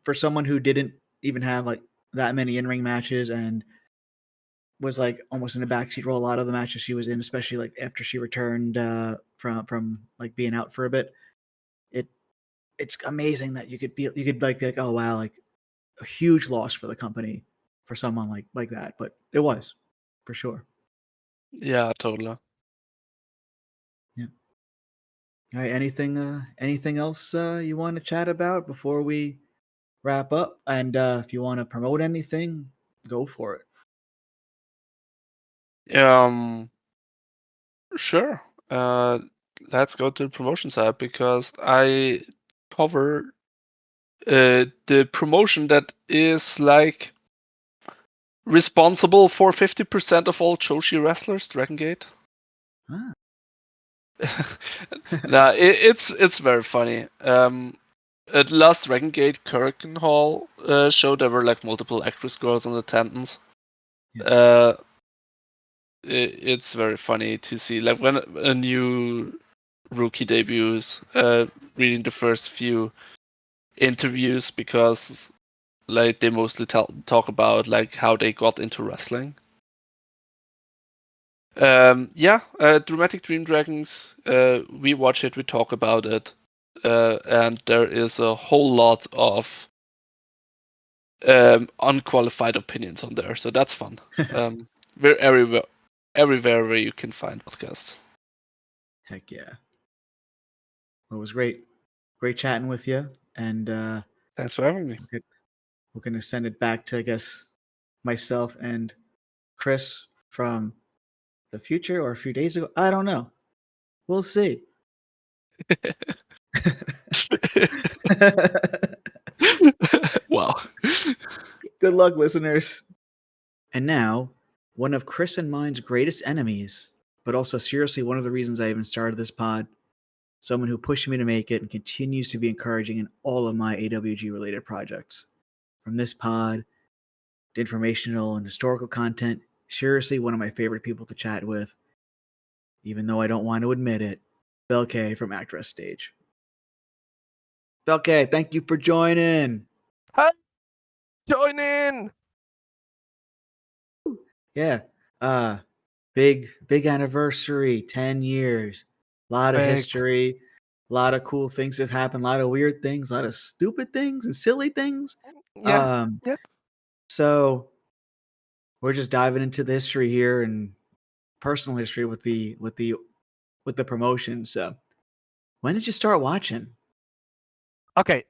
for someone who didn't even have like that many in-ring matches and was like almost in a backseat role a lot of the matches she was in, especially like after she returned from like being out for a bit. It's amazing that you could be like oh wow, like a huge loss for the company for someone like that, but it was for sure. Yeah, totally. Yeah. All right. Anything else you want to chat about before we wrap up? And if you want to promote anything, go for it. Sure. Let's go to the promotion side because I cover the promotion that is like responsible for 50% of all Joshi wrestlers, Dragon Gate. Ah. Nah, it's very funny. At last Dragon Gate Kurken Hall show, there were like multiple Actwres girls in attendance. Yeah. It's very funny to see like when a new rookie debuts, reading the first few interviews because like they mostly talk about like how they got into wrestling. Dramatic Dream Dragons, we watch it, we talk about it, and there is a whole lot of unqualified opinions on there, so that's fun. We're everywhere where you can find podcasts. Heck yeah. Well, it was great chatting with you, and thanks for having me. We're gonna send it back to I guess myself and Chris from the future or a few days ago. I don't know. We'll see. Wow. Good luck, listeners. And now, one of Chris and mine's greatest enemies, but also seriously one of the reasons I even started this pod, someone who pushed me to make it and continues to be encouraging in all of my AWG related projects. From this pod, to informational and historical content, seriously one of my favorite people to chat with, even though I don't want to admit it, Velkej from Actwres Stage. Velkej, thank you for joining. Hi, join in. Yeah, big anniversary, 10 years, a lot of history, a lot of cool things have happened, a lot of weird things, a lot of stupid things and silly things. Yeah. So we're just diving into the history here and personal history with the promotion. So when did you start watching? Okay.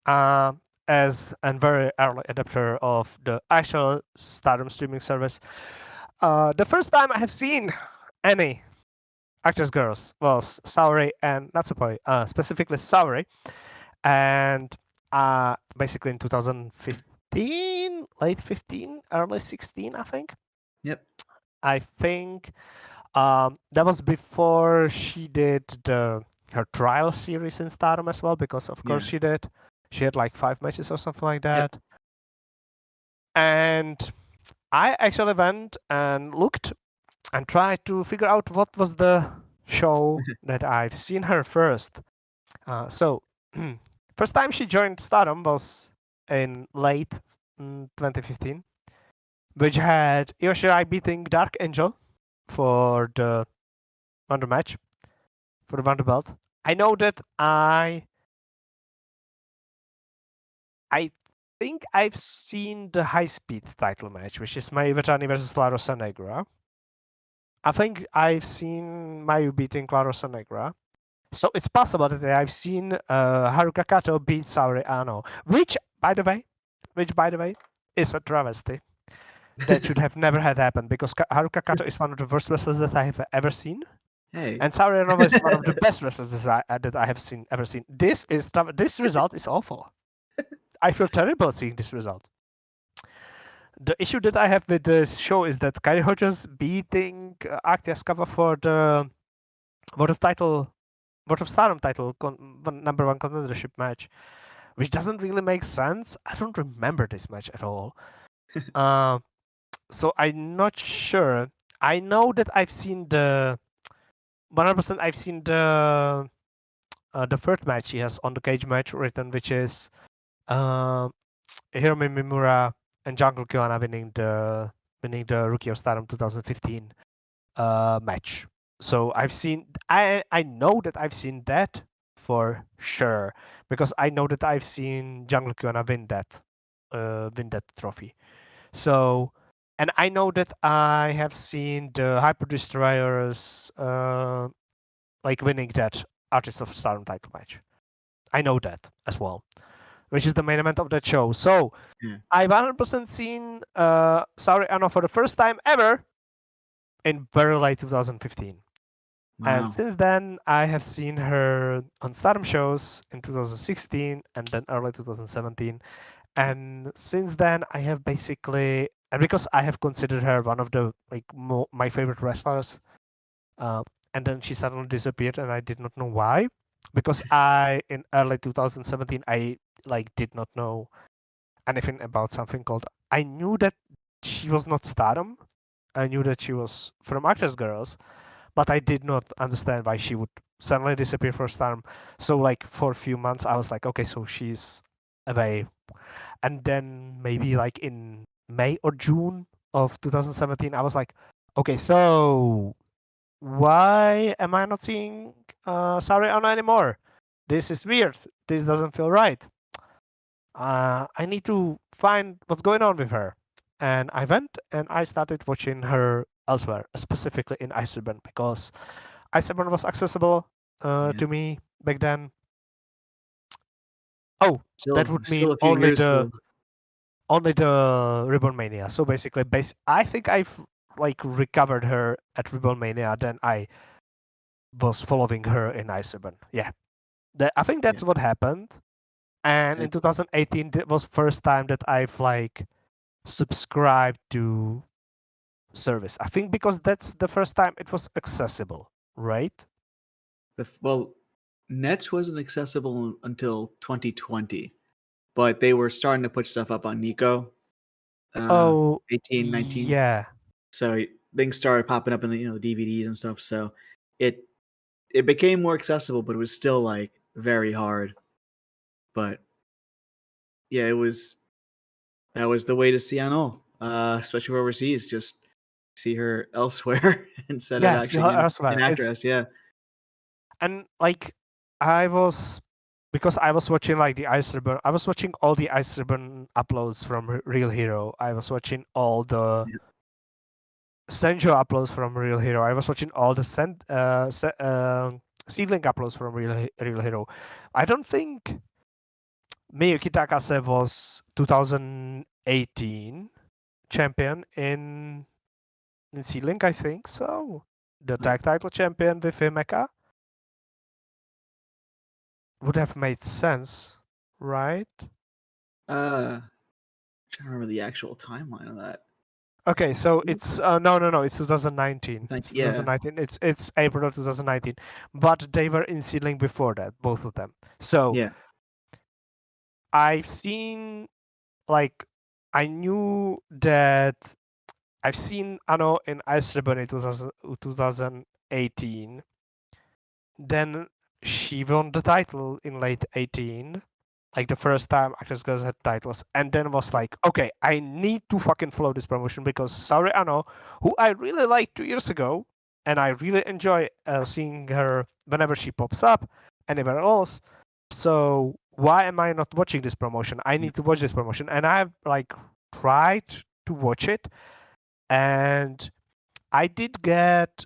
As a very early adopter of the actual Stardom streaming service, the first time I have seen any Actwres girls was Saori and Natsupoi, specifically Saori, and basically in 2015, late 15, early 16, I think. Yep. I think that was before she did her trial series in Stardom as well, because of course she did. She had like 5 matches or something like that. Yep. And I actually went and looked and tried to figure out what was the show that I've seen her first. So First time she joined Stardom was in late 2015, which had Io Shirai beating Dark Angel for the Wonder match, for the Wonder belt. I know that I think I've seen the high speed title match, which is Mayu Iwatani versus La Rosa Negra. I think I've seen Mayu beating La Rosa Negra. So it's possible that I've seen Haruka Kato beat Saori Ano, which by the way is a travesty. That should have never had happened because Haruka Kato is one of the worst wrestlers that I have ever seen. Hey. And Saori Ano is one of the best wrestlers that I have ever seen. This result is awful. I feel terrible seeing this result. The issue that I have with this show is that Kairi Hojo's beating Actwres cover for the World of Stardom title number 1 contendership match, which doesn't really make sense. I don't remember this match at all. So I'm not sure. I know that I've seen the 100%. I've seen the third match he has on the cage match written, which is Hiromi Mimura and Jungle Kiwana winning the Rookie of Stardom 2015 match. So I've seen. I know that I've seen that for sure because I know that I've seen Jungle Kiwana win that trophy. So, and I know that I have seen the Hyper Destroyers like winning that Artist of Stardom title match. I know that as well, which is the main event of that show. So I've 100% seen Saori Ano for the first time ever in very late 2015. Wow. And since then, I have seen her on Stardom shows in 2016 and then early 2017. And since then, I have basically, and because I have considered her one of the my favorite wrestlers, and then she suddenly disappeared, and I did not know why. Because in early 2017, I did not know anything about something called. I knew that she was not Stardom. I knew that she was from Actwres Girls, but I did not understand why she would suddenly disappear for Stardom. So for a few months, I was like, okay, so she's away. And then maybe in May or June of 2017, I was like, okay, so why am I not seeing Saori Ano anymore? This is weird. This doesn't feel right. I need to find what's going on with her. And I went and I started watching her elsewhere, specifically in Ice Ribbon, because Ice Ribbon was accessible to me back then. Oh, that would mean only the Ribbon Mania. So basically, I think I've recovered her at Ribbon Mania. Then I was following her in Ice Ribbon. Yeah, I think that's what happened. And in 2018, that was the first time that I've subscribed to service. I think because that's the first time it was accessible, right? Well, Nets wasn't accessible until 2020, but they were starting to put stuff up on Nico. 18, 19. Yeah. So things started popping up in the the DVDs and stuff. So it became more accessible, but it was still very hard. But yeah, that was the way to see Ano, especially overseas. Just see her elsewhere instead of actually in Actwres. Yeah. And because I was watching the Ice Ribbon, I was watching all the Ice Ribbon uploads from Real Hero. I was watching all the Senjo uploads from Real Hero. I was watching all the Seedling uploads from Real Hero. I don't think Miyuki Takase was 2018 champion in Seedling, I think so. The tag title champion with Himeka. Would have made sense, right? I'm trying to remember the actual timeline of that. Okay, so it's no, it's 2019. It's 2019. It's April of 2019, but they were in Seedling before that, both of them. So I've seen I knew that I've seen Ano in Ice Ribbon in 2018. Then she won the title in late 18. like the first time Actors Girls had titles, and then was like, okay, I need to fucking follow this promotion because Saori Ano, who I really liked 2 years ago, and I really enjoy seeing her whenever she pops up anywhere else. So why am I not watching this promotion? I need to watch this promotion, and I've like tried to watch it, and I did get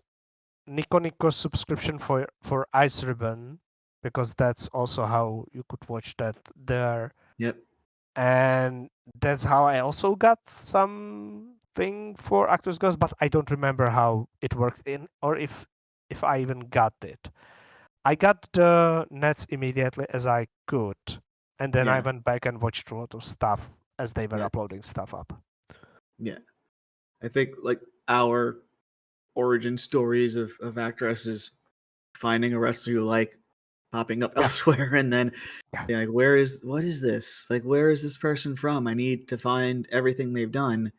Nico Nico subscription for Ice Ribbon because that's also how you could watch that there. Yep. And that's how I also got something for Actors Girls, but I don't remember how it worked in or if I even got it. I got the nets immediately as I could, and then I Yeah. went back and watched a lot of stuff as they were Yeah. uploading stuff up. Yeah. I think like our origin stories of Actwres is finding a wrestler you like, popping up elsewhere, and then like, what is this? Like, where is this person from? I need to find everything they've done.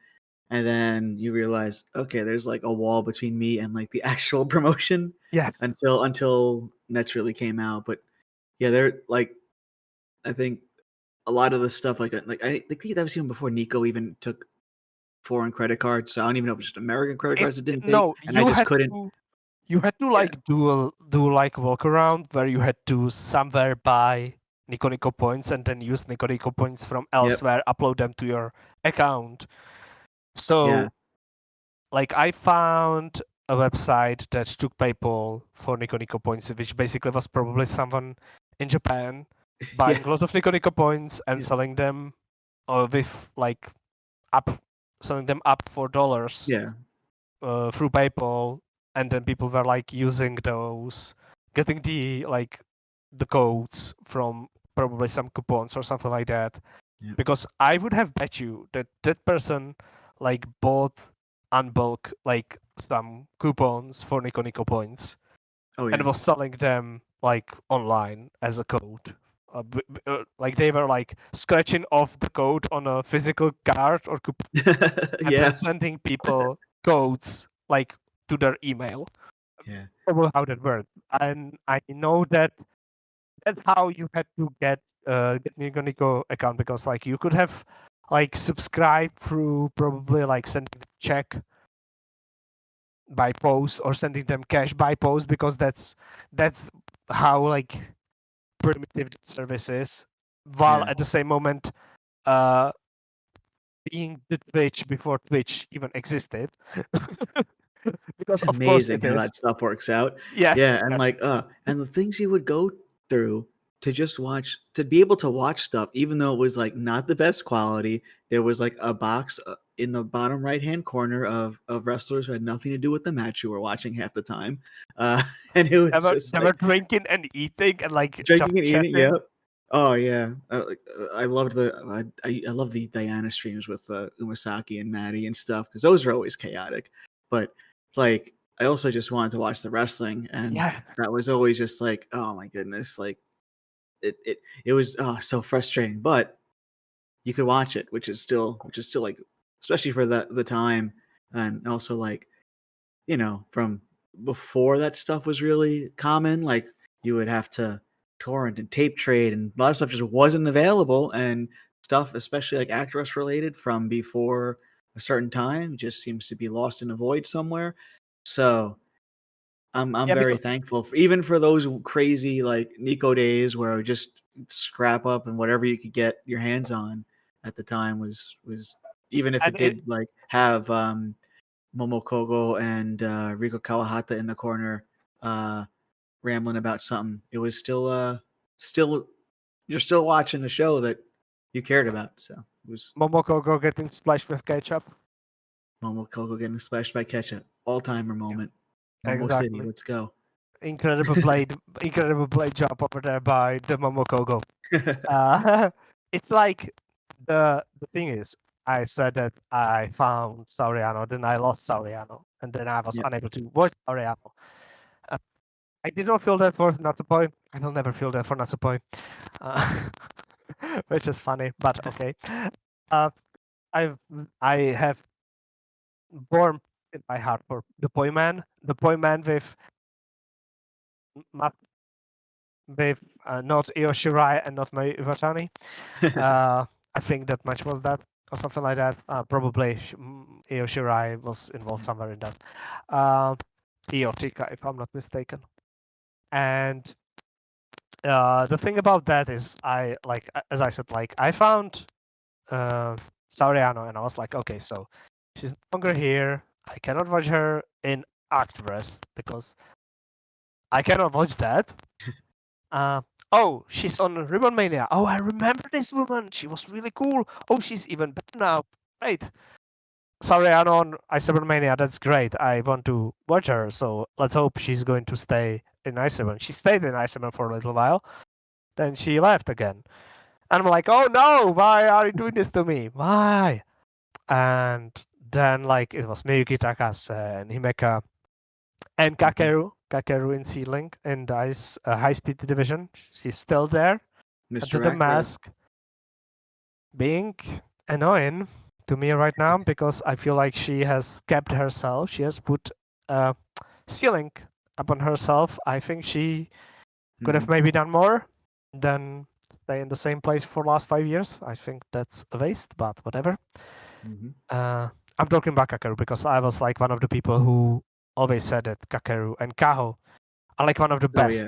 And then you realize, okay, there's like a wall between me and like the actual promotion. Yes. Until Nets really came out. But yeah, they're like, I think a lot of the stuff I think that was even before Nico even took foreign credit cards. So I don't even know if it's just American credit cards it didn't take. No, And I just couldn't. You had to like do like walk around where you had to somewhere buy Nico Nico points and then use Nico Nico points from elsewhere, upload them to your account. So like I found a website that took PayPal for Nico Nico points, which basically was probably someone in Japan buying lots of Nico Nico points and selling them with like selling them up for dollars through PayPal, and then people were like using those, getting the codes from probably some coupons or something like that. Because I would have bet you that that person like bought on bulk like some coupons for Nico Nico points and was selling them like online as a code. Like they were like scratching off the code on a physical card or coupon and then sending people codes like to their email. Yeah. How that worked. And I know that that's how you had to get Nico Nico account, because like you could have like subscribed through probably like sending a check by post or sending them cash by post, because that's how like primitive the service is, while at the same moment being the Twitch before Twitch even existed. Because it's of course amazing how that stuff works out. Yeah. And like and the things you would go through to just watch, to be able to watch stuff, even though it was like not the best quality. There was like a box in the bottom right hand corner of wrestlers who had nothing to do with the match you were watching half the time, and it was they were drinking and eating and like drinking and eating. chatting. Yeah. Oh yeah, I loved I love the Diana streams with Umasaki and Maddie and stuff, because those are always chaotic. But like, I also just wanted to watch the wrestling, and that was always just like, oh my goodness, like it was so frustrating. But you could watch it, which is still like, especially for the time, and also like, you know, from before that stuff was really common, like you would have to torrent and tape trade, and a lot of stuff just wasn't available, and stuff, especially like Actwres related from before a certain time, just seems to be lost in a void somewhere. So I'm very thankful even for those crazy like Nico days where I would just scrap up and whatever you could get your hands on at the time was even if it did like have Momokogo and Rico Kawahata in the corner rambling about something, it was still you're still watching a show that you cared about. So it was Momokogo getting splashed with ketchup. Momokogo getting splashed by ketchup, all-timer moment. Momo City, let's go. Incredible blade job over there by the Momokogo. It's like the thing is, I said that I found Sauriano, then I lost Sauriano, and then I was unable to watch Sauriano. I did not feel that for Natsupoi. I will never feel that for Natsupoi, which is funny, but okay. I have born in my heart for the Poi Man with with not Io Shirai and not Mai Iwatani. I think that match was that or something like that. Probably Io Shirai was involved somewhere in that. Io Tika, if I'm not mistaken. And the thing about that is, as I said, I found Sauriano, and I was like, okay, so she's no longer here. I cannot watch her in Actwres because I cannot watch that. Oh, she's on Ribbon Mania. Oh, I remember this woman. She was really cool. Oh, she's even better now. Great. Sauriano on Ice Mania. That's great. I want to watch her. So let's hope she's going to stay in Ice. She stayed in Ice for a little while. Then she left again. And I'm like, oh no, why are you doing this to me? Why? And then it was Miyuki Takase and Himeka and Kakeru. Kakeru in Seedling in the high speed division. She's still there. Mr. Under the Actwres. mask. Being annoying to me right now because I feel like she has kept herself. She has put a ceiling upon herself. I think she could have maybe done more than stay in the same place for the last 5 years. I think that's a waste, but whatever. I'm talking about Kakeru because I was one of the people who always said that Kakeru and Kaho are one of the best.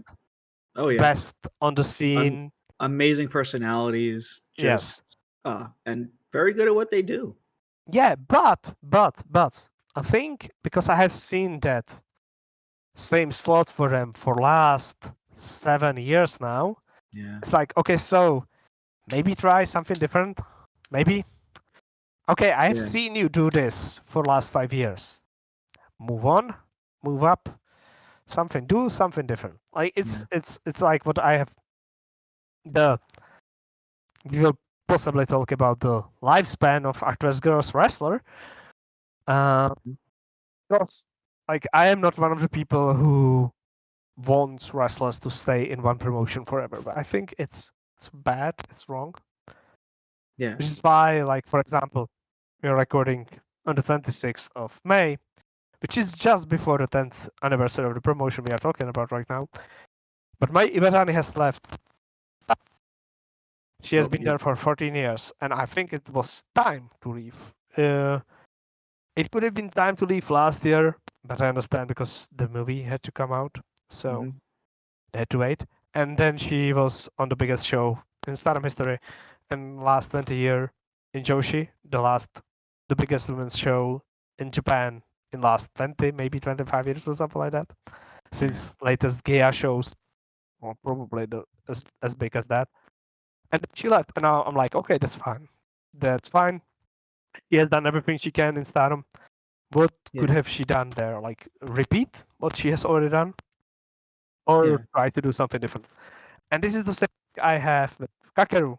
Oh yeah. Best on the scene. Amazing personalities. Yes. And very good at what they do. Yeah, but I think because I have seen that same slot for them for last 7 years now. Yeah. It's okay, so maybe try something different. Maybe. Okay, I have seen you do this for last 5 years. Move on, move up, do something different. It's what I have. We will possibly talk about the lifespan of Actwres Girls Wrestler. Because I am not one of the people who wants wrestlers to stay in one promotion forever. But I think it's bad, it's wrong. Yeah. Which is why, for example, we're recording on the 26th of May, which is just before the 10th anniversary of the promotion we are talking about right now. But Mai Iwatani has left. She has been there for 14 years, and I think it was time to leave. It could have been time to leave last year, but I understand because the movie had to come out, so they had to wait. And then she was on the biggest show in Stardom history in last 20 years in Joshi, the biggest women's show in Japan in last 20, maybe 25 years or something like that. Since latest Gear shows, or probably as big as that. And she left, and now I'm like, okay, that's fine. That's fine. She has done everything she can in Stardom. What could have she done there? Repeat what she has already done? Or try to do something different? And this is the same I have with Kakeru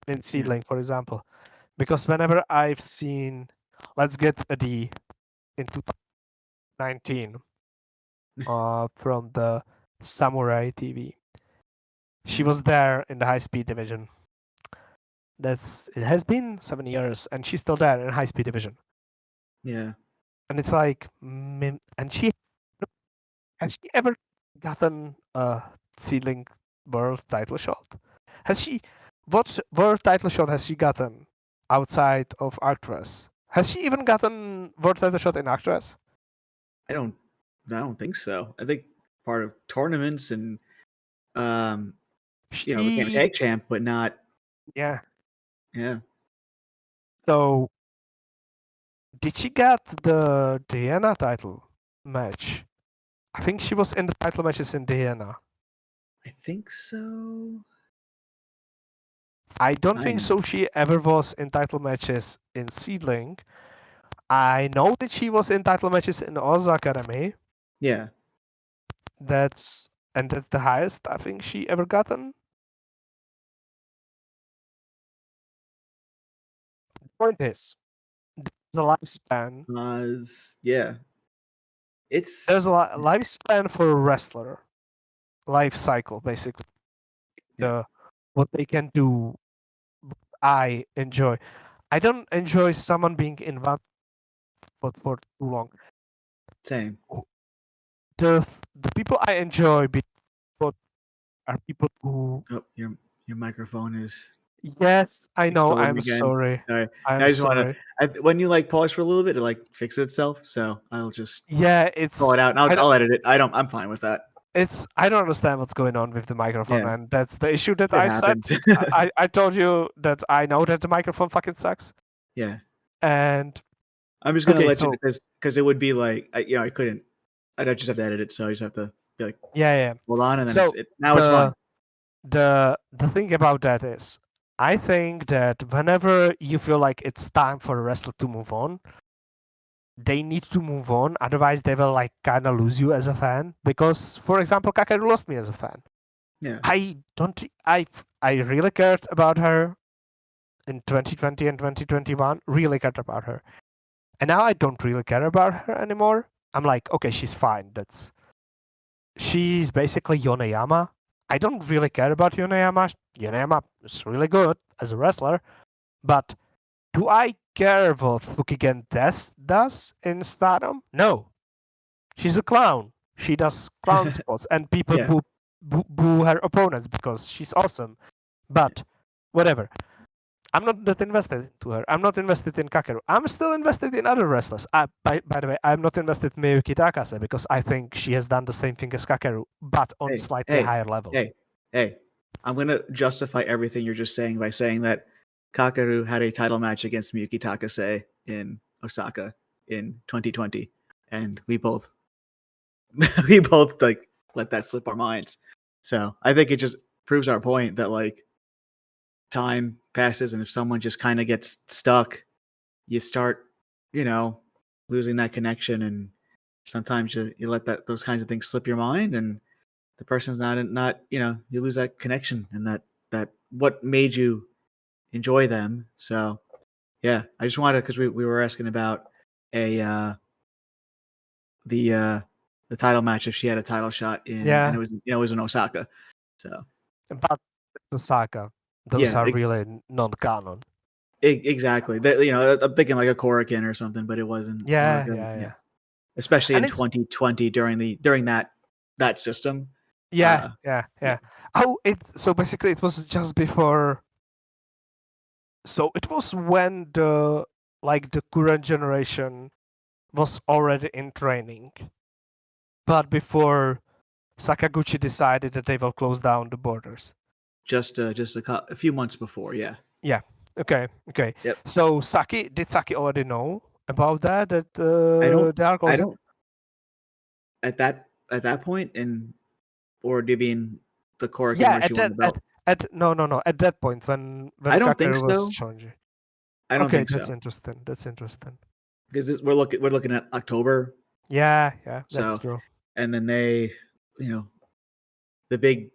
in Seedling, for example. Because whenever I've seen Let's Get a D in 2019 from the Samurai TV, she was there in the high speed division. It has been 7 years, and she's still there in high speed division. Yeah. And it's and has she ever gotten a Seedling world title shot? What world title shot has she gotten outside of Actwres? Has she even gotten world title shot in Actwres? I don't think so. I think part of tournaments and became tag champ, but not. Yeah. Yeah. So, did she get the Diana title match? I think she was in the title matches in Diana. I think so. I don't think so. She ever was in title matches in Seedling. I know that she was in title matches in Oz Academy. Yeah. That's the highest I think she ever gotten. The point is, there's a lifespan. Yeah. There's a lifespan for a wrestler. Life cycle, basically. What they can do, I enjoy. I don't enjoy someone being in one spot for too long. Same. The people I enjoy being are people who. Oh, your microphone is Yes, I know. exploding I'm again. sorry. Sorry. I'm I just want sorry. to. When you like pause for a little bit, it like fixes itself. So I'll just Yeah, it's. throw it out, and I'll edit it. I'm fine with that. I don't understand what's going on with the microphone, Yeah. and that's the issue that It I said. happens. I told you that I know that the microphone fucking sucks, Yeah. and I'm just gonna Okay, let you so- because it would be like I couldn't. I'd just have to edit it, so I just have to be like, yeah. hold on, and then So, now it's fine. The thing about that is, I think that whenever you feel like it's time for a wrestler to move on, they need to move on. Otherwise, they will like kind of lose you as a fan. Because, for example, Kakeru lost me as a fan. Yeah. I really cared about her in 2020 and 2021. Really cared about her, and now I don't really care about her anymore. I'm like, okay, she's fine. She's basically Yoneyama. I don't really care about Yoneyama. Yoneyama is really good as a wrestler, but do I care what Fukigen does in Stardom? No. She's a clown. She does clown spots, and people Yeah. boo her opponents because she's awesome. But whatever. I'm not that invested into her. I'm not invested in Kakeru. I'm still invested in other wrestlers. By the way, I'm not invested in Miyuki Takase because I think she has done the same thing as Kakeru, but on slightly higher level. Hey, I'm gonna justify everything you're just saying by saying that Kakeru had a title match against Miyuki Takase in Osaka in 2020, and we both like let that slip our minds. So I think it just proves our point that like time passes, and if someone just kind of gets stuck, you start, losing that connection, and sometimes you let those kinds of things slip your mind, and the person's not you lose that connection and that what made you enjoy them. So yeah, I just wanted, because we were asking about the title match, if she had a title shot and it was in Osaka. So But Osaka, those are really non-canon. Exactly. I'm thinking like a Korakuen or something, but it wasn't. Yeah. Especially in 2020 during that system. Yeah. Oh, so basically it was just before. So it was when the current generation was already in training, but before Sakaguchi decided that they will close down the borders. Just a few months before, yeah. Yeah. Okay. Yep. So did Saki already know about that? That they are closing? I don't. At that point, or do you mean the Korakuen where she won the belt? No. At that point, when I don't think Kakeru so. was changing. I don't think so. That's interesting. Because we're looking at October. Yeah, that's true. And then they, the big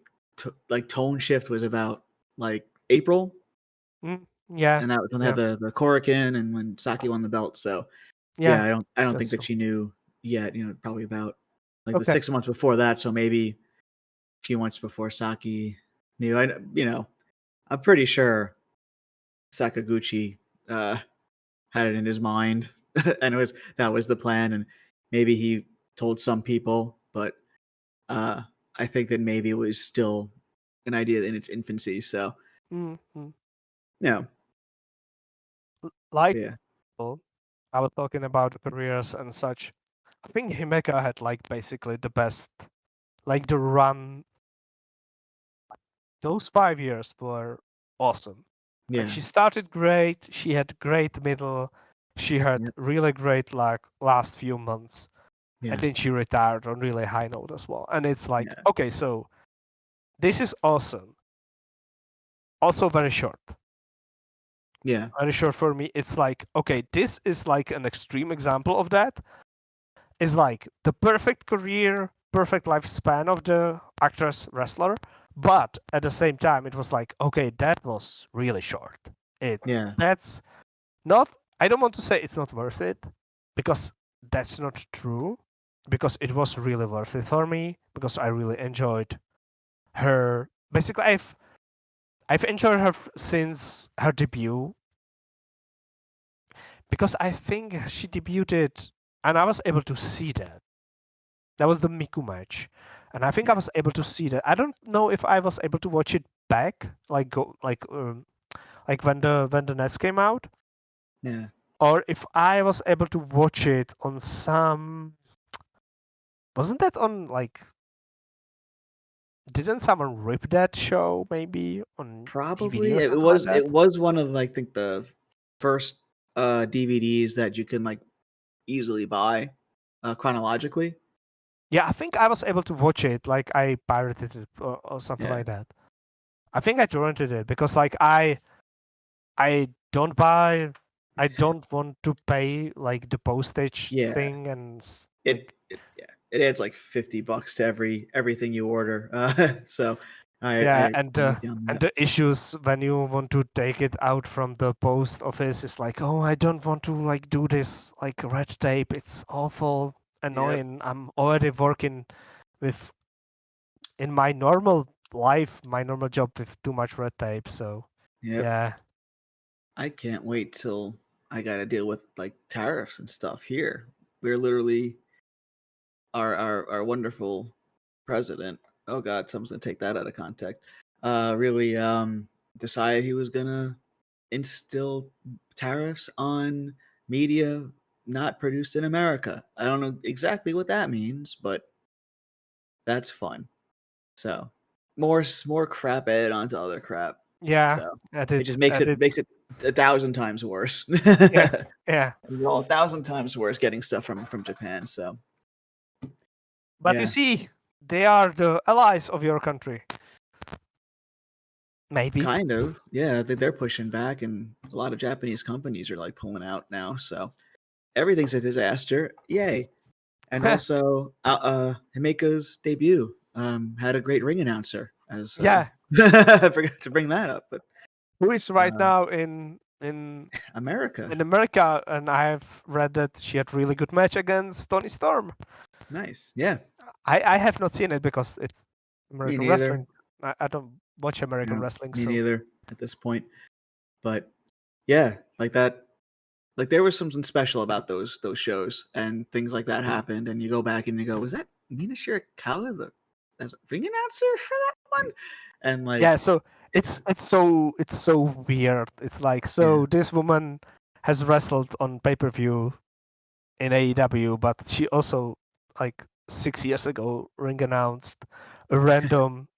tone shift was about like April. Yeah. And that was when they had the Korakuen and when Saki won the belt. So I don't think that she knew yet. Probably about like the 6 months before that. So maybe a few months before Saki knew. I'm pretty sure Sakaguchi had it in his mind, and that was the plan. And maybe he told some people, but I think that maybe it was still an idea in its infancy. So yeah. I was talking about careers and such. I think Himeka had basically the best, the run. Those 5 years were awesome. Yeah. She started great. She had great middle. She had really great last few months. Yeah. And then she retired on really high note as well. And it's okay, so this is awesome. Also very short. Yeah. Very short for me. It's okay, this is an extreme example of that. It's the perfect career, perfect lifespan of the actress wrestler. But at the same time, it was okay, that was really short. That's not, I don't want to say it's not worth it, because that's not true. Because it was really worth it for me, because I really enjoyed her. Basically, I've enjoyed her since her debut, because I think she debuted, and I was able to see that. That was the Miku match. and I think I was able to see that. I don't know if I was able to watch it back, like when the Nets came out, Yeah. or if I was able to watch it on some. Wasn't that on like? Didn't someone rip that show maybe on Probably DVD or it something was like it that? was one of I think the first DVDs that you can like easily buy chronologically. Yeah, I think I was able to watch it. Like I pirated it or something Yeah. like that. I think I torrented it because like I don't buy. I don't want to pay like the postage Yeah. thing and It adds like $50 to everything you order. So yeah, I'm and with you on and that. the issues when you want to take it out from the post office is like, oh, I don't want to like do this like red tape. It's awful annoying. I'm already working with in my normal life, my normal job with too much red tape. So Yep. yeah, I can't wait till I got to deal with like tariffs and stuff here. We're literally our wonderful president. Oh God, someone's gonna take that out of context. Really decided he was gonna instill tariffs on media not produced in America. I don't know exactly what that means, but that's fun. So more crap added onto other crap. yeah, So I it did. just I makes did. it 1,000 times worse. Yeah, yeah. We're all 1,000 times worse getting stuff from Japan. So But yeah, you see, they are the allies of your country. Maybe. kind of. Yeah, they're pushing back, and a lot of Japanese companies are like pulling out now. So everything's a disaster. Yay! And also, Himeka's debut had a great ring announcer. As Yeah. I forgot to bring that up, but Who is right now in America. in America, and I've read that she had really good match against Tony Storm. Nice. Yeah. I have not seen it because it's American neither. wrestling. I don't watch American No, wrestling, me so neither at this point. But yeah, like that. Like there was something special about those shows, and things like that happened. And you go back and you go, "Was that Nina Shirakawa as a ring announcer for that one?" And like, yeah, so it's so weird. It's like this woman has wrestled on pay-per-view in AEW, but she also like 6 years ago ring announced a random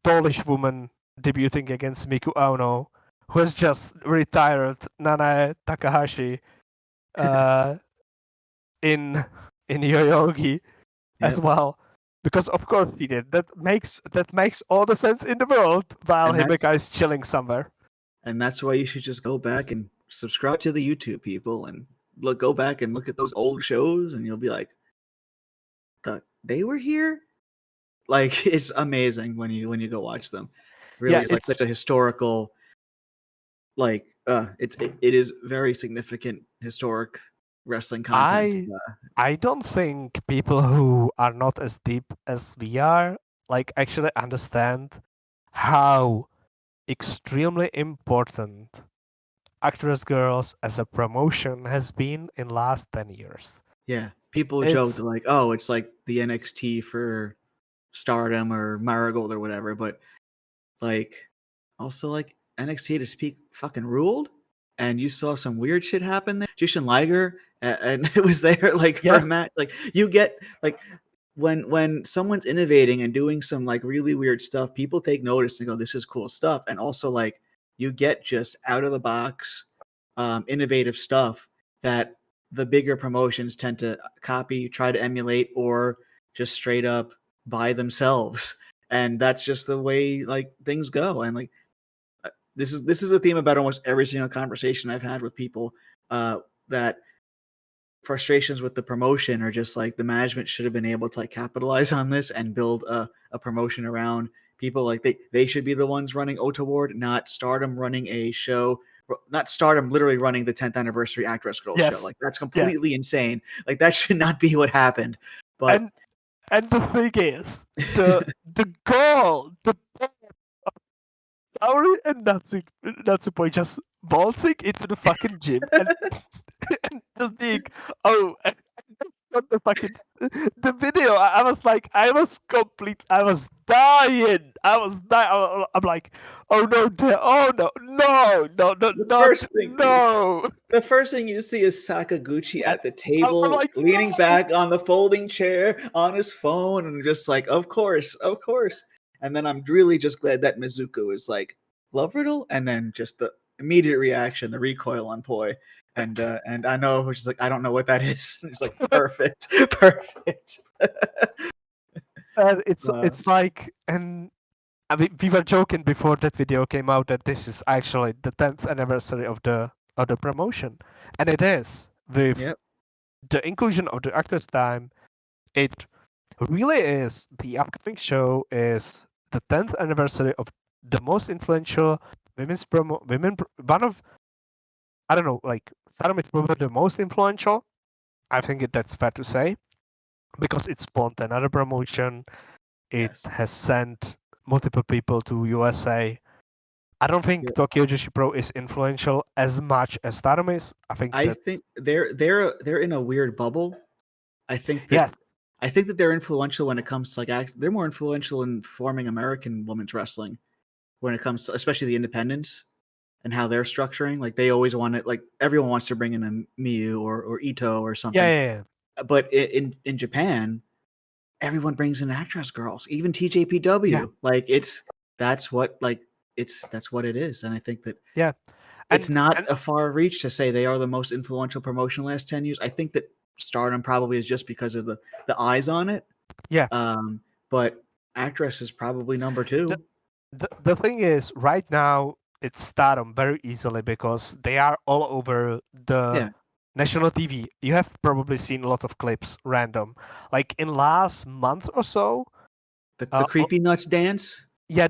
tallish woman debuting against Miku Aono, who has just retired Nanae Takahashi in Yoyogi as well. Because of course he did. That makes all the sense in the world while And that's- Hibika is chilling somewhere. And that's why you should just go back and subscribe to the YouTube people and go back and look at those old shows, and you'll be like, they were here. Like it's amazing when you go watch them. Really, it's like such a historical. Like it is very significant historic wrestling content. I don't think people who are not as deep as we are like actually understand how extremely important Actwres Girls as a promotion has been in last 10 years. Yeah, people joke like, "Oh, it's like the NXT for Stardom or Marigold or whatever," but like also like NXT to speak fucking ruled, and you saw some weird shit happen there. Jushin Liger and it was there like for a match. Like you get like when someone's innovating and doing some like really weird stuff, people take notice and go, "This is cool stuff." And also like you get just out of the box, innovative stuff that the bigger promotions tend to copy, try to emulate, or just straight up buy themselves. And that's just the way like things go. And like this is a theme about almost every single conversation I've had with people, that frustrations with the promotion are just like the management should have been able to like capitalize on this and build a promotion around people. Like they should be the ones running Otaward, not Stardom running a show, not Stardom literally running the 10th anniversary Actwres Girls show. Like that's completely insane. Like that should not be what happened. But and the thing is, the goal, the Saori and Natsupoi just waltzing into the fucking gym and just being, oh, got the fucking the video. I was dying. I'm like, oh no, oh no, no. The first thing you see is Sakaguchi at the I'm table, like, leaning no. back on the folding chair on his phone, and just like, of course. And then I'm really just glad that Mizuku is like, love riddle, and then just the immediate reaction, the recoil on Poi, and I know, which is like, I don't know what that is. It's like perfect. It's like, and I mean, we were joking before that video came out that this is actually the 10th anniversary of the promotion, and it is with Yep. the inclusion of the Actwres time. It really is. The upcoming show is the 10th anniversary of the most influential one of, I don't know, like Stardom is probably the most influential. I think that's fair to say, because it spawned another promotion. It Yes. has sent multiple people to USA. I don't think Tokyo Joshi Pro is influential as much as Stardom is. I think they're in a weird bubble. I think that they're influential when it comes to like they're more influential in forming American women's wrestling when it comes to especially the independents and how they're structuring. Like they always want it, like everyone wants to bring in a Miyu or Ito or something. Yeah. But in Japan, everyone brings in Actwres girls, even TJPW. Yeah. Like that's what it is. And I think that it's And not a far reach to say they are the most influential promotion in the last 10 years. I think that Stardom probably is just because of the eyes on it. Yeah. But Actwres is probably number 2. The thing is, right now it's Stardom very easily because they are all over the national TV. You have probably seen a lot of clips random, like in last month or so. The Creepy Nuts dance. Yeah,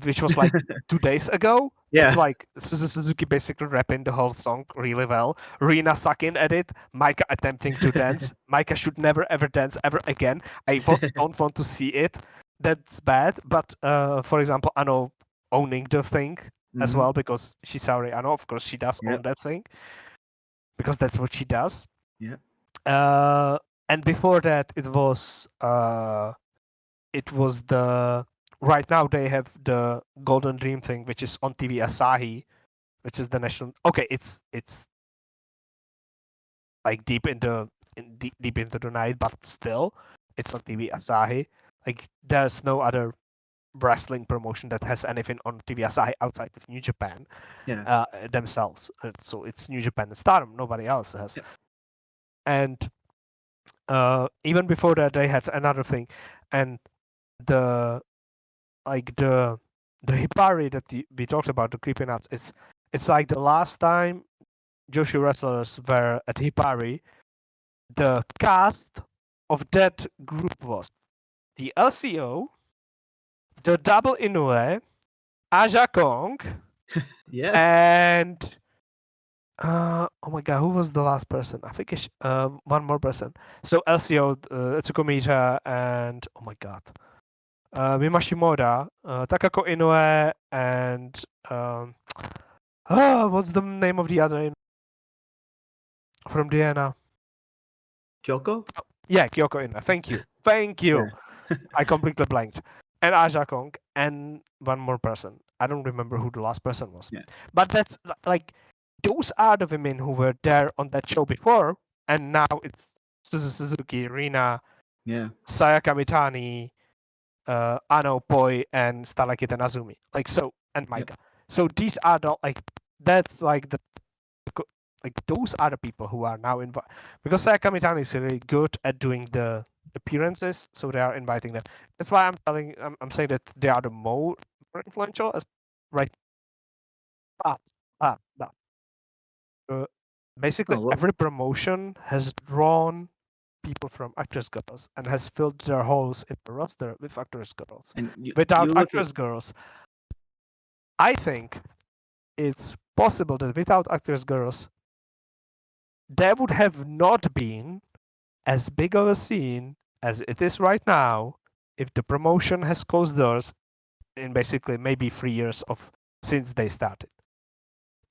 which was like 2 days ago. Yeah. It's like Suzuki basically rapping the whole song really well. Rina sucking at it. Maika attempting to dance. Maika should never ever dance ever again. I don't want to see it. That's bad. But for example, Ano owning the thing as well, because she's Saori Ano. Of course, she does own that thing because that's what she does. Yeah. And before that, it was the. Right now they have the Golden Dream thing, which is on TV Asahi, which is the national. Okay, it's like deep into the night, but still, it's on TV Asahi. Like there's no other wrestling promotion that has anything on TV Asahi outside of New Japan themselves. So it's New Japan and Stardom. Nobody else has. Yeah. And even before that, they had another thing, and the Hipari that we talked about, the Creepy Nuts, it's like the last time Joshi wrestlers were at Hipari, the cast of that group was the LCO, the Double Inoue, Aja Kong, and oh my god, who was the last person? I think it's one more person. So LCO, Tsukumita, and oh my god. Mima Shimoda, Takako Inoue, and what's the name of the other from Diana? Kyoko? Yeah, Kyoko Inoue. Thank you. Yeah. I completely blanked. And Aja Kong, and one more person. I don't remember who the last person was. Yeah. But that's like, those are the women who were there on that show before, and now it's Suzuki, Rina, Sayaka Mitani, Ano, Poi, and Starlight and Azumi. Like so, and Maika. So these are the that's like those are the people who are now invited, because Sayaka Mitani is really good at doing the appearances, so they are inviting them. That's why I'm saying that they are the more influential as right. Basically, every promotion has drawn people from Actwres Girls and has filled their holes in the roster with Actwres Girls. And without Actwres Girls, I think it's possible that without Actwres Girls, there would have not been as big of a scene as it is right now if the promotion has closed doors in basically maybe 3 years since they started.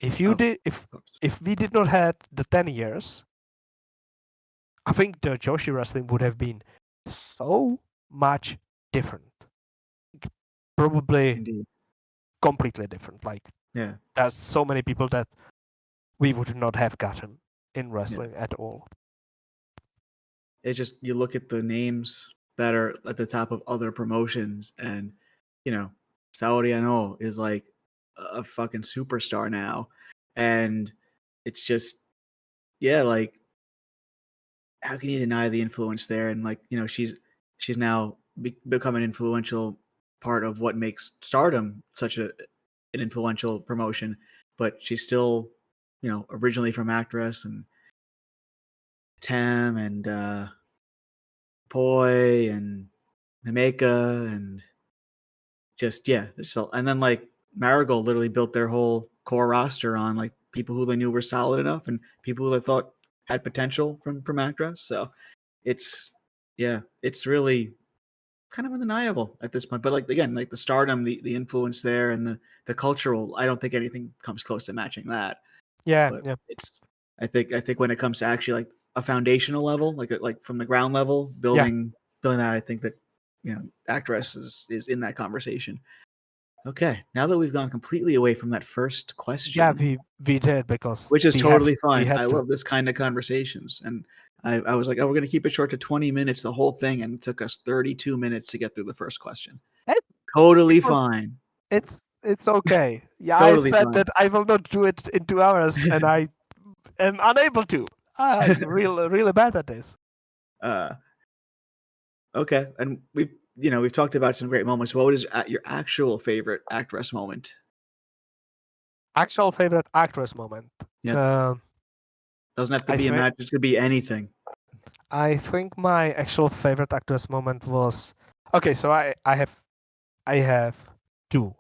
If we did not have the 10 years, I think the Joshi wrestling would have been so much different. Probably Indeed. completely different. Like, Yeah. there's so many people that we would not have gotten in wrestling at all. It's just, you look at the names that are at the top of other promotions, and Saori Ano is like a fucking superstar now, and it's just, like, how can you deny the influence there? And like, she's now become an influential part of what makes Stardom such an influential promotion, but she's still, originally from Actwres and Tam and Poi and Himeka, and just, and then like Marigold literally built their whole core roster on like people who they knew were solid enough and people who they thought had potential from Actwres. So it's really kind of undeniable at this point. But like, again, like the Stardom, the influence there, and the cultural, I don't think anything comes close to matching that. Yeah, But yeah. it's, I think when it comes to actually like a foundational level, like from the ground level, building that, I think that Actwres is in that conversation. Okay, now that we've gone completely away from that first question, Yeah, we did, because which is totally fine. I to. love this kind of conversations, and I was like, oh, we're going to keep it short to 20 minutes, the whole thing, and it took us 32 minutes to get through the first question. Totally fine. It's okay. Yeah, Totally I said fine. that I will not do it in 2 hours, and I am unable to. I'm really bad at this. Okay, and we've talked about some great moments. What is your actual favorite Actwres moment? Actual favorite Actwres moment. Yeah. Doesn't have to be a match. It could be anything. I think my actual favorite Actwres moment was, okay. So I have two.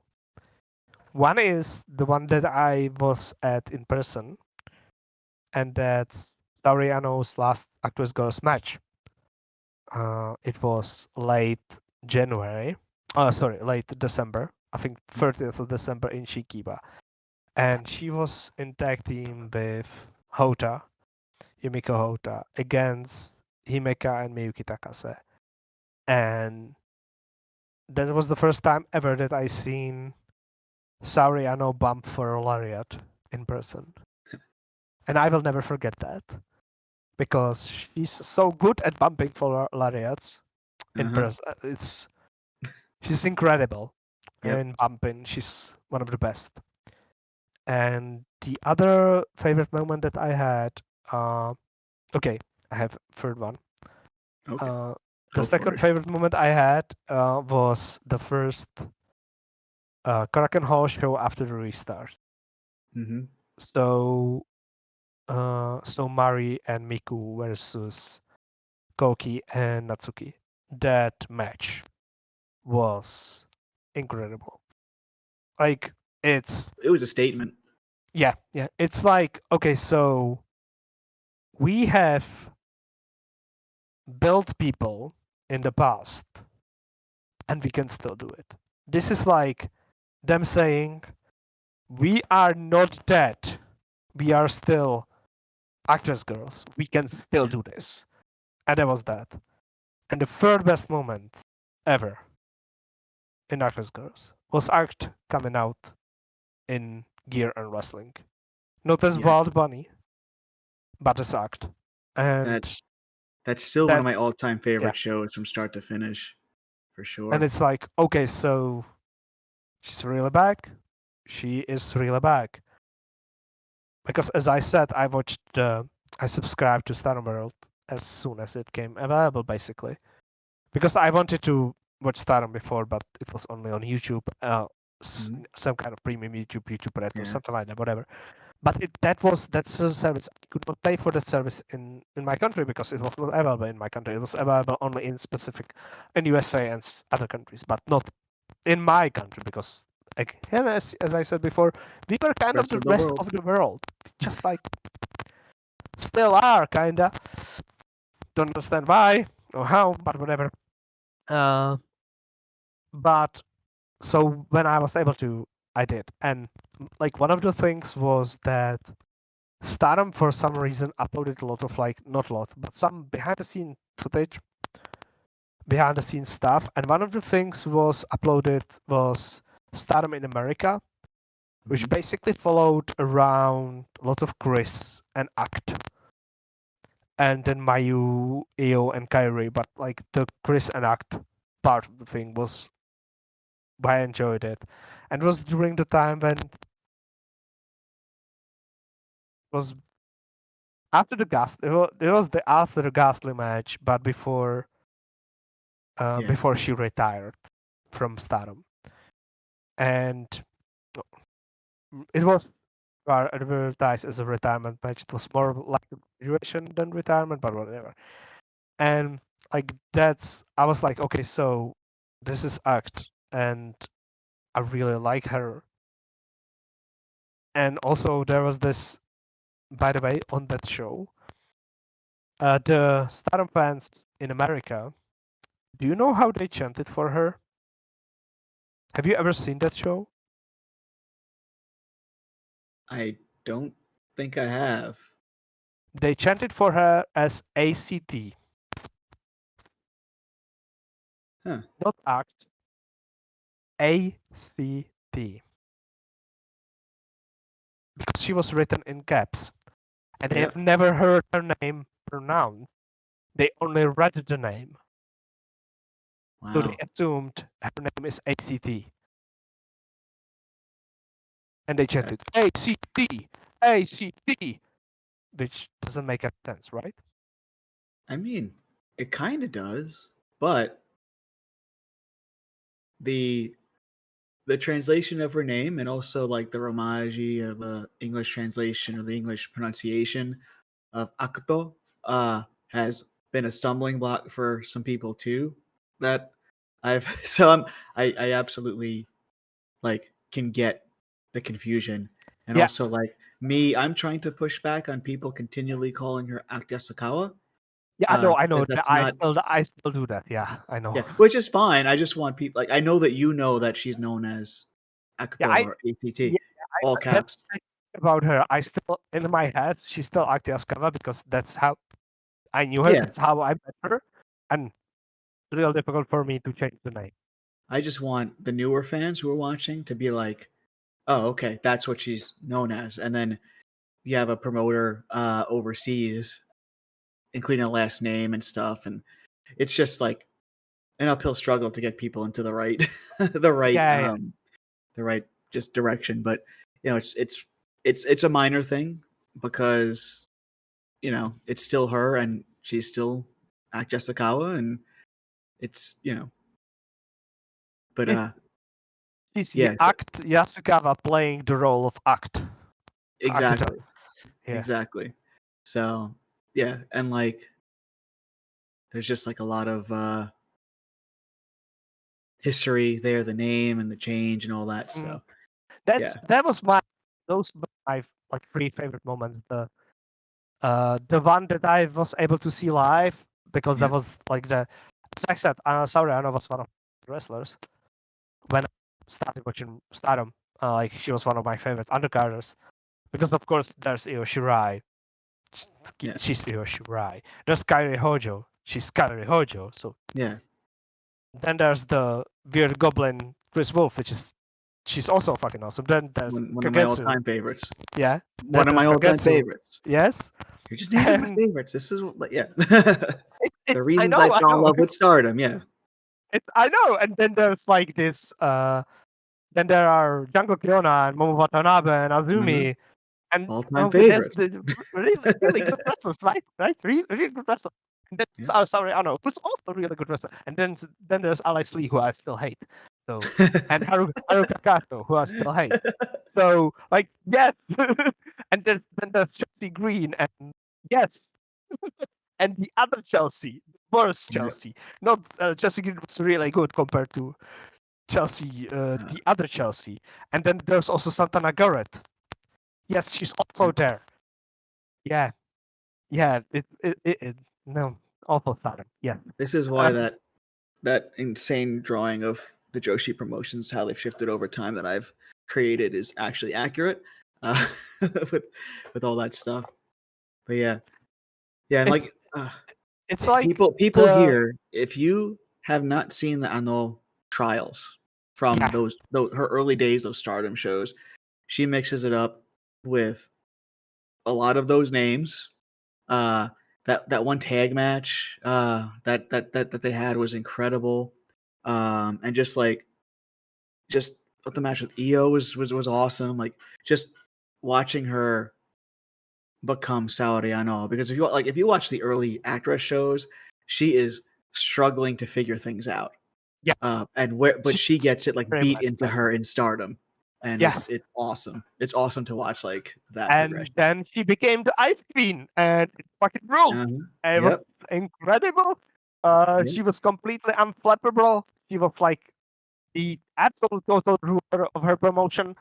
One is the one that I was at in person, and that's Saori Ano's last Actwres Girls match. It was late January. Late December. I think 30th of December in Shikiba. And she was in tag team with Yumiko Hota, against Himeka and Miyuki Takase. And that was the first time ever that I seen Saori Ano bump for a lariat in person. And I will never forget that, because she's so good at bumping for lariats in person. She's incredible in bumping. She's one of the best. And the other favorite moment that I had, I have third one. Okay. The second favorite moment I had was the first Kraken Hall show after the restart. Mm-hmm. So Mari and Miku versus Koki and Natsuki. That match was incredible. Like, it was a statement. Yeah. It's like, okay, so we have built people in the past, and we can still do it. This is like them saying, we are not dead. We are still Actwres Girls. We can still do this. And that was that. And the third best moment ever in Actwres Girls was Act coming out in gear and wrestling. Not as Wild Bunny, but as Act. And that's still one of my all-time favorite shows from start to finish, for sure. And it's like, okay, so she's really back. She is really back. Because as I said, I subscribed to Stardom World as soon as it came available, basically. Because I wanted to watch Stardom before, but it was only on YouTube, some kind of premium YouTube Red, or something like that, whatever. But that's a service. I could not pay for that service in my country because it was not available in my country. It was available only in USA and other countries, but not in my country, because, again, as I said before, we were kind of the rest of the world. Just like, still are, kinda. Don't understand why or how, but whatever. But so when I was able to, I did. And like, one of the things was that Stardom for some reason uploaded a lot of not a lot, but some behind the scene footage, behind the scenes stuff, and one of the things was uploaded was Stardom in America, which basically followed around a lot of Chris and Act, and then Mayu, Io, and Kairi. But like the Chris and Act part of the thing was, I enjoyed it, and it was during the time when it was after the Ghastly. It was the after the Ghastly match, but before before she retired from Stardom, and it was advertised as a retirement match. It was more like a graduation than retirement, but whatever. And like I was like, okay, so this is Act, and I really like her. And also there was this, by the way, on that show, the Stardom fans in America. Do you know how they chanted for her? Have you ever seen that show? I don't think I have. They chanted for her as ACT. Huh. Not Act. ACT. Because she was written in caps. And they have never heard her name pronounced. They only read the name. Wow. So they assumed her name is ACT. And they chanted ACT, ACT, which doesn't make any sense, right? I mean, it kind of does, but the translation of her name and also like the romaji of the English translation or the English pronunciation of Akuto has been a stumbling block for some people too. That I absolutely like can get the confusion. And also like me, I'm trying to push back on people continually calling her Akiyasakawa. Yeah, I know. That's I still do that. Yeah, I know. Yeah, which is fine. I just want people like I know that you know that she's known as Akuto or ACT, all caps. About her, I still in my head she's still Akiyasakawa because that's how I knew her. Yeah. That's how I met her, and it's real difficult for me to change the name. I just want the newer fans who are watching to be like, "Oh, okay, that's what she's known as," and then you have a promoter overseas, including a last name and stuff, and it's just like an uphill struggle to get people into the right, the right just direction. But you know, it's a minor thing because you know it's still her and she's still Act Jessicawa, and it's but she's Act Yasukawa playing the role of Act. Exactly. Yeah. Exactly. So yeah, and like there's just like a lot of history there, the name and the change and all that. So that was those were my like 3 favorite moments. The one that I was able to see live because that was like as I said, sorry, Anna was one of the wrestlers when I started watching Stardom. Like she was one of my favorite undercarders because of course there's Io Shirai. She's Io Shirai. There's Kairi Hojo. She's Kairi Hojo. So yeah. Then there's the weird goblin Chris Wolf, which is she's also fucking awesome. Then there's one of my all-time favorites. Yeah. One of my all-time favorites. Yes. You're just naming my favorites. This is the reasons I fell in love with Stardom. Yeah. I know. And then there's like this. Then there are Jungle Kiona and Momo Watanabe and Azumi. And all-time favorites. Really good wrestlers, right? Really good wrestlers. And then, sorry, I know, who's also really good wrestler. And then there's Alex Lee, who I still hate. So and Haru Kakato, who I still hate. So like yes, and then there's Chelsea Green, and yes, and the other Chelsea, worst Chelsea. Not Chelsea Green was really good compared to Chelsea, the other Chelsea. And then there's also Santana Garrett. Yes, she's also there. Yeah. No, awful Saturn. Yeah. This is why that insane drawing of the Joshi promotions, how they've shifted over time that I've created is actually accurate. with with all that stuff. But yeah, and It's like it's like people the here, if you have not seen the Ano trials from yeah those her early days of Stardom shows, she mixes it up with a lot of those names. That one tag match that they had was incredible. And just the match with Io was awesome. Like just watching her become Saori Ano, because if you watch the early Actress shows, she is struggling to figure things out. yeah But she gets it like very beat much into so. her in Stardom, and Yeah. it's awesome. It's awesome to watch like that And progression. then she became the Ice Queen, and it fucking ruled. And it was Yep. incredible. Yep. She was completely unflappable. She was like the absolute total ruler of her promotion.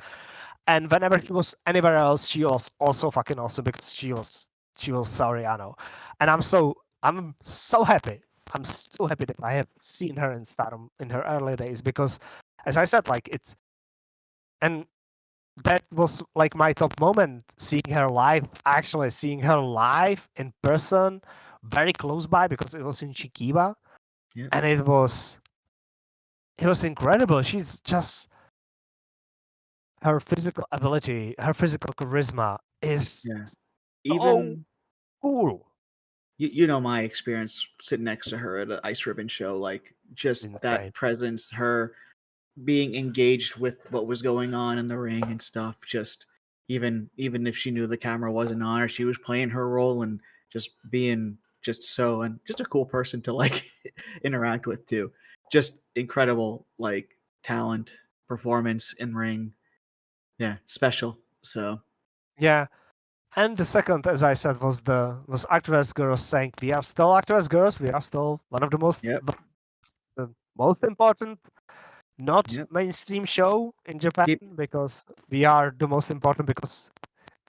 And whenever she was anywhere else, she was also fucking awesome because she was Saori Ano. And I'm so happy. I'm so happy that I have seen her in Stardom in her early days, because, as I said, like and that was like my top moment, seeing her live, actually seeing her live in person, very close by, because it was in Chikiba. Yep. And it was incredible. She's just, her physical ability, her physical charisma is Even cool. you know my experience sitting next to her at an Ice Ribbon show, like just that Insane. presence, her being engaged with what was going on in the ring and stuff. Just even if she knew the camera wasn't on her, she was playing her role and just being just a cool person to like interact with too. Just incredible like talent, performance in ring. Yeah, special. So Yeah. And the second, as I said, was Actwres Girls saying, "We are still Actwres Girls. We are still one of the most the most important, not mainstream show in Japan, because we are the most important, because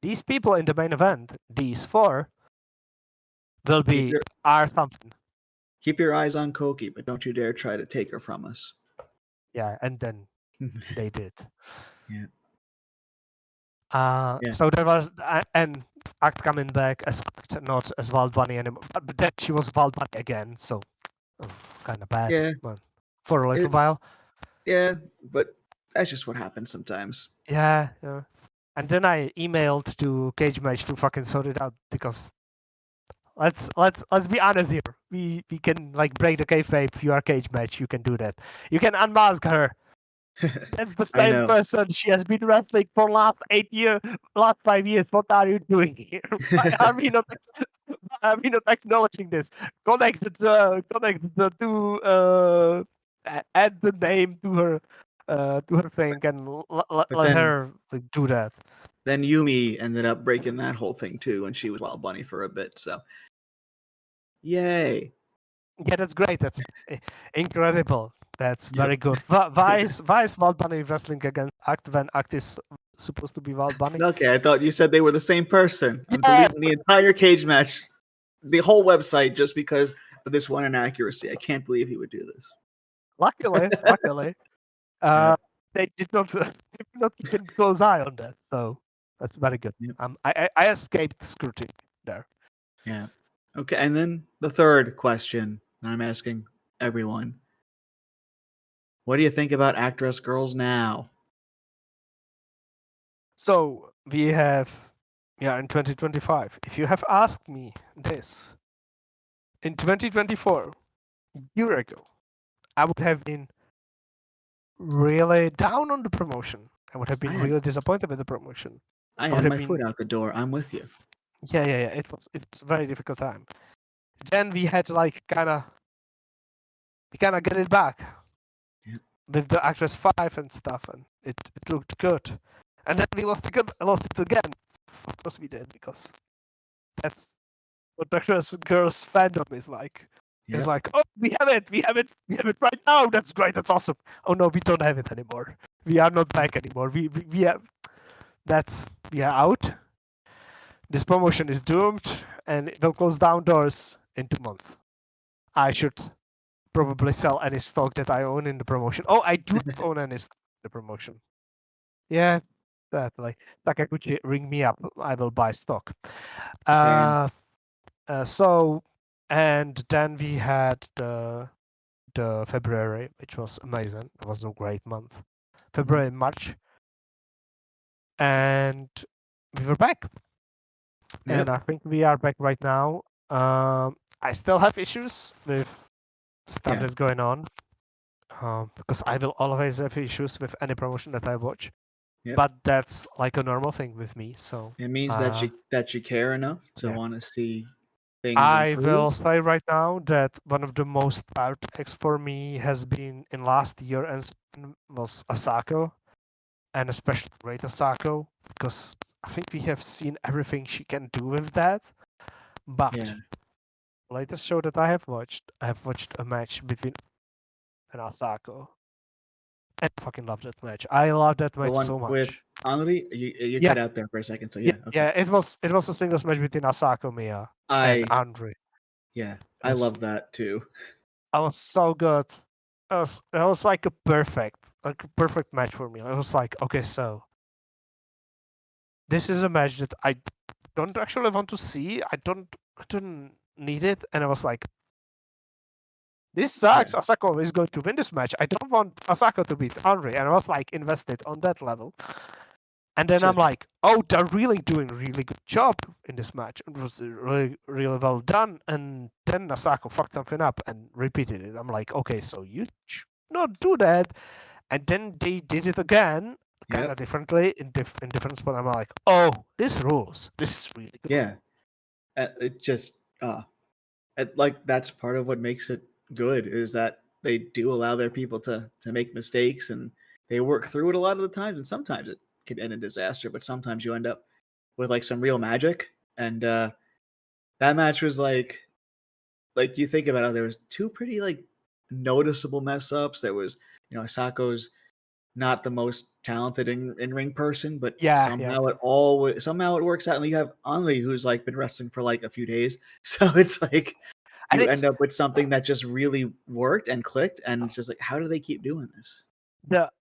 these people in the main event, these four, will be our something." Keep your eyes on Koki, but don't you dare try to take her from us. Yeah, and then they did. Yeah. So there was and Act coming back as Act, not as Wild Bunny anymore. But then she was Wild Bunny again, so kind of bad. Yeah. But for a little while. Yeah, but that's just what happens sometimes. Yeah. And then I emailed to Cage Match to fucking sort it out, because let's be honest here. We can like break the kayfabe. You are Cage Match. You can do that. You can unmask her. That's the same person. She has been wrestling for last 5 years. What are you doing here? Why are we not acknowledging this? Connect the two, add the name to her thing, and let her do that. Then Yumi ended up breaking that whole thing too, and she was Wild Bunny for a bit. So, yay! Yeah, that's great. That's incredible. That's very good. Why is Wild Bunny wrestling against Act when Act is supposed to be Wild Bunny? Okay, I thought you said they were the same person. I'm deleting the entire Cage Match, the whole website, just because of this one inaccuracy. I can't believe he would do this. Luckily, they did not keep a close eye on that, so that's very good. I escaped scrutiny there. Yeah. Okay, and then the third question I'm asking everyone: what do you think about Actwres Girls now? So we have, in 2025. If you have asked me this in 2024, a year ago, I would have been really down on the promotion. I would have been really disappointed with the promotion. I had my foot out the door. I'm with you. Yeah. It's a very difficult time. Then we had to like kind of get it back with the Actress 5 and stuff, and it looked good. And then we lost it again. Of course we did, because that's what Actress Girls fandom is like. It's like, oh, we have it right now. That's great. That's awesome. Oh no, we don't have it anymore. We are not back anymore. We are out. This promotion is doomed, and it will close down doors in 2 months. I should probably sell any stock that I own in the promotion. Oh, I do not own any stock in the promotion. Yeah, Definitely. Sakaguchi, ring me up. I will buy stock. Same. So, and then we had the February, which was amazing. It was a great month. February, March, and we were back. Yep. And I think we are back right now. I still have issues with stuff Yeah. that's going on, because I will always have issues with any promotion that I watch. Yep. But that's like a normal thing with me. So It means that you care enough to yeah. want to see things I improve. will say right now that one of the most proud picks for me has been in last year and was Asako, and especially great Asako, because I think we have seen everything she can do with that. But Yeah. latest show that I have watched a match between and Asako, and I fucking love that match. I love that The match one so much. with Henri, you Yeah. cut out there for a second, so yeah. Okay. Yeah, it was a singles match between Asako, Mia, and Andre. Yeah, I love that too. I was so good. It was like a perfect match for me. I was like, okay, so this is a match that I don't actually want to see. I don't need it, and I was like, this sucks. Yeah. Asako is going to win this match. I don't want Asako to beat Andre, and I was like invested on that level. And then I'm like, oh, they're really doing a really good job in this match. It was really, really well done. And then Asako fucked something up and repeated it. I'm like, okay, so you should not do that. And then they did it again, kind of differently in different spots. I'm like, oh, this rules. This is really good. Yeah, it just like that's part of what makes it good is that they do allow their people to make mistakes and they work through it a lot of the times. And sometimes it can end in disaster, but sometimes you end up with like some real magic. And that match was like you think about it, there was two pretty like noticeable mess ups. There was, Asako's not the most talented in ring person, but somehow it works out. And you have Henri, who's like been wrestling for like a few days, so it's like you end up with something that just really worked and clicked, and it's just like, how do they keep doing this?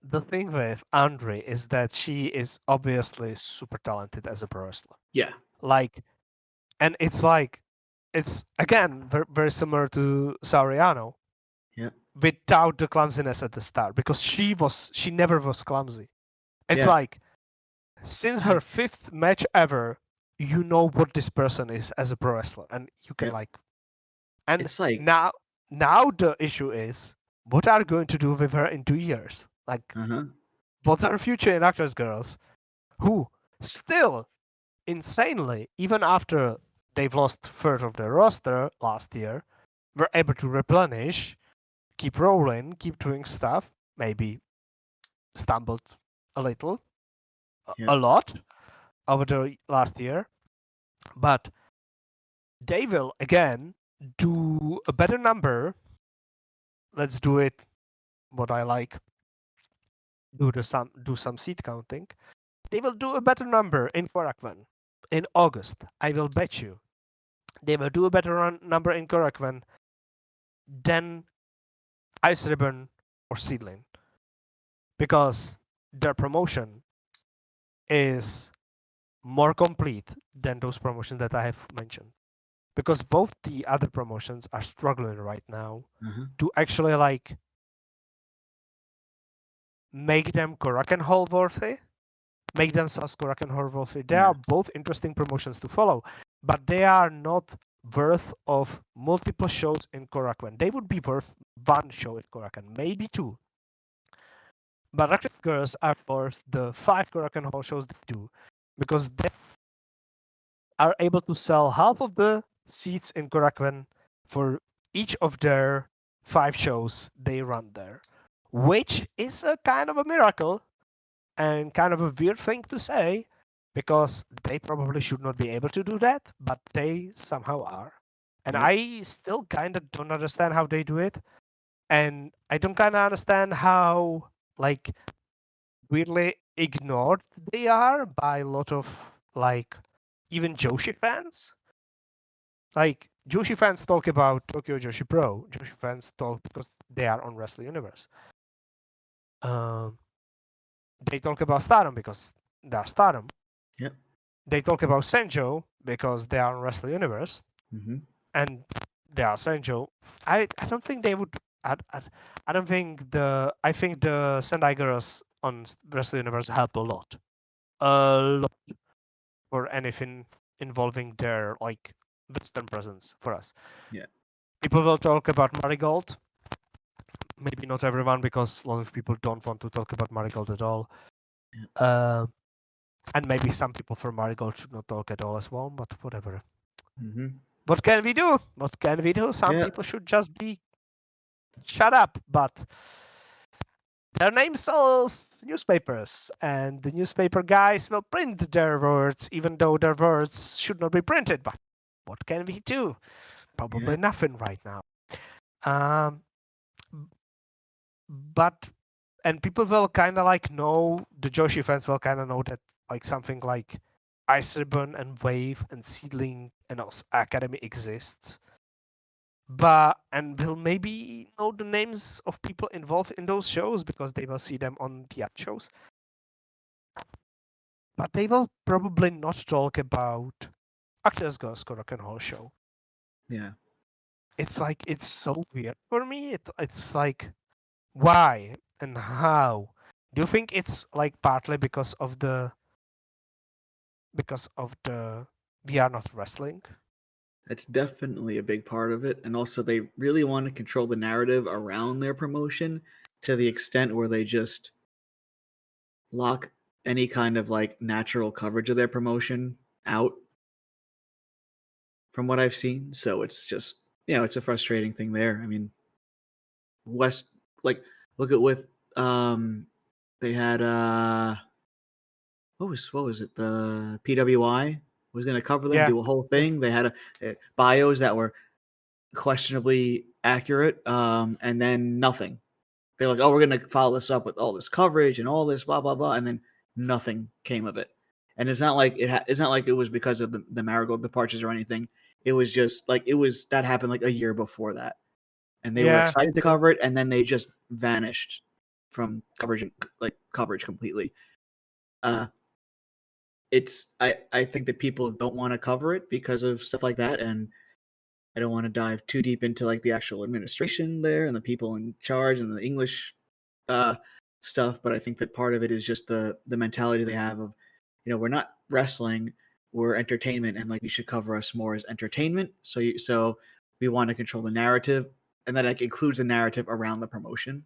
The thing with Andre is that she is obviously super talented as a pro wrestler. Yeah. Like, and it's like, it's again very, very similar to Sariano. Yeah. Without the clumsiness at the start, because she never was clumsy. It's like, since her 5th match ever, you know what this person is as a pro wrestler, and you can like, and it's like now the issue is, what are you going to do with her in 2 years? Like, what's her future in Actwres Girls, who still insanely, even after they've lost third of their roster last year, were able to replenish, keep rolling, keep doing stuff, maybe stumbled a little, a lot over the last year, but they will again do a better number. Let's do it what I like. Do some seat counting. They will do a better number in Korakuen in August. I will bet you. They will do a better number in Korakuen than Ice Ribbon or Seedling, because their promotion is more complete than those promotions that I have mentioned. Because both the other promotions are struggling right now to actually like make them Korakuen Hall worthy, make themselves Korakuen Hall worthy. They are both interesting promotions to follow, but they are not worth of multiple shows in Korakuen. They would be worth one show in Korakuen, maybe 2. But Actwres Girls are worth the 5 Korakuen Hall shows they do, because they are able to sell half of the seats in Korakuen for each of their 5 shows they run there, which is a kind of a miracle and kind of a weird thing to say, because they probably should not be able to do that, but they somehow are. And I still kind of don't understand how they do it, and I don't kind of understand how like weirdly ignored they are by a lot of like even Joshi fans. Like, Joshi fans talk about Tokyo Joshi Pro. Joshi fans talk because they are on Wrestle Universe. They talk about Stardom because their stardom. Yep. They talk about Senjo because they are in Wrestle Universe, Mm-hmm. and they are Senjo. I don't think they would. I don't think I think the Sendai girls on Wrestle Universe help a lot for anything involving their like Western presence for us. Yeah. People will talk about Marigold. Maybe not everyone, because a lot of people don't want to talk about Marigold at all. Yeah. And maybe some people from Marigold should not talk at all as well, but whatever. Mm-hmm. What can we do? What can we do? Some Yeah. people should just be shut up, but their name sells newspapers, and the newspaper guys will print their words, even though their words should not be printed. But what can we do? Probably nothing right now. And people will kind of like know, the Joshi fans will kind of know that like something like Ice Ribbon and Wave and Seedling and also Academy exists. And will maybe know the names of people involved in those shows because they will see them on the other shows. But they will probably not talk about Actwres Girls Rock and Roll Show. Yeah. It's like, it's so weird for me. It's like, why and how? Do you think it's like partly because of the we are not wrestling? That's definitely a big part of it. And also they really want to control the narrative around their promotion to the extent where they just lock any kind of like natural coverage of their promotion out from what I've seen. So it's just, it's a frustrating thing there. I mean, West, like, look at they had what was it? The PWI was going to cover them, do a whole thing. They had bios that were questionably accurate, and then nothing. They're like, oh, we're going to follow this up with all this coverage and all this blah blah blah, and then nothing came of it. And it's not like it's not like it was because of the Marigold departures or anything. It was just like that happened like a year before that, and they were excited to cover it, and then they just vanished from coverage completely. I think that people don't want to cover it because of stuff like that, and I don't want to dive too deep into like the actual administration there and the people in charge and the English stuff, but I think that part of it is just the mentality they have of, we're not wrestling, we're entertainment, and like you should cover us more as entertainment. So we want to control the narrative, and that like includes the narrative around the promotion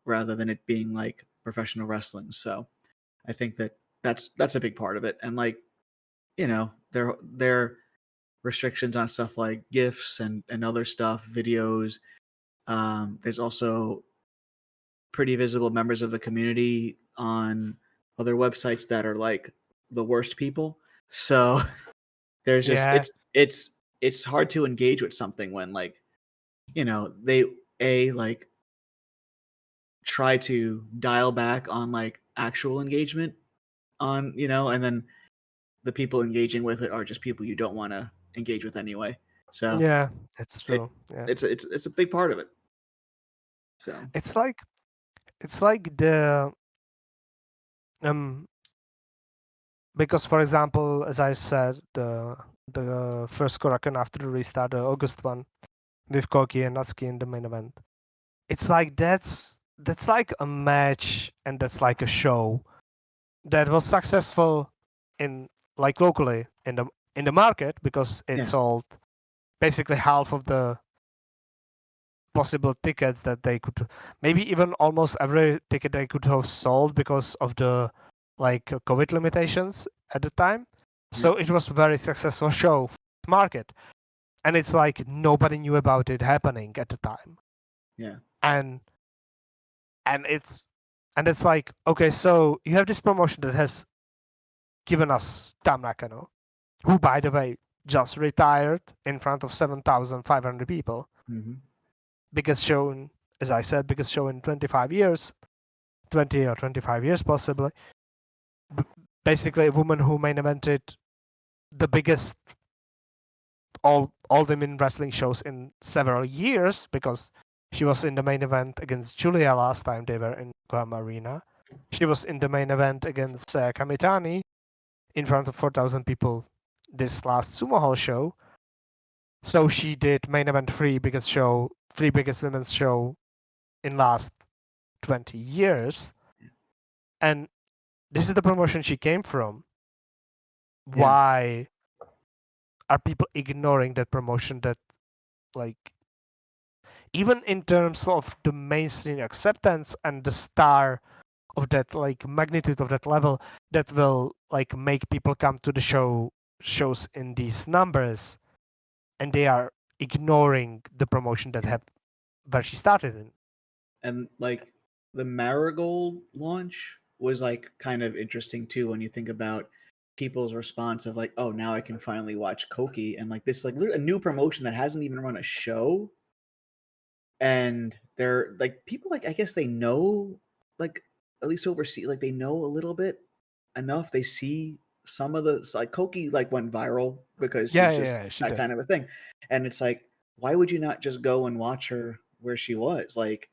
rather than it being like professional wrestling. So I think that's a big part of it. And like, their restrictions on stuff like GIFs and other stuff, videos. There's also pretty visible members of the community on other websites that are like the worst people. So there's just it's hard to engage with something when like, they like try to dial back on like actual engagement on, and then the people engaging with it are just people you don't want to engage with anyway. So yeah, that's true. It's a big part of it. So it's like the because for example, as I said, the first Korakuen after the restart, the August one with Koki and Natsuki in the main event. It's like that's like a match, and that's like a show that was successful in like locally in the market because it sold basically half of the possible tickets that they could, maybe even almost every ticket they could have sold because of the like COVID limitations at the time. So it was a very successful show for the market, and it's like nobody knew about it happening at the time. Yeah. And it's like, okay, so you have this promotion that has given us Tam Nakano, who by the way just retired in front of 7,500 people. Mm-hmm. Biggest show, as I said, biggest show in 25 years, 20 or 25 years possibly. Basically, a woman who main evented the biggest all women wrestling shows in several years because she was in the main event against Julia last time they were in Yokohama Arena. She was in the main event against Kamitani in front of 4,000 people this last Sumo Hall show. So she did main event three biggest women's show in last 20 years. And this is the promotion she came from. Yeah. Why are people ignoring that promotion that, like, even in terms of the mainstream acceptance and the star of that, like, magnitude of that level that will, like, make people come to the shows in these numbers, and they are ignoring the promotion that had where she started in. And like the Marigold launch was like kind of interesting too when you think about people's response of like, oh, now I can finally watch Koki, and like this like a new promotion that hasn't even run a show, and they're like people like I guess they know like at least oversee like they know a little bit enough. They see some of the like Koki like went viral because she's just she that did. kind of a thing, and it's like why would you not just go and watch her where she was like.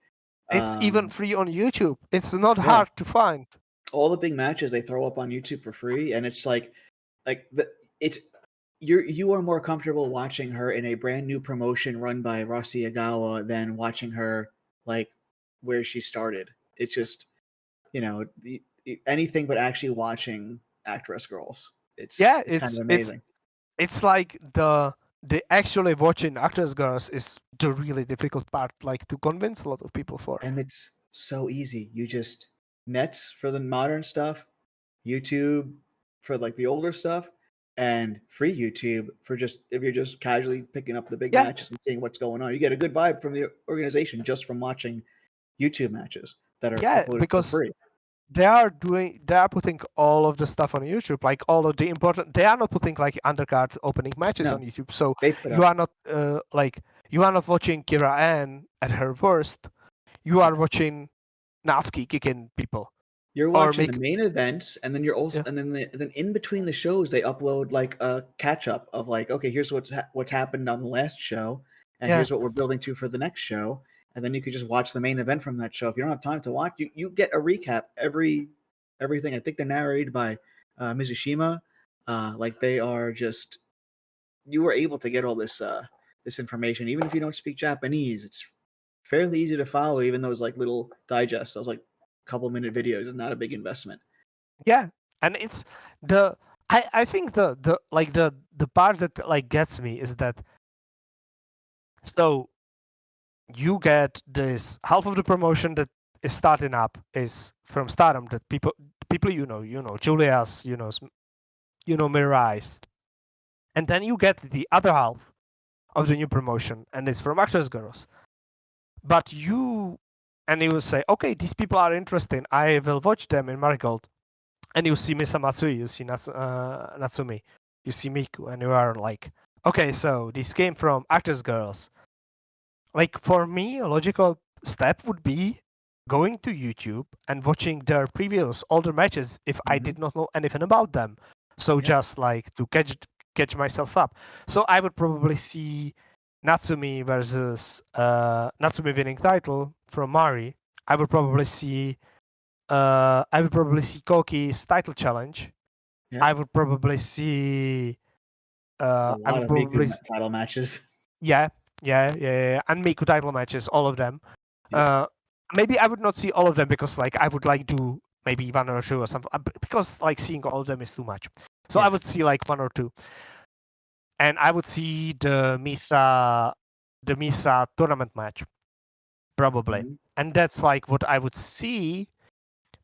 It's even free on YouTube. It's not yeah. hard to find. All the big matches they throw up on YouTube for free, and it's like it's you are more comfortable watching her in a brand new promotion run by Rossi Agawa than watching her like where she started. It's just anything but actually watching Actwres Girls. It's kind of amazing. It's like the actually watching Actwres Girls is the really difficult part, like to convince a lot of people for. And it's so easy. You just nets for the modern stuff, YouTube for like the older stuff, and free YouTube for just if you're just casually picking up the big matches and seeing what's going on. You get a good vibe from the organization just from watching YouTube matches that are uploaded for free. They are putting all of the stuff on YouTube, like all of the important. They are not putting like undercard opening matches on YouTube, so you are not you are not watching Kira Ann at her worst. You are watching Natsuki kicking people. You're watching the main events, and then you're also and then in between the shows they upload like a catch up of like, okay, here's what's happened on the last show, and here's what we're building to for the next show. And then you could just watch the main event from that show. If you don't have time to watch, you get a recap everything. I think they're narrated by Mizushima. Like they are just you were able to get all this information, even if you don't speak Japanese. It's fairly easy to follow, even those like little digests, those like couple minute videos is not a big investment. Yeah, and it's I think the part that like gets me is that so you get this half of the promotion that is starting up is from Stardom that people you know Julius, you know Mirais, and then you get the other half of the new promotion and it's from Actwres Girls. But you will say, okay, these people are interesting. I will watch them in Marigold, and you see Misa Matsui, you see Natsumi, you see Miku, and you are like, okay, so this came from Actwres Girls. Like for me, a logical step would be going to YouTube and watching their previous older matches if I did not know anything about them. So just like to catch myself up. So I would probably see Natsumi versus Natsumi winning title from Mari. I would probably see Koki's title challenge. Yeah. I would probably see a lot of Miku title matches. Yeah, and Miku title matches, all of them. Yeah. Maybe I would not see all of them because like I would like do maybe one or two or something because like seeing all of them is too much. So I would see like one or two. And I would see the Misa tournament match, probably. Mm-hmm. And that's like what I would see.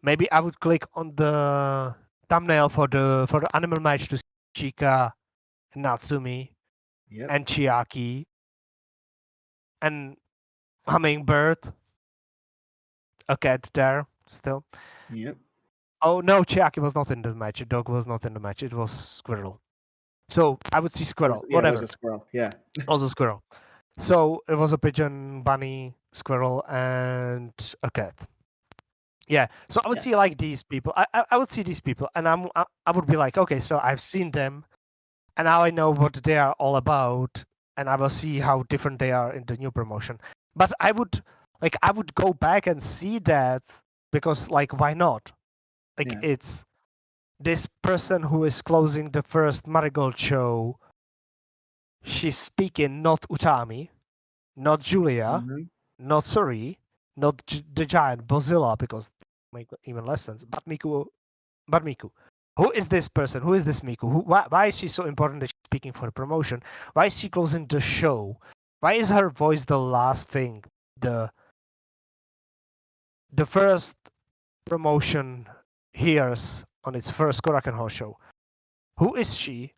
Maybe I would click on the thumbnail for the animal match to see Chika, Natsumi, and Chiaki, and Hummingbird. A cat there still. Yep. Oh no, Chiaki was not in the match. The dog was not in the match. It was Squirrel. So I would see Squirrel. Whatever. It was a squirrel. Yeah. It was a squirrel. So it was a pigeon, bunny, squirrel, and a cat. Yeah. So I would see like these people. I would see these people, and I would be like, okay, so I've seen them, and now I know what they are all about, and I will see how different they are in the new promotion. But I would go back and see that because like why not? Like Yeah. it's this person who is closing the first Marigold show. She's speaking not Utami, not Julia, Mhm. not Suri, not the giant Bozilla, because they make even less sense. But Miku. Who is this person? Who is this Miku? Why is she so important that she's speaking for the promotion? Why is she closing the show? Why is her voice the last thing the first promotion hears on its first Korakuen Hall show? Who is she?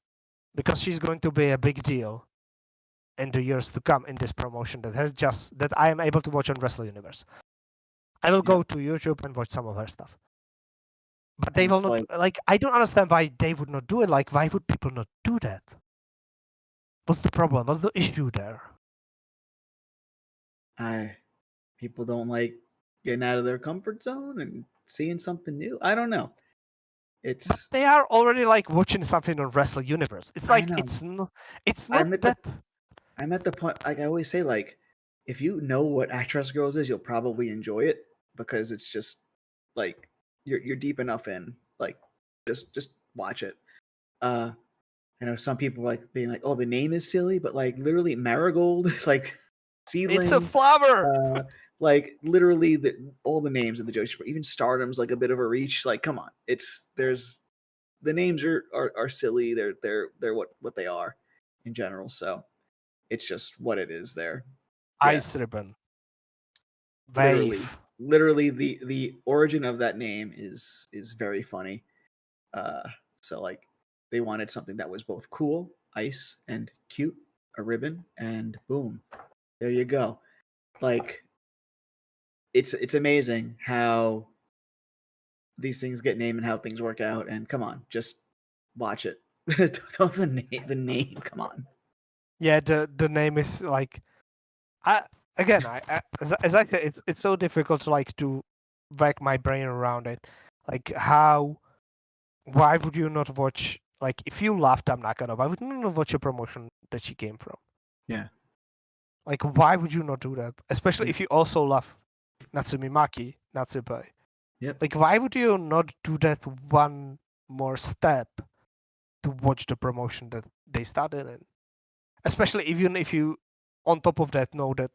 Because she's going to be a big deal in the years to come in this promotion that I am able to watch on Wrestle Universe. I will go to YouTube and watch some of her stuff. But they And will it's not like I don't understand why they would not do it. Like why would people not do that? What's the problem? What's the issue there? People don't like getting out of their comfort zone and seeing something new. I don't know. But It's they are already like watching something on Wrestle Universe. It's I like know. it's not I'm at that. I'm at the point, like I always say, like if you know what Actwres Girls is, you'll probably enjoy it because it's just like you're deep enough in. Like just watch it. I know some people like being like, oh, the name is silly, but like literally Marigold, like Seedling, It's a flower. like literally all the names of the Joshi, even Stardom's like a bit of a reach. Like, come on, there's the names are silly. They're what they are in general. So it's just what it is there. Yeah. Ice ribbon. Wave. Literally the origin of that name is very funny. So like they wanted something that was both cool, ice, and cute, a ribbon, and boom, there you go. Like it's amazing how these things get named and how things work out. And come on, just watch it. the name, come on. Yeah, the name is like, as I said, it's so difficult to like to whack my brain around it. Like why would you not watch? Like if you love Tamnakano, why would you not watch a promotion that she came from? Yeah. Like why would you not do that? Especially if you also love Natsumi Maki, Natsupai. Yep. Like why would you not do that one more step to watch the promotion that they started in? Especially even if you, on top of that, know that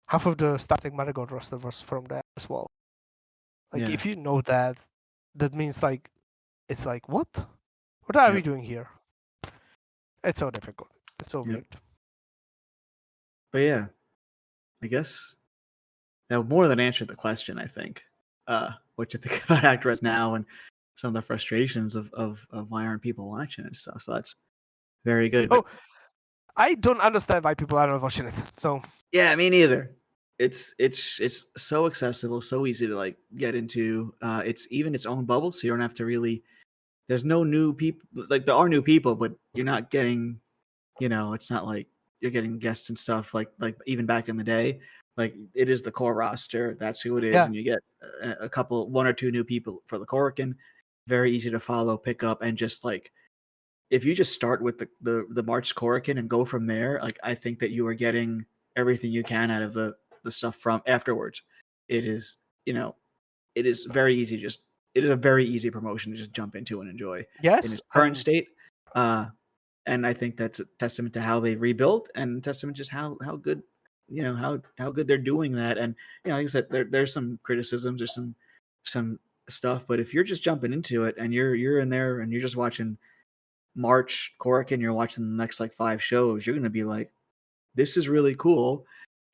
half of the starting Marigold roster was from there as well. Like if you know that, that means like it's like what are we doing here? It's so difficult. It's so weird. But yeah, I guess that more than answered the question. I think what you think about Actwres now and some of the frustrations of why aren't people watching and stuff. So that's very good. Oh, I don't understand why people are not watching it. So yeah, me neither. It's so accessible, so easy to like get into. It's even its own bubble, so you don't have to really. There's no new people. Like there are new people, but you're not getting. It's not like you're getting guests and stuff like even back in the day. Like it is the core roster. That's who it is, and you get one or two new people for the Korakuen. Very easy to follow, pick up, and just like if you just start with the March Korakuen and go from there, like I think that you are getting everything you can out of the stuff from afterwards. It is it is very easy. It is a very easy promotion to just jump into and enjoy. Yes, in its current state. And I think that's a testament to how they rebuilt and testament just how good how good they're doing that. And like I said, there's some criticisms, there's some stuff, but if you're just jumping into it and you're in there and you're just watching March Korakuen, you're watching the next like 5 shows, you're gonna be like, this is really cool.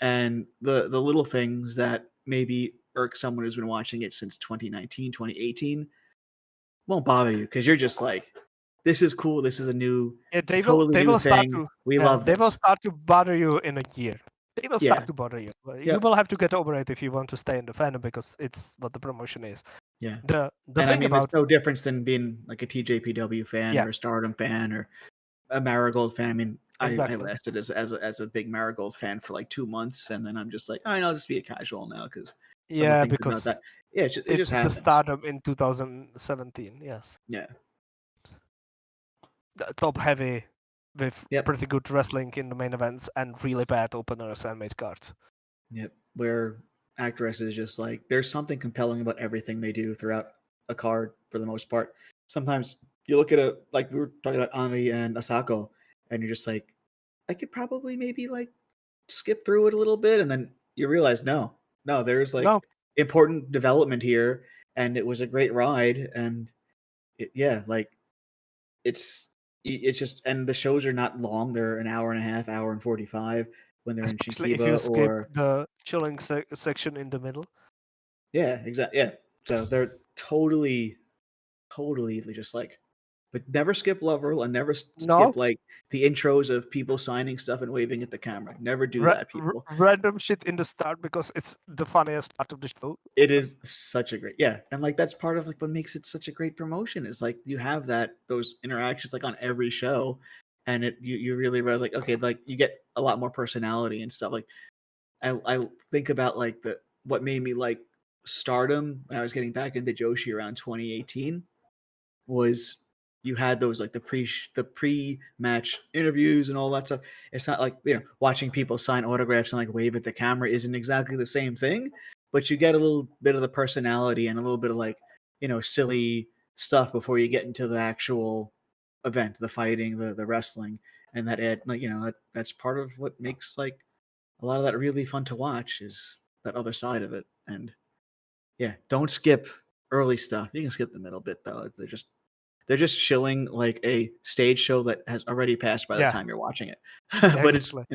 And the little things that maybe irk someone who's been watching it since 2019, 2018 won't bother you because you're just like, this is cool. This is a new, they totally will new start thing. to We love they this. will start to bother you in a year. They will start to bother you. You will have to get over it if you want to stay in the fandom because it's what the promotion is. Yeah. The and thing I mean, about there's no difference than being like a TJPW fan or a Stardom fan or a Marigold fan. I mean, I lasted as a big Marigold fan for like 2 months, and then I'm just like, all right, I'll just be a casual now because because about that. Yeah, it just happens. The Stardom in 2017. Yes. Yeah. Top heavy with pretty good wrestling in the main events and really bad openers and mid cards. Yep. Where Actwres is just like there's something compelling about everything they do throughout a card for the most part. Sometimes you look at a like we were talking about Ami and Asako, and you're just like, I could probably maybe like skip through it a little bit, and then you realize no, there's like No. important development here, and it was a great ride, and like it's just, and the shows are not long; they're an hour and a half, hour and 45 when they're Especially in if you Shikiba skip or the chilling section in the middle. yeah, exactly. Yeah, so they're totally just like, but never skip Lover and never No. skip like the intros of people signing stuff and waving at the camera. Never do that, people. Random shit in the start because it's the funniest part of the show. It is such a great, and like that's part of like what makes it such a great promotion is like you have those interactions like on every show, and you really realize like, okay, like you get a lot more personality and stuff. Like I think about like what made me like Stardom when I was getting back into Joshi around 2018 was you had those like the pre-match interviews and all that stuff. It's not like, watching people sign autographs and like wave at the camera isn't exactly the same thing, but you get a little bit of the personality and a little bit of like, silly stuff before you get into the actual event, the fighting, the wrestling, and that's part of what makes like a lot of that really fun to watch is that other side of it. And don't skip early stuff. You can skip the middle bit though. They're just shilling like a stage show that has already passed by the time you're watching it. But exactly.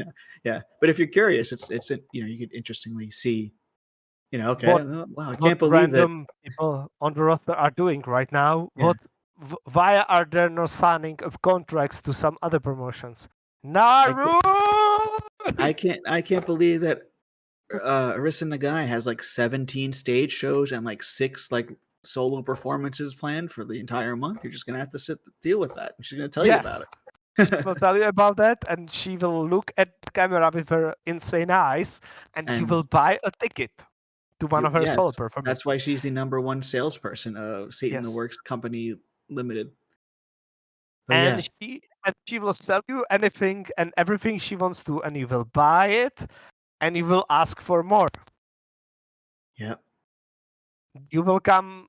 it's But if you're curious, it's you could interestingly see, okay, wow, I can't believe that random people on the roster are doing right now. Why are there no signing of contracts to some other promotions? Naru. I can't believe that Arisa Nagai has like 17 stage shows and like 6 like solo performances planned for the entire month. You're just gonna have to deal with that. She's gonna tell you about it. She will tell you about that, and she will look at the camera with her insane eyes, and you will buy a ticket to one of her solo performances. That's why she's the #1 salesperson of Satan the Works Company Limited. But she will sell you anything and everything she wants to, and you will buy it, and you will ask for more. Yep. You will come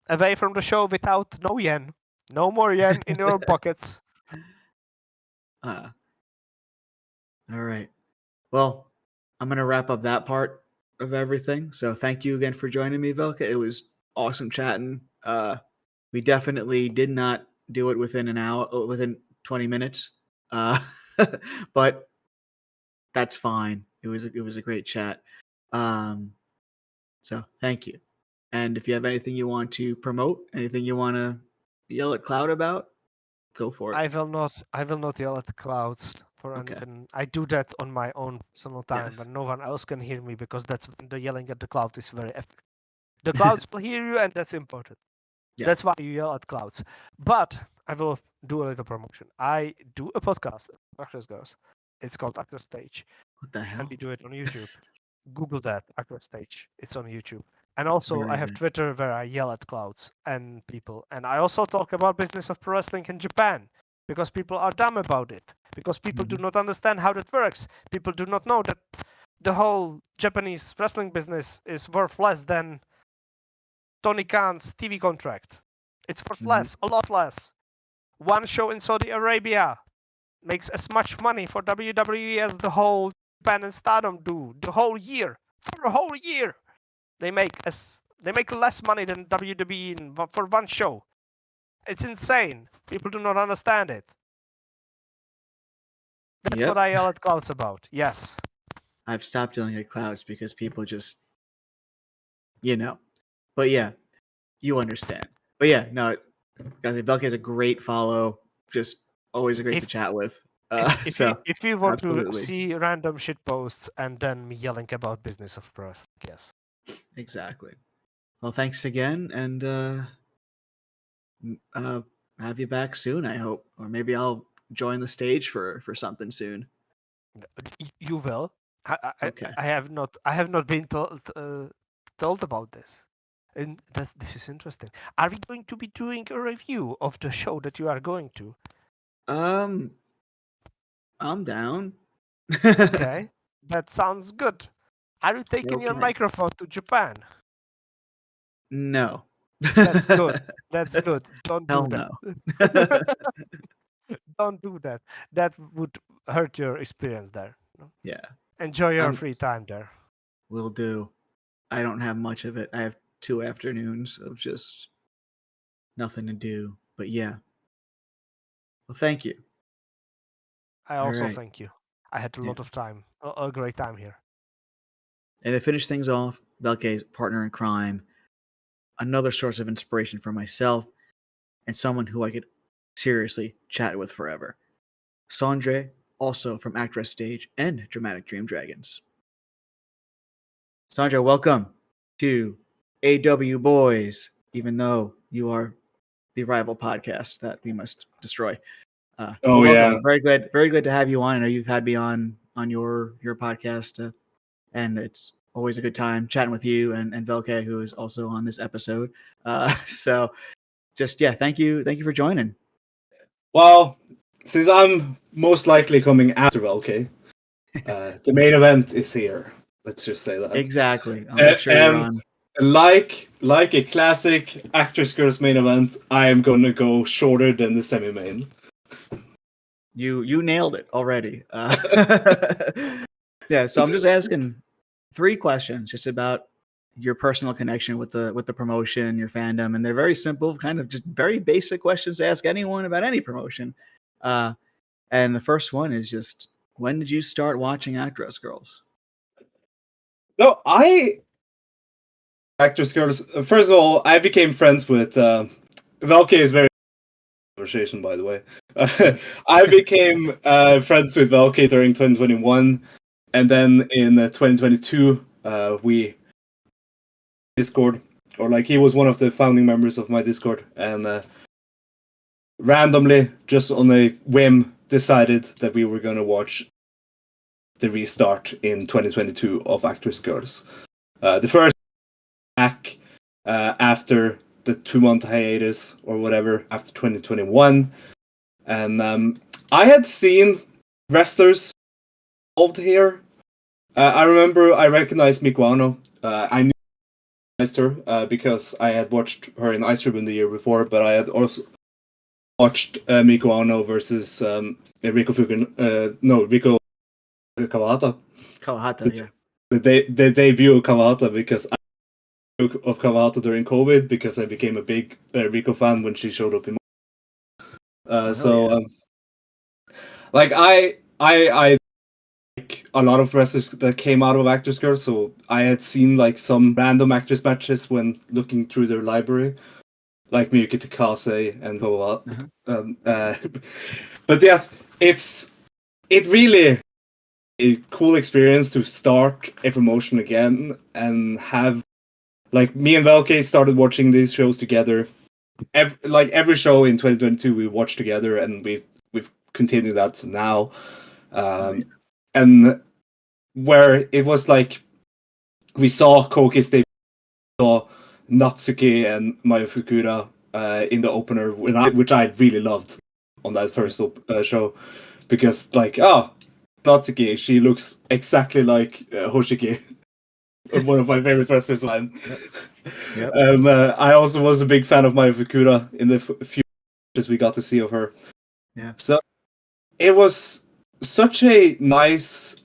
away from the show without no yen. No more yen in your pockets. All right. Well, I'm going to wrap up that part of everything. So thank you again for joining me, Velkej. It was awesome chatting. We definitely did not do it within 20 minutes. But that's fine. It was a great chat. So thank you. And if you have anything you want to promote, anything you want to yell at Cloud about, go for it. I will not yell at the Clouds for anything. I do that on my own personal time, but no one else can hear me because that's the yelling at the Cloud is very effective. The Clouds will hear you, and that's important. Yes. That's why you yell at Clouds. But I will do a little promotion. I do a podcast, Actwres Goes. It's called Actwres Stage. What the hell? And we do it on YouTube. Google that, Actwres Stage. It's on YouTube. And also, I have Twitter where I yell at Clouds and people. And I also talk about business of pro wrestling in Japan because people are dumb about it. Because people do not understand how that works. People do not know that the whole Japanese wrestling business is worth less than Tony Khan's TV contract. It's worth less, a lot less. One show in Saudi Arabia makes as much money for WWE as the whole Japan and Stardom do the whole year. For a whole year. They make less money than WWE for one show. It's insane. People do not understand it. That's what I yell at Clouds about. Yes. I've stopped yelling at Clouds because people just, But yeah, you understand. But yeah, no, guys, Velkej is a great follow. Just always great to chat with. If you want to see random shit posts and then me yelling about business of pro wrestling, yes. Exactly. Well, thanks again, and have you back soon, I hope. Or maybe I'll join the stage for something soon. You will. Okay. I have not been told about this. And this is interesting. Are we going to be doing a review of the show that you are going to? I'm down. Okay. That sounds good. Are you taking your Okay. microphone to Japan? No. That's good. That's good. Don't Hell do no. that. Don't do that. That would hurt your experience there. Yeah, Enjoy your I'm- free time there. will do. I don't have much of it. I have 2 afternoons of just nothing to do. But yeah. Well, thank you. I All also right. thank you. I had a Yeah. lot of time, a great time here. And to finish things off, Velkej's partner in crime, another source of inspiration for myself, and someone who I could seriously chat with forever. Sondre, also from Actwres Stage and Dramatic Dream Dragons. Sondre, welcome to AWBoy'Z, even though you are the rival podcast that we must destroy. Oh, welcome. yeah. Very glad to have you on. I know you've had me on your podcast, and it's always a good time chatting with you and Velkej, who is also on this episode. So just thank you for joining. Well, since I'm most likely coming after Velkej, the main event is here. Let's just say that. Exactly. I'll make sure you're on. Like a classic Actwres Girls main event, I am gonna go shorter than the semi-main. You nailed it already. Yeah, so I'm just asking 3 questions just about your personal connection with the promotion, your fandom, and they're very simple, kind of just very basic questions to ask anyone about any promotion. And the first one is just, when did you start watching Actwres Girls? No, Actwres Girls. First of all, I became friends with Velkej is very conversation, by the way. I became friends with Velkej during 2021, and then in 2022, we Discord, or like he was one of the founding members of my Discord, and randomly, just on a whim, decided that we were gonna watch the restart in 2022 of Actwres Girls. The first back after the 2-month hiatus or whatever after 2021, and I had seen wrestlers involved here. I remember I recognized Miguano. I knew her because I had watched her in Ice Ribbon the year before, but I had also watched Miguano versus Rico Kawahata. Kawahata, yeah. The debut of Kawahata, because I knew of Kawahata during COVID because I became a big Rico fan when she showed up in. Like I like a lot of wrestlers that came out of Actwres Girls, so I had seen like some random Actwres matches when looking through their library, like Miyuki Takase and Kawahata. But yes, it really a cool experience to start a promotion again and have, like, me and Velkej started watching these shows together. Every show in 2022 we watched together, and we've continued that now. And where it was like we saw Koki's debut, saw Natsuki and Mayu Fukura in the opener, which I really loved on that first show, because like Natsuki, she looks exactly like Hoshiki, one of my favorite wrestlers of time. Yep. I also was a big fan of Mayu Fukura in the few matches we got to see of her. Yeah. So it was such a nice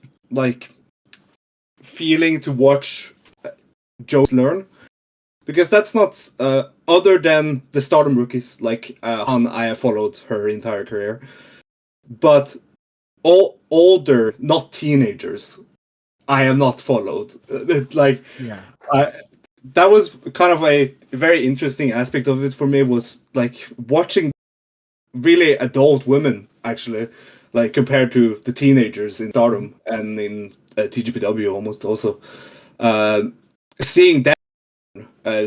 feeling to watch Joes learn, because that's not other than the Stardom rookies like Han. I have followed her entire career, but all older, not teenagers, I have not followed. That was kind of a very interesting aspect of it for me, was like watching really adult women, actually, like compared to the teenagers in Stardom and in TGPW almost also. Seeing that,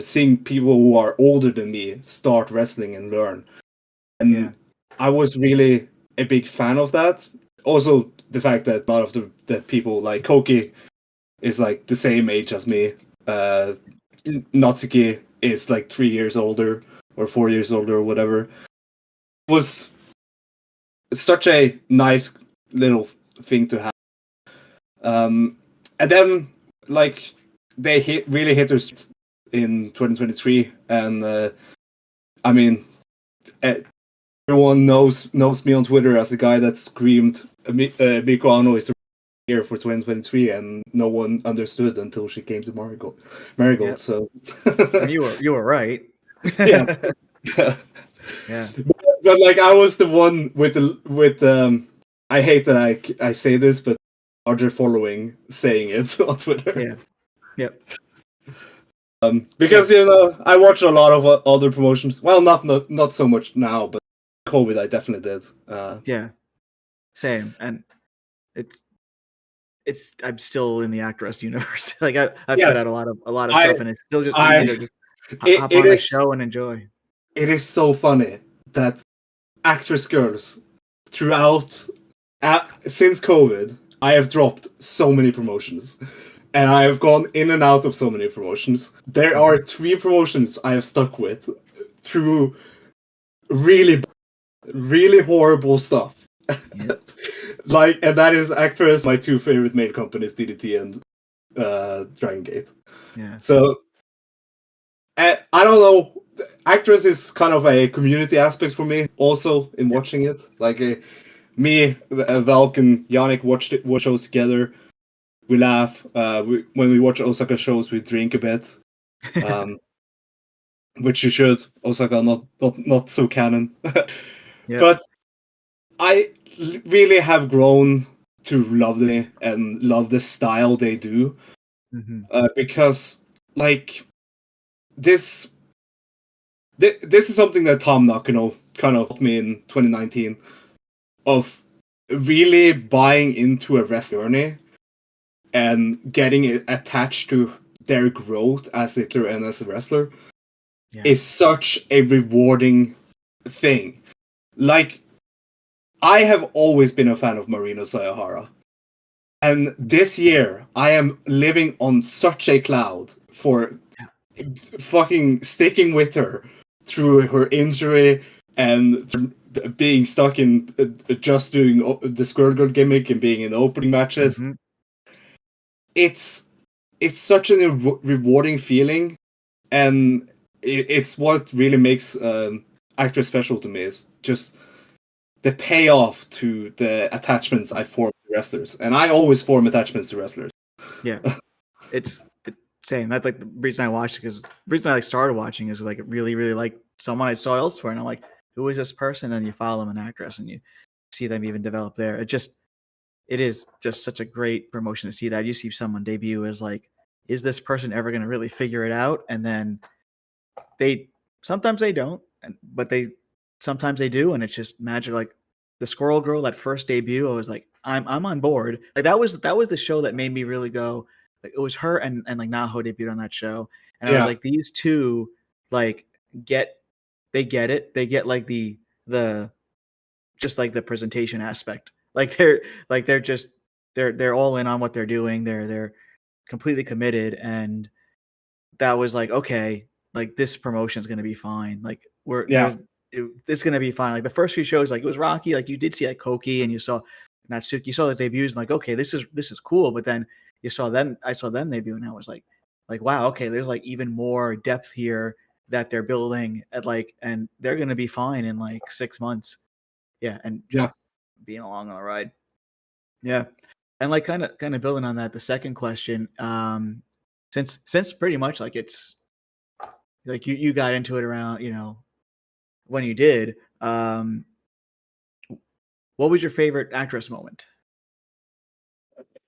seeing people who are older than me start wrestling and learn. And I was really a big fan of that. Also, the fact that a lot of the people, like Koki, is like the same age as me. Natsuki is like 3 years older or 4 years older or whatever. It was such a nice little thing to have. And then like they really hit their stride in 2023, and I mean, everyone knows me on Twitter as the guy that screamed Miko Ano is the year for 2023, and no one understood until she came to Marigold. Yep. So And you were right. yes. Yeah. But like I was the one with I hate that I say this, but larger following saying it on Twitter. Yeah. Yep. Because I watch a lot of other promotions. Well, not so much now, but COVID I definitely did. Yeah. Same. And it's I'm still in the Actwres universe. Like I've put out a lot of stuff, and it's still just easy to just hop on a show and enjoy. It is so funny that Actwres girls throughout since COVID, I have dropped so many promotions, and I have gone in and out of so many promotions. There are 3 promotions I have stuck with through really horrible stuff. Yep. Like, and that is Actwres, my 2 favorite mail companies, DDT and Dragon Gate. Yeah. So I don't know. Actwres is kind of a community aspect for me, also in watching it. Like me, Velkej, and Yannik watch shows together. We laugh. When we watch Osaka shows, we drink a bit, which you should. Osaka not so canon, Yep. but I really have grown to love them and love the style they do, because like this is something that Tom Nakano kind of taught me in 2019 of really buying into a wrestling journey and getting it attached to their growth as an actor and as a wrestler is such a rewarding thing. Like, I have always been a fan of Marino Sayahara. And this year, I am living on such a cloud for fucking sticking with her through her injury and being stuck in just doing the Squirrel Girl gimmick and being in opening matches. It's such a rewarding feeling, and it's what really makes Actwres special to me, is just the payoff to the attachments I form to wrestlers. And I always form attachments to wrestlers. Yeah. It's same. That's like the reason I watched it, because the reason I started watching is like really, really like someone I saw elsewhere, and I'm like, who is this person? And you follow them in Actwres and you see them even develop there. It is just such a great promotion to see that. You see someone debut as like, is this person ever going to really figure it out? And then sometimes they don't, but sometimes they do, and it's just magic. Like the Squirrel Girl, that first debut, I was like, I'm on board. Like that was the show that made me really go. Like it was her and like Naho debuted on that show, and I was like, these two like get it. They get like the just like the presentation aspect. Like they're all in on what they're doing. They're completely committed, and that was like, okay, like this promotion is going to be fine. Like it's going to be fine. Like the first few shows, like it was rocky. Like you did see like Koki and you saw Natsuki, you saw the debuts, and like, okay, this is cool. But then I saw them debut, and I was like, wow, okay, there's like even more depth here that they're building at like, and they're going to be fine in like 6 months. Yeah. And just being along on the ride. Yeah. And like kind of building on that, the second question, since pretty much like it's like you got into it around, when you did, what was your favorite Actwres moment?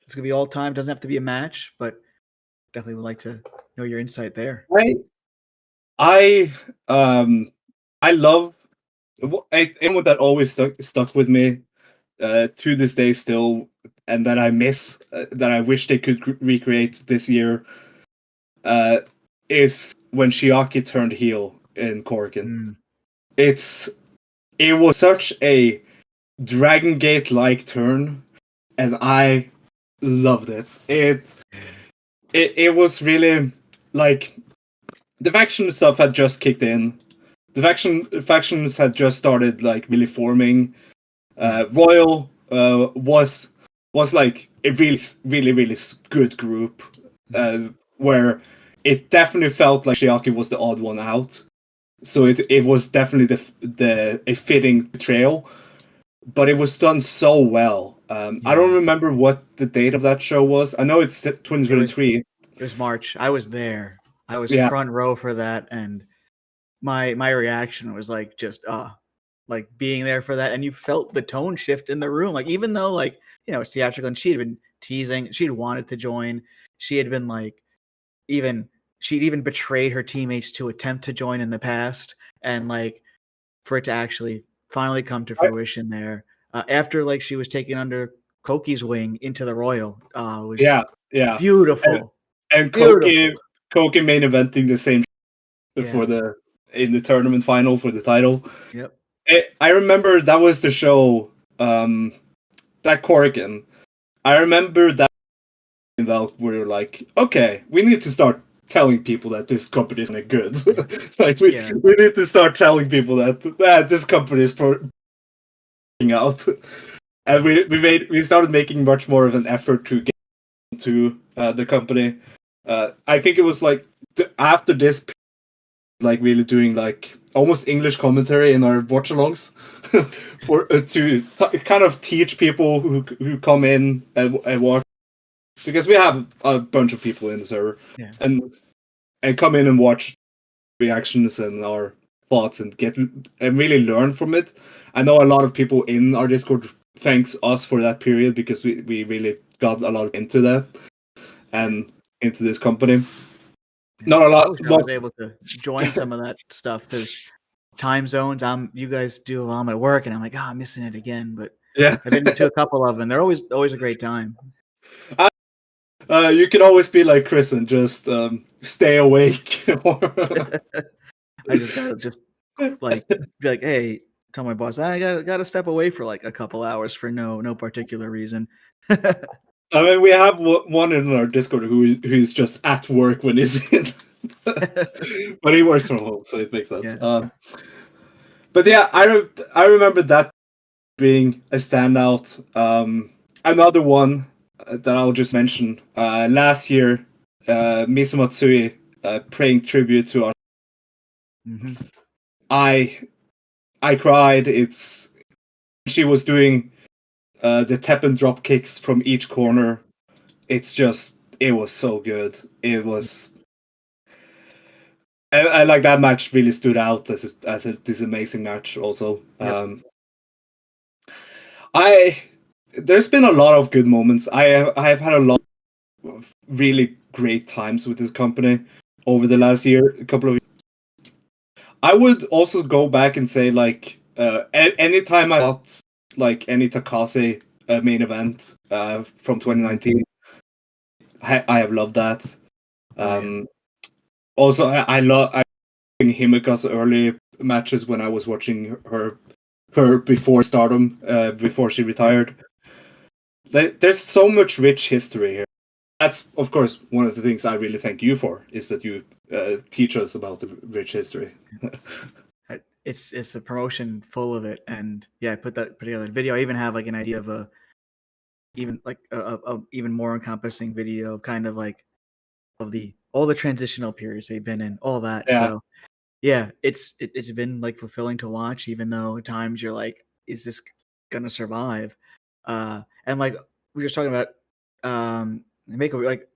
It's gonna be all time, doesn't have to be a match, but definitely would like to know your insight there. I love and what that always stuck with me to this day still, and that I miss, that I wish they could recreate this year, is when Shiaki turned heel in Korakuen. It was such a Dragon Gate like turn, and I loved it. It was really like the faction stuff had just kicked in. The factions had just started like really forming. Royal was like a really good group. where it definitely felt like Shiaki was the odd one out. So it was definitely a fitting betrayal, but it was done so well. I don't remember what the date of that show was. I know it's 2023. It was March. I was there. I was Yeah. front row for that, and my reaction was like just like being there for that, and you felt the tone shift in the room. Like even though like it's theatrical, and she'd been teasing, she'd wanted to join, she had been like she'd even betrayed her teammates to attempt to join in the past, and like for it to actually finally come to fruition there after like she was taken under Koki's wing into the Royal. Was beautiful. And beautiful. Koki main eventing the same before in the tournament final for the title. Yep. I remember that was the show that Corrigan. I remember that we were like, okay, we need to start telling people that this company isn't good. Like we need to start telling people that this company is out. And we started making much more of an effort to get into the company. I think it was like after this, like really doing like almost English commentary in our watch-alongs for to kind of teach people who come in and watch, because we have a bunch of people in the server and come in and watch reactions and our thoughts and really learn from it. I know a lot of people in our Discord thanks us for that period, because we really got a lot into that and into this company. Not a lot. I was able to join some of that stuff because time zones. You guys do a lot at work, and I'm like, I'm missing it again. But I've been to a couple of them. They're always a great time. You can always be like Chris and just stay awake. I just gotta like be like, hey, tell my boss I gotta step away for like a couple hours for no particular reason. I mean, we have one in our Discord who's just at work when he's in, but he works from home, so it makes sense. Yeah. But yeah, I remember that being a standout. Another one that I'll just mention. Last year, Misa Matsui paying tribute to our. Mm-hmm. I cried. She was doing the tap and drop kicks from each corner. It was so good. It was. I like that match. Really stood out as this amazing match. Also, there's been a lot of good moments. I have had a lot of really great times with this company over the last couple of years. I would also go back and say like anytime I got like any Takase main event from 2019, I have loved that. Also, I love Himika's early matches when I was watching her before Stardom, before she retired. There's so much rich history here. That's, of course, one of the things I really thank you for, is that you teach us about the rich history. It's a promotion full of it, and I put that particular video. I even have like an idea of a even more encompassing video of kind of like of all the transitional periods they've been in, all that. So it's been like fulfilling to watch, even though at times you're like, is this gonna survive? And like we were just talking about Himeka, like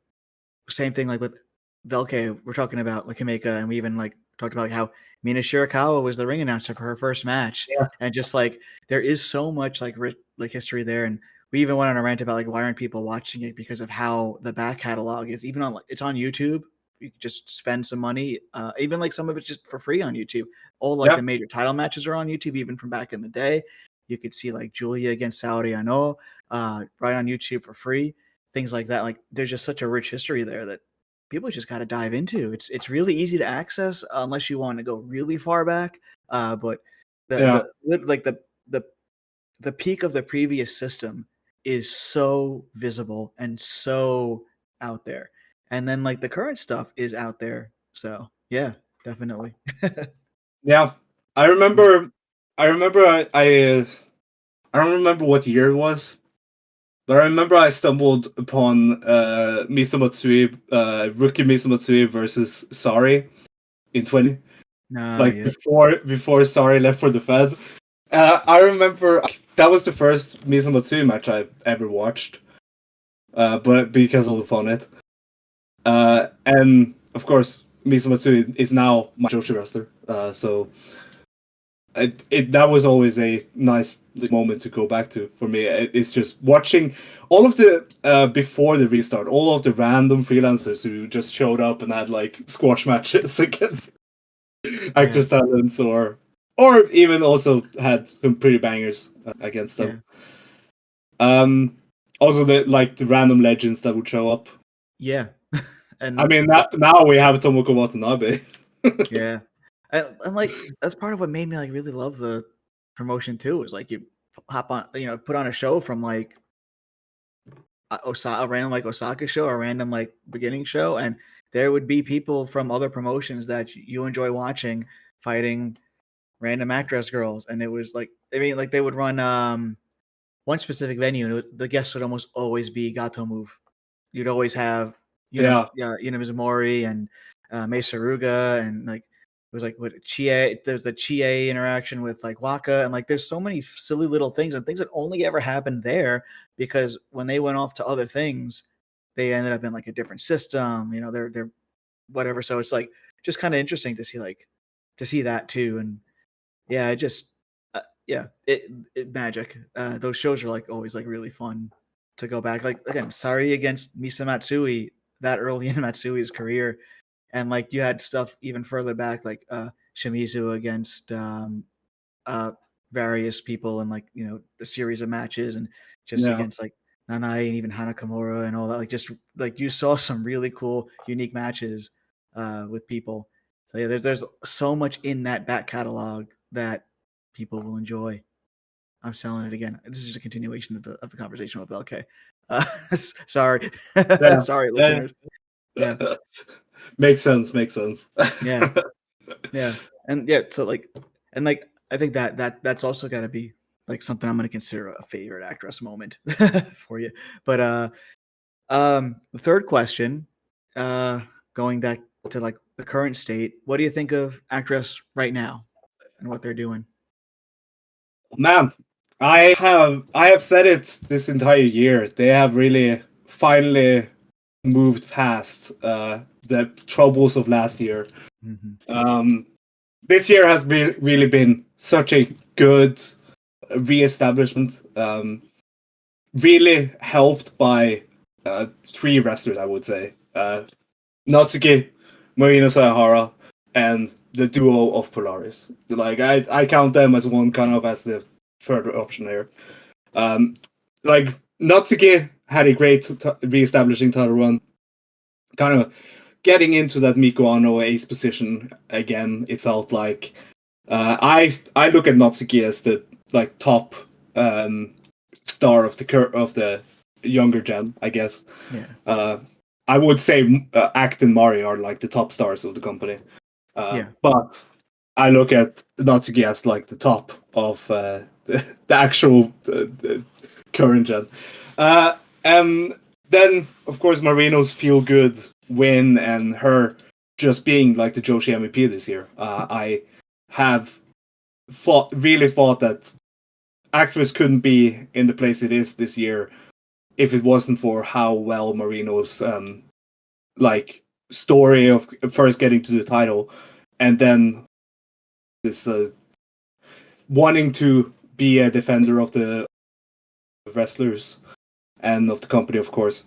same thing like with Velkej, we're talking about like Himeka, and we even like talked about like how Mina Shirakawa was the ring announcer for her first match, and just like there is so much like history there. And we even went on a rant about like why aren't people watching it, because of how the back catalog is. Even on it's on YouTube, you can just spend some money. Even like some of it's just for free on YouTube. All like the major title matches are on YouTube, even from back in the day. You could see like Julia against Saudi Ano right on YouTube for free. Things like that. Like there's just such a rich history there that people just got to dive into. It's really easy to access unless you want to go really far back. But the peak of the previous system is so visible and so out there, and then like the current stuff is out there. So yeah, definitely. Yeah, I remember. I don't remember what year it was, But I remember I stumbled upon Misa Matsui, rookie Misa Matsui versus Sari in 20. Before Sari left for the Fed. I remember that was the first Misa Matsui match I ever watched. But because of the opponent. And of course, Misa Matsui is now my Joshi wrestler. So that was always a nice moment to go back to for me. It's just watching all of the before the restart, all of the random freelancers who just showed up and had like squash matches against Actwres talents, or even also had some pretty bangers against them. Also the random legends that would show up. Yeah. And I mean, now we have Tomoko Watanabe. Yeah. And like that's part of what made me like really love the promotion too, is like you hop on, put on a show from like a random like Osaka show or a random like beginning show, and there would be people from other promotions that you enjoy watching fighting random Actwres girls. And it was like, I mean, like they would run one specific venue, and the guests would almost always be Gato Move. You'd always have Mizumori and Mei Saruga, and like it was like Chie. There's the Chie interaction with like Waka, and like there's so many silly little things and things that only ever happened there, because when they went off to other things, they ended up in like a different system. They're whatever. So it's like just kind of interesting to see that too. And yeah, it magic. Those shows are like always like really fun to go back. Like again, Sari against Misa Matsui that early in Matsui's career, and like you had stuff even further back, like Shimizu against various people, and like a series of matches, and just against like Nanai and even Hana Kimura and all that. Like just like you saw some really cool, unique matches with people. So yeah, there's so much in that back catalog that people will enjoy. I'm selling it again. This is just a continuation of the conversation with Velkej. Sorry, sorry, listeners. Yeah, makes sense. yeah, and so like, I think that's also got to be like something I'm going to consider a favorite Actwres moment for you. But the third question, going back to like the current state, what do you think of Actwres right now and what they're doing? Man, I have said it this entire year. They have really finally moved past the troubles of last year. Mm-hmm. This year has really been such a good reestablishment. Really helped by three wrestlers, I would say. Natsuki, Marina Sayahara, and the duo of Polaris. Like I count them as one kind of as the third option here. Like Natsuki had a great re-establishing title run, kind of getting into that Miko Ano ace position again. It felt like I look at Natsuki as the like top star of the younger gen, I guess. Yeah. I would say Act and Mari are like the top stars of the company. But I look at Natsuki as like the top of the actual current gen. And then, of course, Marino's feel good win and her just being like the Joshi MVP this year. I have really thought that Actwres couldn't be in the place it is this year if it wasn't for how well Marino's like story of first getting to the title and then this wanting to be a defender of the wrestlers and of the company, of course.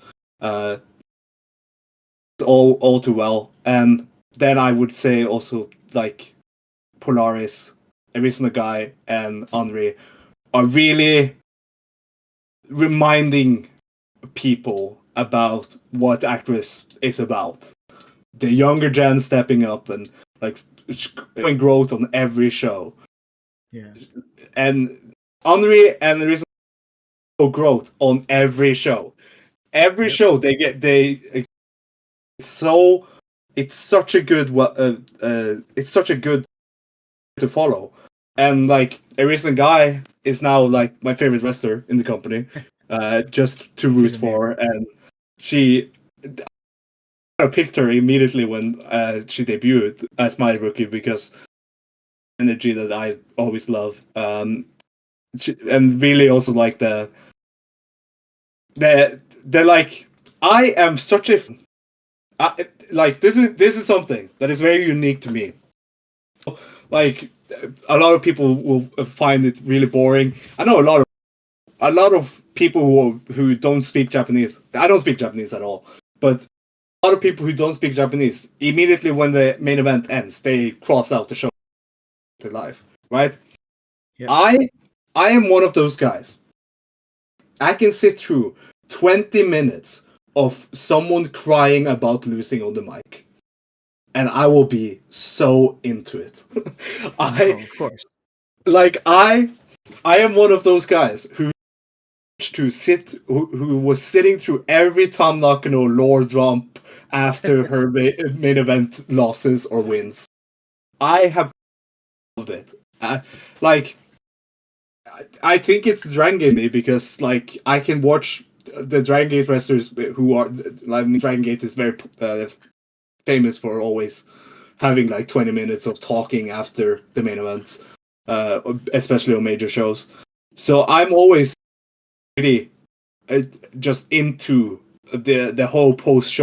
All too well. And then I would say also like Polaris, Arisa Nagai, and Henri are really reminding people about what Actwres is about. The younger gen stepping up and like showing growth on every show. Yeah. And Henri and Arisa show growth on every show. Every show it's such a good to follow. And like Arisa Guy is now like my favorite wrestler in the company. just to root She's for, and I picked her immediately when she debuted as my rookie because energy that I always love, and really also like the like I am such a like this is something that is very unique to me. Like a lot of people will find it really boring. I know a lot of people who don't speak Japanese. I don't speak Japanese at all, but a lot of people who don't speak Japanese immediately when the main event ends, they cross out the show their life, right? Yep. I am one of those guys. I can sit through 20 minutes of someone crying about losing on the mic, and I will be so into it. Of course. I am one of those guys who was sitting through every Tom Nakano lore dump after her main event losses or wins. I have loved it. I think it's Dragon Gate me because like I can watch the Dragon Gate wrestlers who are like Dragon Gate is very famous for always having like 20 minutes of talking after the main event, especially on major shows. So I'm always really just into the whole post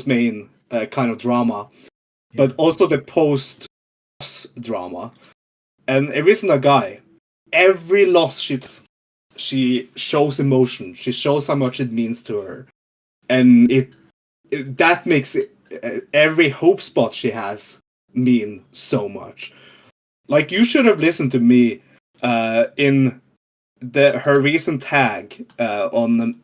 main kind of drama, but also the post drama. And Arisa Nagai, every loss she shows emotion. She shows how much it means to her, and that makes every hope spot she has mean so much. Like you should have listened to me in her recent tag on.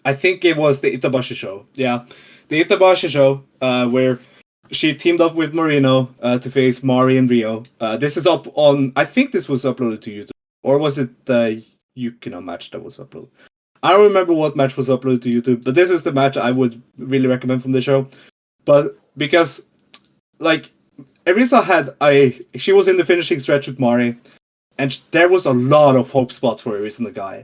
I think it was the Itabashi show. Yeah, the Itabashi show where she teamed up with Marino to face Mari and Rio. This is up on. I think this was uploaded to YouTube, or was it the Yukino match that was uploaded? I don't remember what match was uploaded to YouTube, but this is the match I would really recommend from the show. But because, like, Arisa she was in the finishing stretch with Mari, and there was a lot of hope spots for Arisa Nagai.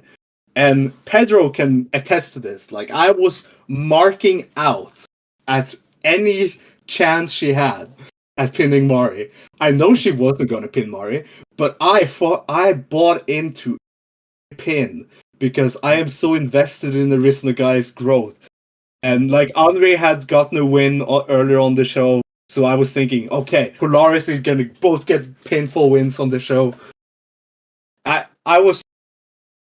And Pedro can attest to this. Like, I was marking out at any chance she had at pinning Mari. I know she wasn't going to pin Mari, but I bought into pin because I am so invested in Arisa Nagai's growth. And like Andre had gotten a win earlier on the show, so I was thinking, okay, Polaris is going to both get painful wins on the show. I was.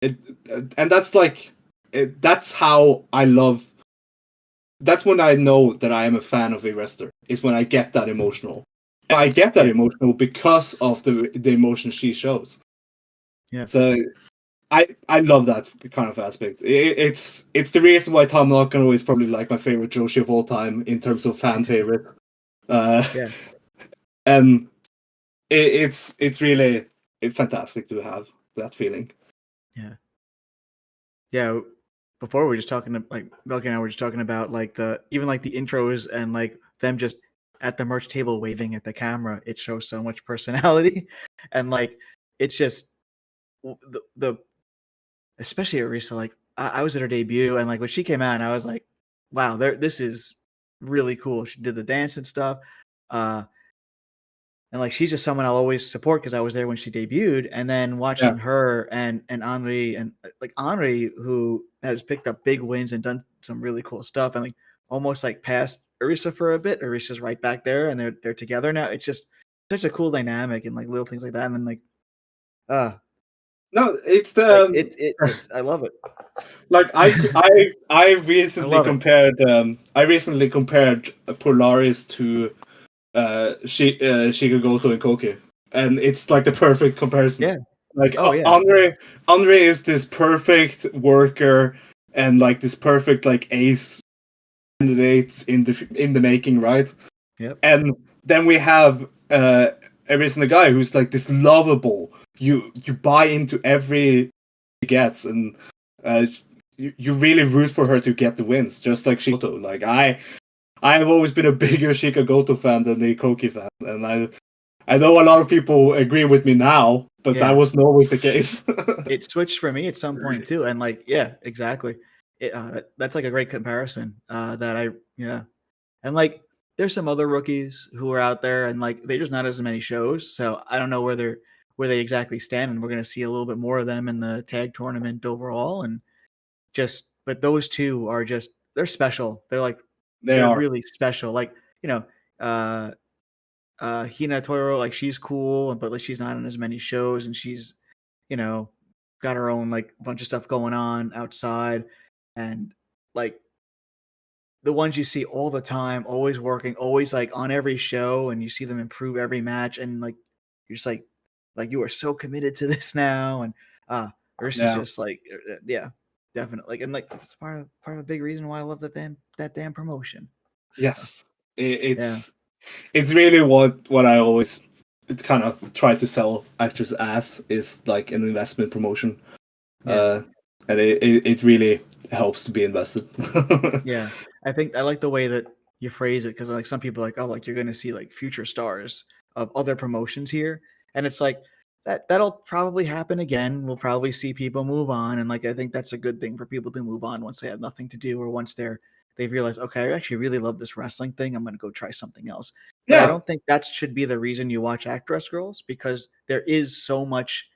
And that's like that's how I love. That's when I know that I am a fan of a wrestler. Is when I get that emotional. And I get that emotional because of the emotion she shows. Yeah. So I love that kind of aspect. It's the reason why Tom Nakano is probably like my favorite Joshi of all time in terms of fan favorite. And it's really fantastic to have that feeling. Yeah. Before we were just talking like Velkej and I were just talking about like the intros and like them just at the merch table waving at the camera. It shows so much personality, and like it's just the especially Arisa. Like I was at her debut, and like when she came out, and I was like, wow, this is really cool. She did the dance and stuff. And like she's just someone I'll always support because I was there when she debuted, and then watching her and Henri and like Henri, who has picked up big wins and done some really cool stuff, and like almost like past Arisa for a bit. Arisa's right back there, and they're together now. It's just such a cool dynamic and like little things like that, and then like, no, it's the it's I love it. Like I recently compared Polaris to Shigegoto and Koki, and it's like the perfect comparison. Yeah. Like Andre is this perfect worker and like this perfect like ace candidate in the making, right? Yep. And then we have Arisa Nagai who's like this lovable. You buy into every he gets, and you really root for her to get the wins, just like Shigegoto. Like I have always been a bigger Shigegoto fan than the Koki fan, and I know a lot of people agree with me now, but Yeah. that wasn't always the case. It switched for me at some point too, and like, yeah, exactly. That's like a great comparison. And like, there's some other rookies who are out there, and like, they're just not as many shows. So I don't know where they exactly stand, and we're gonna see a little bit more of them in the tag tournament overall. And but those two are they're special. They're are. really special. Like, uh, Hina Toro, like, she's cool, but like, she's not in as many shows, and she's, got her own like bunch of stuff going on outside, and like, the ones you see all the time, always working, always like on every show, and you see them improve every match, and like, you're just like you are so committed to this now, and Urs is just like, yeah, definitely, like, and like, that's part of a big reason why I love that damn promotion. Yes, it's really what I always kind of try to sell Actwres as, is like an investment promotion, and it really helps to be invested. Yeah, I think I like the way that you phrase it, because like, some people are like, oh, like, you're going to see like future stars of other promotions here, and it's like that'll probably happen again. We'll probably see people move on, and like, I think that's a good thing for people to move on once they have nothing to do, or once they've realized, okay, I actually really love this wrestling thing, I'm going to go try something else. But I don't think that should be the reason you watch Actwres Girls, because there is so much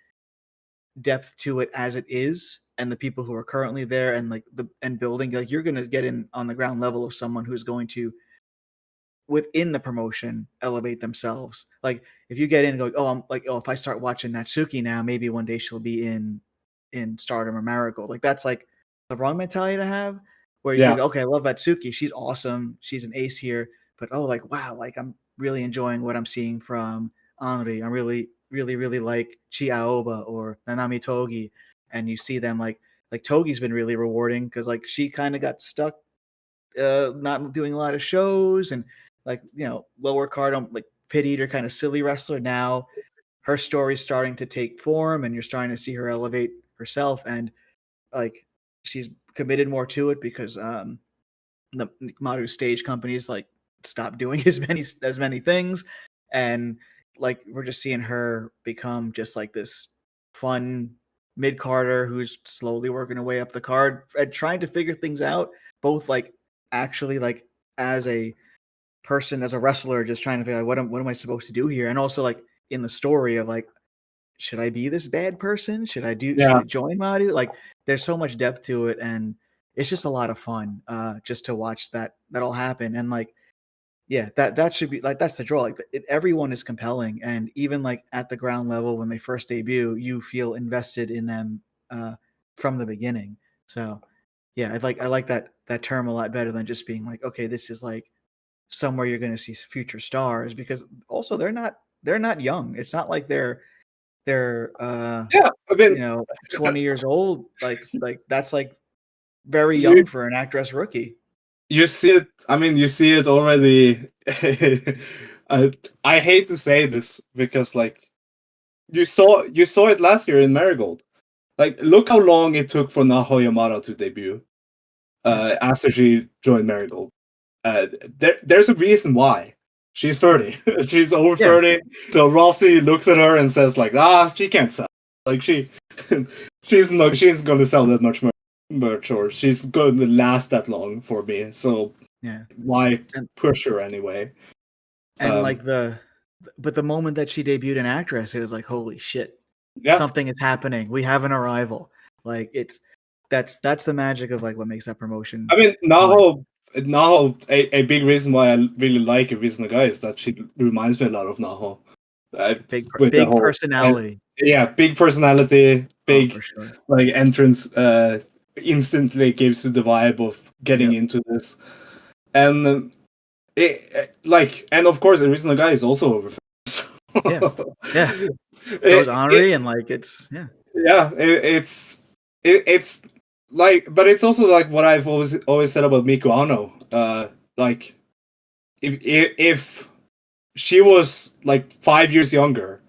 depth to it as it is, and the people who are currently there, and like and building, like, you're going to get in on the ground level of someone who's going to, within the promotion, elevate themselves. Like, if you get in and go, oh, I'm like, oh, if I start watching Natsuki now, maybe one day she'll be in Stardom or Marigold. Like, that's like the wrong mentality to have, where you go, okay, I love Natsuki, she's awesome, she's an ace here, but oh, like, wow, like, I'm really enjoying what I'm seeing from Henri. I really, really, really like Chi Aoba or Nanami Togi, and you see them like Togi's been really rewarding, because like, she kind of got stuck not doing a lot of shows, and like, lower card, like, pit eater kind of silly wrestler. Now her story's starting to take form, and you're starting to see her elevate herself, and like, she's committed more to it, because the Maru stage companies like stopped doing as many things, and like, we're just seeing her become just like this fun mid-carder who's slowly working her way up the card and trying to figure things out, both like, actually, like, as a person, as a wrestler, just trying to figure out what am I supposed to do here, and also like, in the story of like, should I be this bad person? Should I join Maru? Like, there's so much depth to it, and it's just a lot of fun just to watch that all happen. And like, yeah, that should be like, that's the draw. Like, everyone is compelling, and even like at the ground level, when they first debut, you feel invested in them from the beginning. So yeah, I like that term a lot better than just being like, okay, this is like somewhere you're going to see future stars, because also they're not young. It's not like they're 20 years old. Like that's like very young for an Actwres rookie. You see it. I mean, you see it already. I hate to say this, because like, you saw it last year in Marigold. Like, look how long it took for Naho Yamada to debut after she joined Marigold. There's a reason why. She's 30. She's over 30. So Rossi looks at her and says like, she can't sell. Like, she's going to sell that much merch, or she's going to last that long for me. So why push her anyway? And like, but the moment that she debuted in Actwres, it was like, holy shit, something is happening. We have an arrival. Like, that's the magic of like what makes that promotion. I mean, Naho, a big reason why I really like Arisa Nagai is that she reminds me a lot of Naho. Big personality. Big personality, big for sure. like entrance. Instantly gives you the vibe of getting into this, and and of course, Arisa Nagai is also over. So is Henri, and like, it's it's like, but it's also like what I've always said about Miku Ano. Like, if she was like 5 years younger,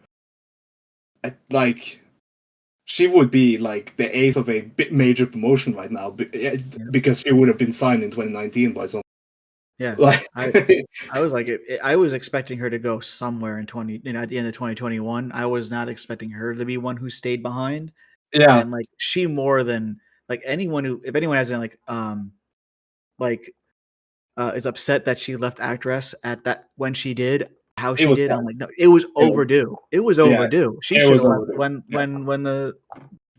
like, she would be like the ace of a major promotion right now, because she would have been signed in 2019 by some. Yeah, Like, I was like, I was expecting her to go somewhere in at the end of 2021. I was not expecting her to be one who stayed behind. yeah, And like she more than like anyone who, if anyone has any like is upset that she left Actress at that when she did, how It she was did. bad. I'm like, no, it was was- overdue. It was yeah, overdue. She it should was have left overdue. Yeah. when the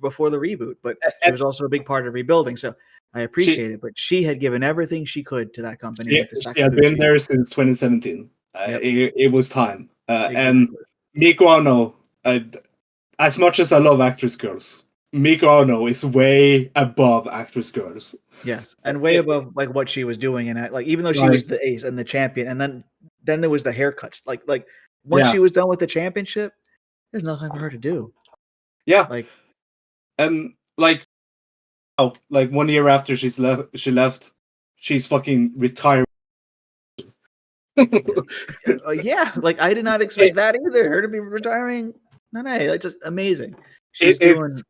before the reboot, but she And was also a big part of rebuilding. So I appreciate it. But she had given everything she could to that company and to she had been Sakaguchi. there since 2017. Yep. It was time. And Exactly. Miko Ano, as much as I love Actress Girls, Miko Ano is way above Actress Girls. Yes, and way above like what she was doing, and like even though she was the ace and the champion, and then there was the haircuts. Like once she was done with the championship, there's nothing for her to do. Yeah, like and like 1 year after she left, she's fucking retired. yeah, like I did not expect that either. Her to be retiring, no, like just amazing. She's doing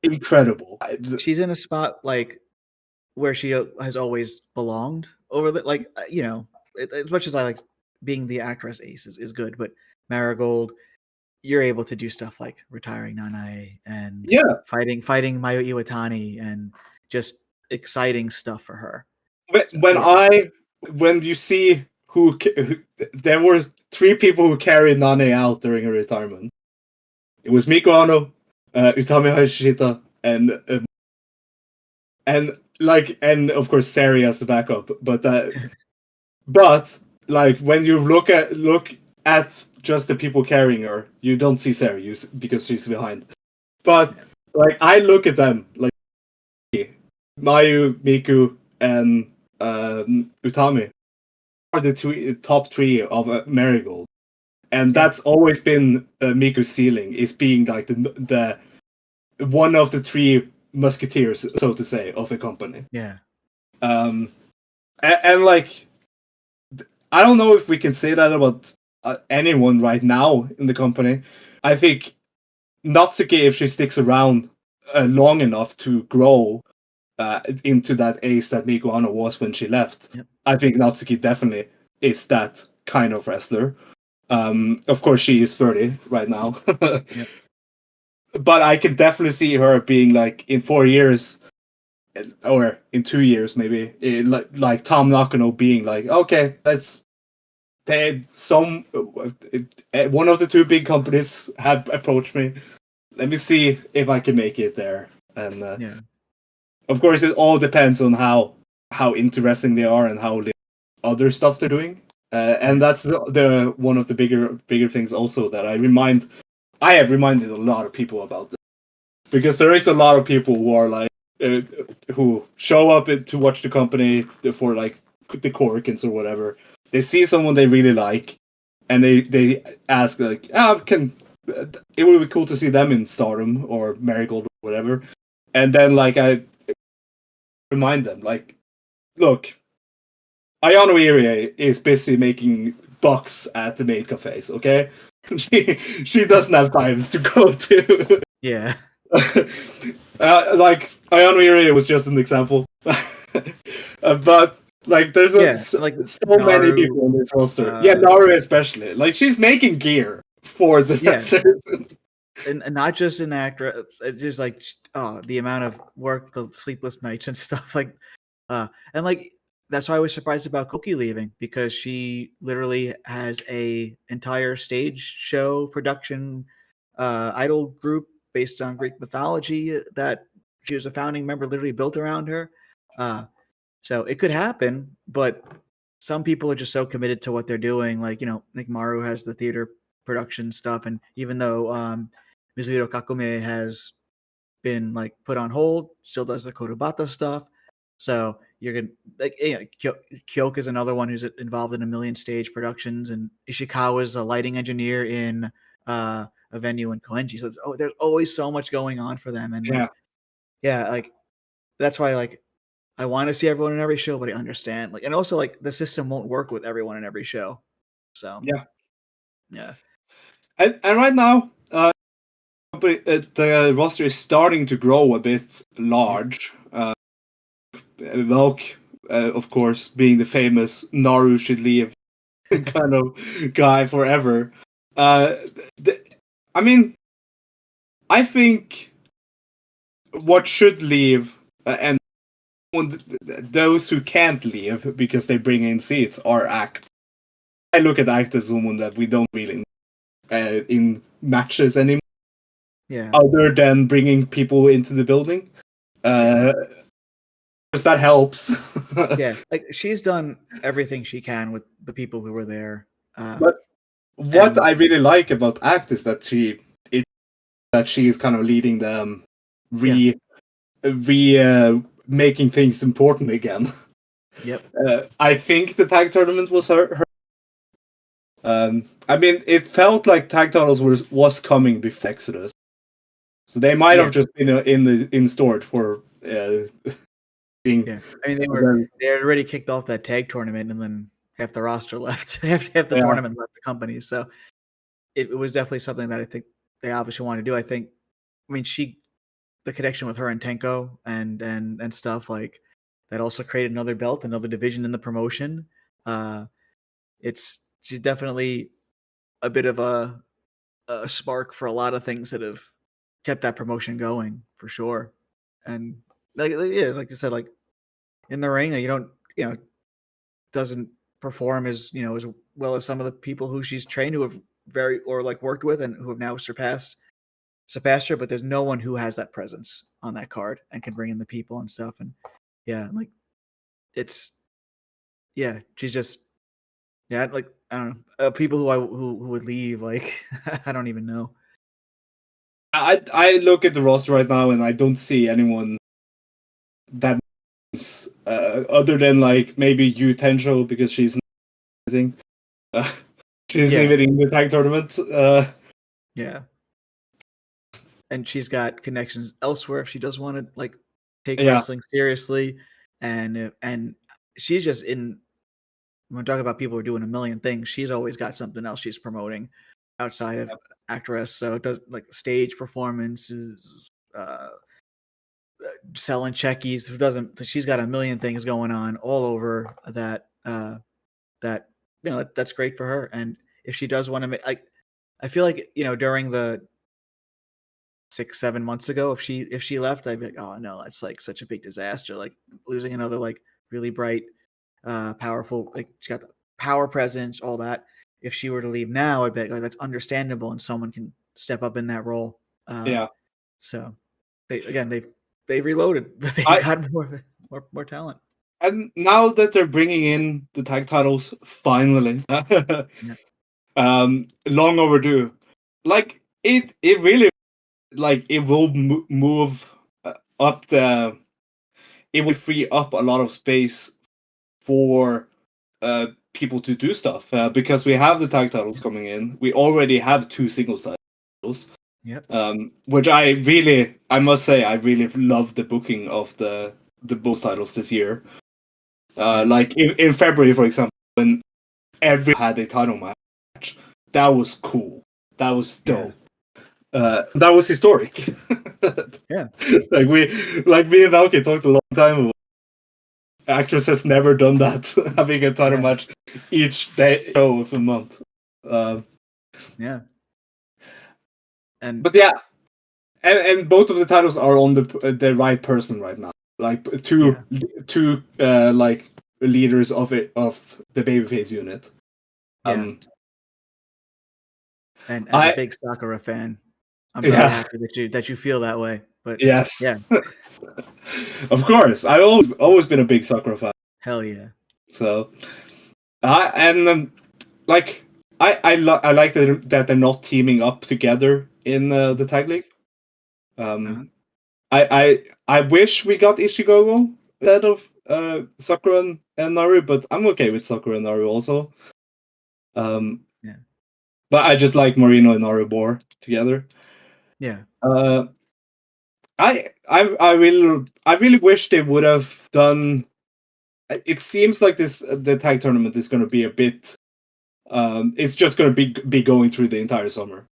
incredible. She's in a spot like where she has always belonged over the as much as I like being the actress ace is good, but Marigold, you're able to do stuff like retiring Nanae and fighting Mayu Iwatani and just exciting stuff for her. When you see who there were 3 people who carried Nanae out during her retirement. It was Miko Ano, Utami Hayashishita, and of course Sari as the backup. But like when you look at just the people carrying her, you don't see Sari because she's behind. But like I look at them like Mayu, Miku, and Utami are the top 3 of Marigold, and that's always been Miku's ceiling, is being like the one of the 3 musketeers, so to say, of a company. Yeah. And like, I don't know if we can say that about anyone right now in the company. I think Natsuki, if she sticks around long enough to grow into that ace that Miko Ano was when she left, I think Natsuki definitely is that kind of wrestler. Of course, she is 30 right now. But I can definitely see her being like in 4 years, or in 2 years maybe, like Tom Nakano being like, okay, let's one of the 2 big companies have approached me. Let me see if I can make it there. And of course, it all depends on how interesting they are and how other stuff they're doing. And that's the one of the bigger things also that I have reminded a lot of people about this, because there is a lot of people who are like who show up to watch the company for like the Corkins or whatever. They see someone they really like, and they ask like, it would be cool to see them in Stardom or Marigold or whatever. And then like I remind them like, look, Ayano Irie is busy making bucks at the maid cafes, okay? She doesn't have times to go to. Yeah. Like Ayano Irie was just an example. But like there's so many people on this roster. Naru especially. Like she's making gear for the wrestlers. And not just an actor, it's just like the amount of work, the sleepless nights and stuff like and like that's why I was surprised about Koki leaving, because she literally has a entire stage show production idol group based on Greek mythology that she was a founding member, literally built around her. So it could happen, but some people are just so committed to what they're doing. Like, Nick Maru has the theater production stuff, and even though Mizuhiro Kakume has been like put on hold, still does the Kodobata stuff. So you're gonna Kyoka is another one who's involved in a million stage productions, and Ishikawa is a lighting engineer in a venue in Koenji. So there's always so much going on for them, and like that's why like I want to see everyone in every show, but I understand and also like the system won't work with everyone in every show. So yeah. And right now, the roster is starting to grow a bit large. Velkej of course, being the famous Naru should leave kind of guy forever. I mean, I think what should leave and those who can't leave because they bring in seats are Act. I look at Act as someone that we don't really in matches anymore. Yeah. Other than bringing people into the building. Because that helps. Yeah, like she's done everything she can with the people who were there. But what I really like about Act is that she is kind of leading them, making things important again. Yep. I think the tag tournament was her. I mean, it felt like tag titles was coming before Exodus, so they might have just been in storage for. Yeah, I mean they had already kicked off that tag tournament, and then half the roster left, half the tournament left the company. So it was definitely something that I think they obviously want to do. I mean, the connection with her and Tenko and stuff like that also created another belt, another division in the promotion. She's definitely a bit of a spark for a lot of things that have kept that promotion going for sure. And like you said, like in the ring, you don't, doesn't perform as well as some of the people who she's trained, who have worked with and who have now surpassed her. But there's no one who has that presence on that card and can bring in the people and stuff. And she's just like I don't know, people who would leave, like I don't even know. I look at the roster right now and I don't see anyone that other than like maybe Yu Tenjo because she's she's even in the tag tournament. And she's got connections elsewhere if she does want to like take wrestling seriously, and she's just in. When we talk about people who are doing a million things, she's always got something else she's promoting outside of Actwres. So it does like stage performances, selling checkies. Who doesn't? She's got a million things going on all over that. That's great for her. And if she does want to make, like, I feel like during the 6-7 months ago, if she left, I'd be like, oh no, that's like such a big disaster. Like losing another like really bright, powerful, like she got the power presence, all that. If she were to leave now, I'd be like, oh, that's understandable, and someone can step up in that role. So they reloaded, but they got more talent. And now that they're bringing in the tag titles, finally, long overdue. Like it really, like it will move up the. It will free up a lot of space for people to do stuff because we have the tag titles coming in. We already have 2 singles titles. Which I must say, I really love the booking of the both titles this year. Like in February, for example, when everyone had a title match, that was cool. That was dope. That was historic. Like me and Velkej talked a long time about. Actwres has never done that, having a title match each day show of the month. And both of the titles are on the right person right now. Like two like leaders of the babyface unit. And as a big Sakura fan, I'm very happy that you feel that way. But yes, of course, I've always been a big Sakura fan. Hell yeah! So, I like that they're not teaming up together in the tag league. I wish we got Ishigogo instead of Sakura and Naru, but I'm okay with Sakura and Naru also. But I just like Marino and Naru more together. I really wish they would have done. It seems like the tag tournament is going to be a bit. It's just going to be going through the entire summer.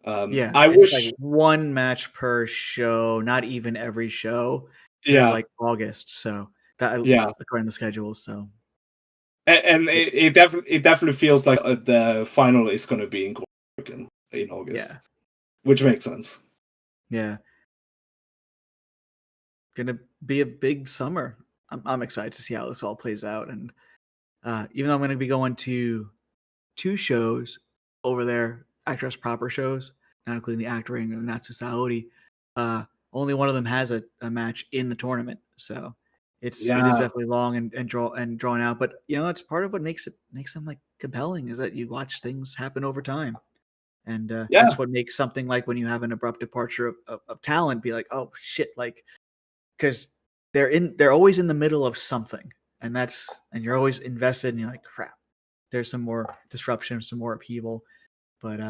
I wish like one match per show, not even every show. Like August, so according to the schedule. So, and it definitely feels like the final is going to be in Cork in August, which makes sense. Yeah, gonna be a big summer. I'm excited to see how this all plays out, and even though I'm going to be going to 2 shows over there, Actwres proper shows, not including the Actwres and Natsu Saori, only one of them has a match in the tournament. So it is definitely long and drawn out. But it's part of what makes them like compelling is that you watch things happen over time. And that's what makes something like when you have an abrupt departure of talent be like, oh shit, like because they're always in the middle of something, and you're always invested, and you're like, crap, there's some more disruption, some more upheaval, but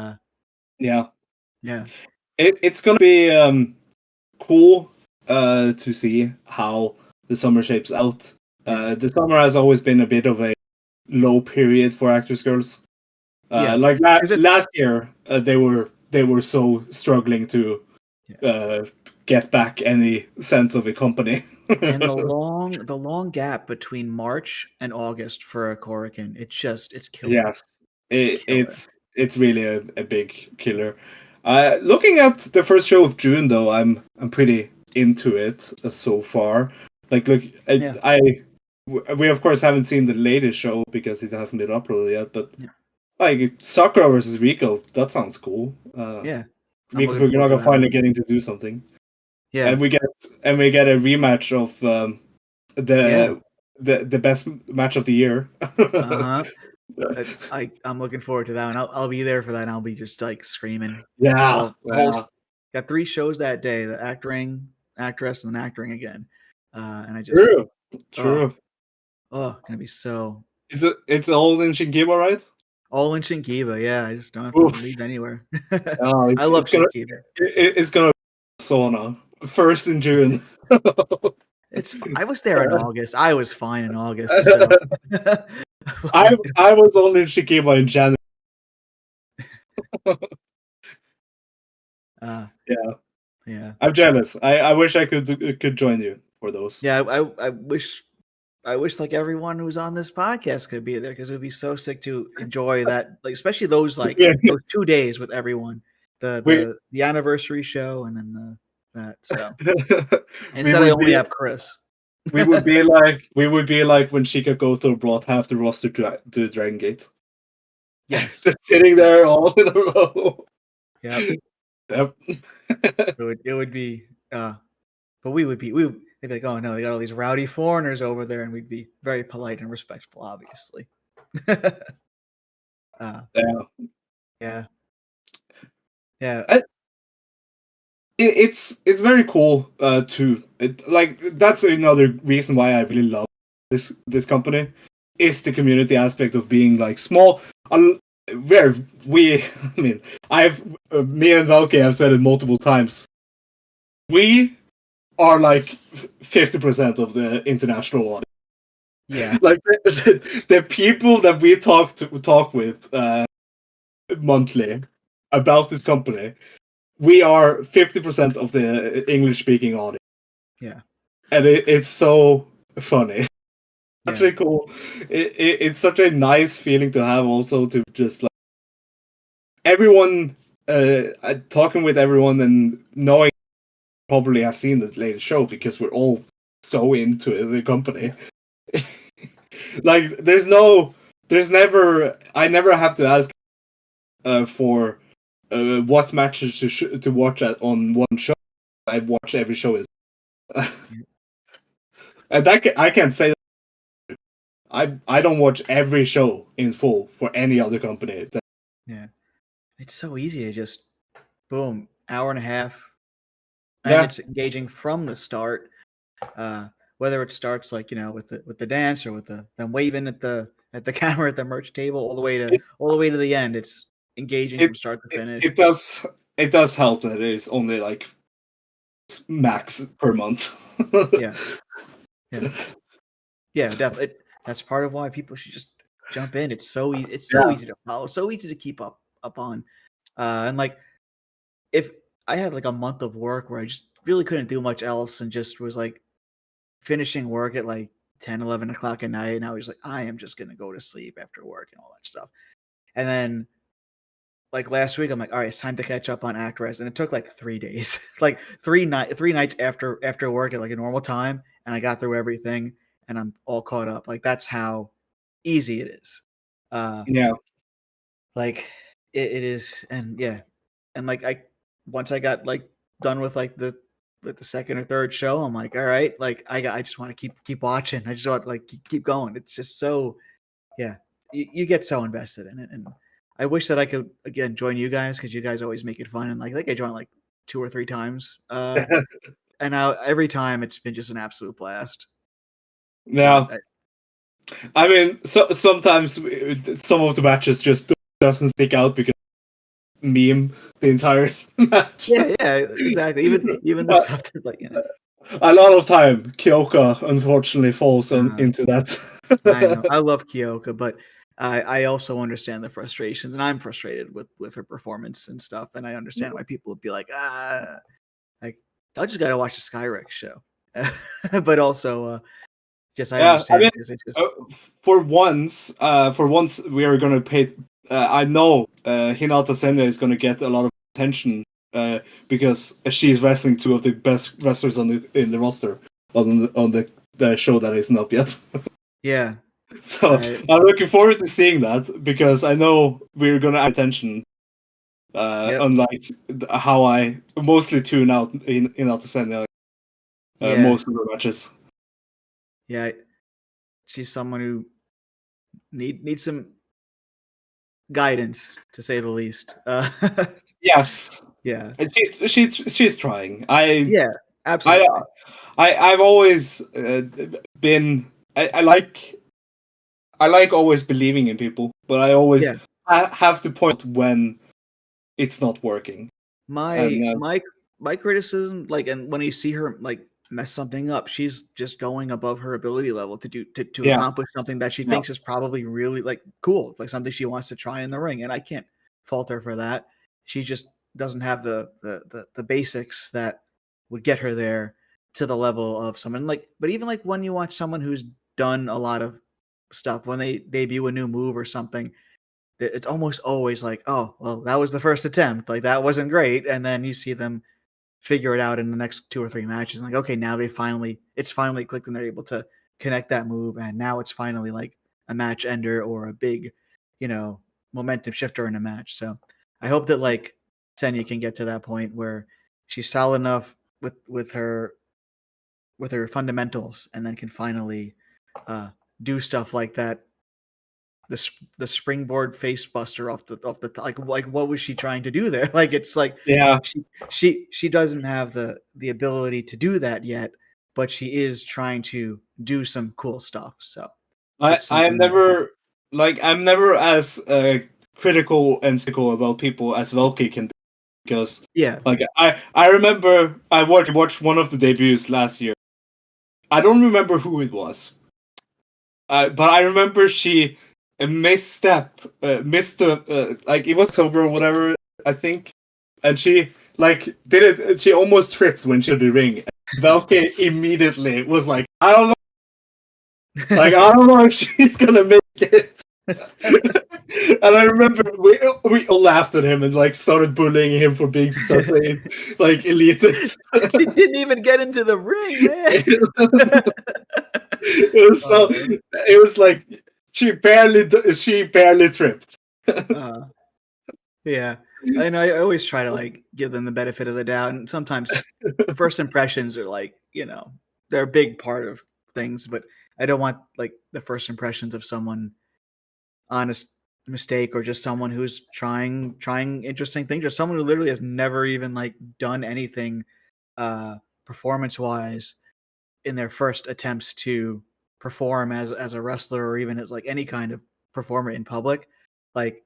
it's gonna be cool to see how the summer shapes out. The summer has always been a bit of a low period for Actwres Girls. Like last year, they were so struggling to get back any sense of a company. And the long gap between March and August for a Korakuen, it's killer. Yes, it's really a big killer. Looking at the first show of June, though, I'm pretty into it so far. Like, look, we of course haven't seen the latest show because it hasn't been uploaded yet. But like Sakura versus Rico, that sounds cool. Rico Fukunaga finally getting to do something. Yeah, and we get a rematch of the best match of the year. I'm looking forward to that one. I'll be there for that. And I'll be just like screaming. Got 3 shows that day: the Actress, and then Actring again. And I just true. Gonna be so. It's all in Shinkiba, right? All in Shinkiba, yeah. I just don't have to leave anywhere. I love Shinkiba. It's gonna be Sauna first in June. I was there in August. I was fine in August. So. I was only in Shinkiba in January. Yeah. I'm jealous. I wish I could join you for those. Yeah, I wish like everyone who's on this podcast could be there because it would be so sick to enjoy that, like especially those those 2 days with everyone. The anniversary show and then that. So instead I only have Chris. we would be like when Shika goes to abroad, half the roster to Dragon Gate. Yes. Just sitting there all in a row. Yep. It would be but they'd be like, oh no, they got all these rowdy foreigners over there, and we'd be very polite and respectful, obviously. It's very cool too. That's another reason why I really love this company is the community aspect of being like small. Where me and Velkej have said it multiple times. We are like 50% of the international audience. Yeah, like the people that we talk with monthly about this company. We are 50% of the English-speaking audience. Yeah, and it's so funny. Actually, cool. It's such a nice feeling to have. Also, to just like everyone talking with everyone and knowing probably have seen the latest show because we're all so into the company. Like, I never have to ask for what matches to watch on one show. I watch every show. And I can't say that. I don't watch every show in full for any other company. Yeah, it's so easy to just boom, hour and a half, and it's engaging from the start. Whether it starts like with the dance or with them waving at the camera at the merch table all the way to the end, it's engaging from start to finish. It does help that it's only like max per month. Yeah, definitely. That's part of why people should just jump in. It's so easy. It's so easy to follow. So easy to keep up on. And like, if I had like a month of work where I just really couldn't do much else and just was like finishing work at like 10, 11 o'clock at night. And I was like, I am just going to go to sleep after work and all that stuff. And then like last week, I'm like, all right, it's time to catch up on Actwres. And it took like 3 days, like three nights after work at like a normal time. And I got through everything and I'm all caught up. Like that's how easy it is. Like it is. And yeah. And like once I got like done with like the second or third show, I'm like, all right, like I just want to keep watching. I just want to like keep going. It's just so, yeah, you get so invested in it. And I wish that I could again join you guys because you guys always make it fun. And like I think I joined like 2 or 3 times, and now every time it's been just an absolute blast. Yeah, I mean, so sometimes some of the matches just doesn't stick out because meme the entire match. Yeah, exactly. Even the stuff that like a lot of time Kyoka unfortunately falls into that. I know. I love Kyoka, but I also understand the frustrations, and I'm frustrated with her performance and stuff, and I understand why people would be like, like I just gotta watch the Skyrex show. But also just I understand because it's just for once we are gonna pay I know Hinata Senna is gonna get a lot of attention because she's wrestling 2 of the best wrestlers in the roster on the show that isn't up yet. Yeah. So I'm looking forward to seeing that because I know we're gonna add attention. Unlike how I mostly tune out in Hinata Senna most of the matches. Yeah, she's someone who needs some guidance, to say the least. Yes. Yeah. And she's trying. Absolutely. I've always been. I like always believing in people, but I always have to point when it's not working. My criticism, like, and when you see her like mess something up, she's just going above her ability level to accomplish something that she thinks is probably really like cool. It's like something she wants to try in the ring, and I can't fault her for that. She just doesn't have the basics that would get her there to the level of someone like. But even like when you watch someone who's done a lot of stuff, when they debut a new move or something, it's almost always like, oh, well, that was the first attempt. Like that wasn't great, and then you see them figure it out in the next 2 or 3 matches. And like, okay, now it's finally clicked, and they're able to connect that move, and now it's finally like a match ender or a big, momentum shifter in a match. So I hope that like Senya can get to that point where she's solid enough with her fundamentals, and then can finally do stuff like that. The springboard face buster off the like what was she trying to do there? Like it's like she doesn't have the ability to do that yet, but she is trying to do some cool stuff. So I'm never as critical and cynical about people as Velkej can be, because like I remember I watched one of the debuts last year. I don't remember who it was, but I remember she missed the like it was October or whatever, I think, and she like did it. She almost tripped when she did the ring. Velkej immediately was like, I don't know if she's gonna make it. And I remember we all laughed at him and like started bullying him for being such a like elitist. She didn't even get into the ring, man. It was like she barely tripped. Yeah, I know. I always try to like give them the benefit of the doubt, and sometimes first impressions are like they're a big part of things, but I don't want like the first impressions of someone honest mistake or just someone who's trying interesting things, or someone who literally has never even like done anything performance wise in their first attempts to perform as a wrestler, or even as like any kind of performer in public. Like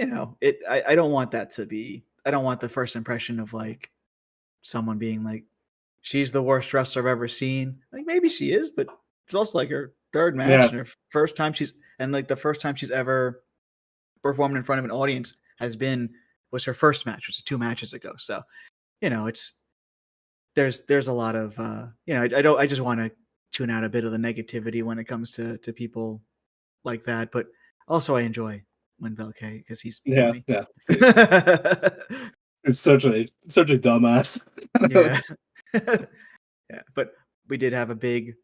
I don't want that to be. I don't want the first impression of like someone being like, she's the worst wrestler I've ever seen. Like maybe she is, but it's also like her third match and her first time the first time she's ever performed in front of an audience was her first match, which was 2 matches ago. So, it's there's a lot of I just want to tune out a bit of the negativity when it comes to people like that. But also, I enjoy when Velkej because he's funny. Yeah. It's such a dumbass. Yeah. Yeah, but we did have a big,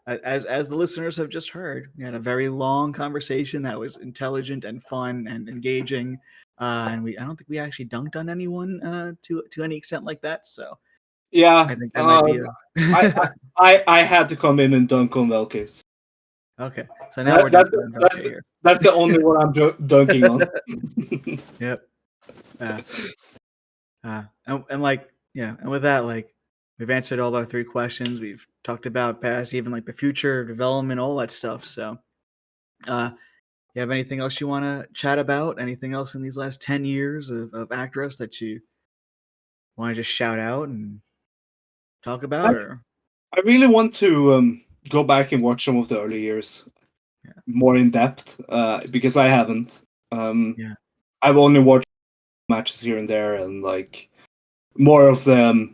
as the listeners have just heard, we had a very long conversation that was intelligent and fun and engaging, and I don't think we actually dunked on anyone to any extent like that. So Yeah, I think that might be I had to come in and dunk on Velkej. Okay, so now we're dunking on Velkej here. That's the only one I'm dunking on. Yep. And like, yeah, and with that, like, we've answered all our 3 questions. We've talked about past, even like the future development, all that stuff. So, you have anything else you want to chat about? Anything else in these last 10 years of Actwres that you want to just shout out and talk about? I really want to go back and watch some of the early years more in depth because I haven't. I've only watched matches here and there and like more of the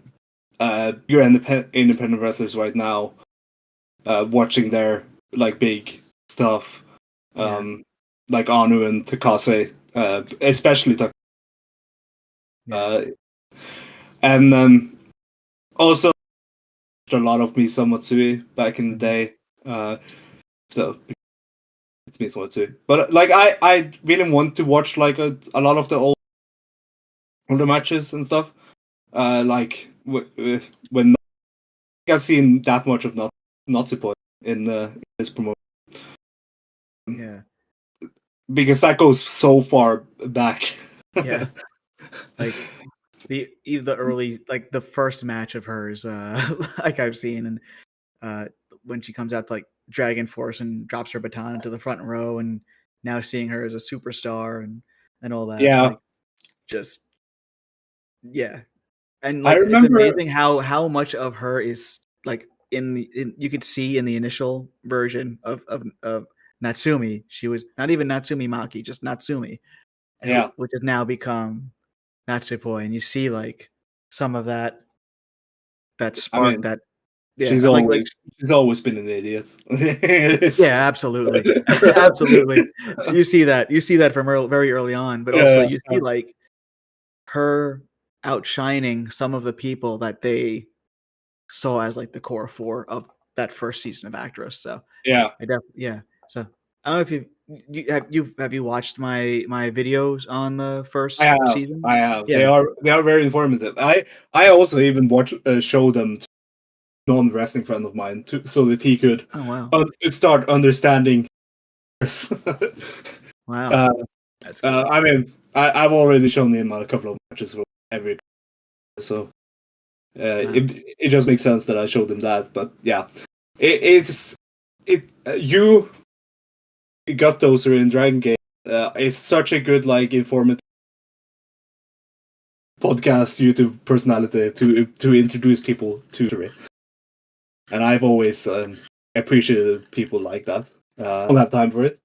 your independent wrestlers right now, watching their like big stuff, like Anu and Takase, especially and also a lot of Misa Matsui back in the day, so it's Misa Matsui. But like I really want to watch like a lot of the older matches and stuff. Like when I've seen that much of Natsupoi in this promotion. Yeah, because that goes so far back. Yeah, like the early, like the first match of hers, like I've seen, and when she comes out to like Dragon Force and drops her baton into the front row, and now seeing her as a superstar and all that, Yeah, like, just and like it's amazing how much of her is like you could see in the initial version of Natsumi. She was not even Natsumi Maki, just Natsumi, which has now become Natsupoi, and you see like some of that spark. She's always been an idiot. Yeah, absolutely, absolutely. You see that from very early on, but also you see like her outshining some of the people that they saw as like the core 4 of that first season of Actwres. So So I don't know if have you watched my videos on the first season? I have. Yeah. They are very informative. I also even show them to a non-wrestling friend of mine so that he could start understanding. Wow, that's cool. I mean, I've already shown him a couple of matches for every, so it just makes sense that I showed him that. But yeah, you got those who are in Dragon Gate. It's such a good like informative podcast YouTube personality to introduce people to it, and I've always appreciated people like that. I don't have time for it,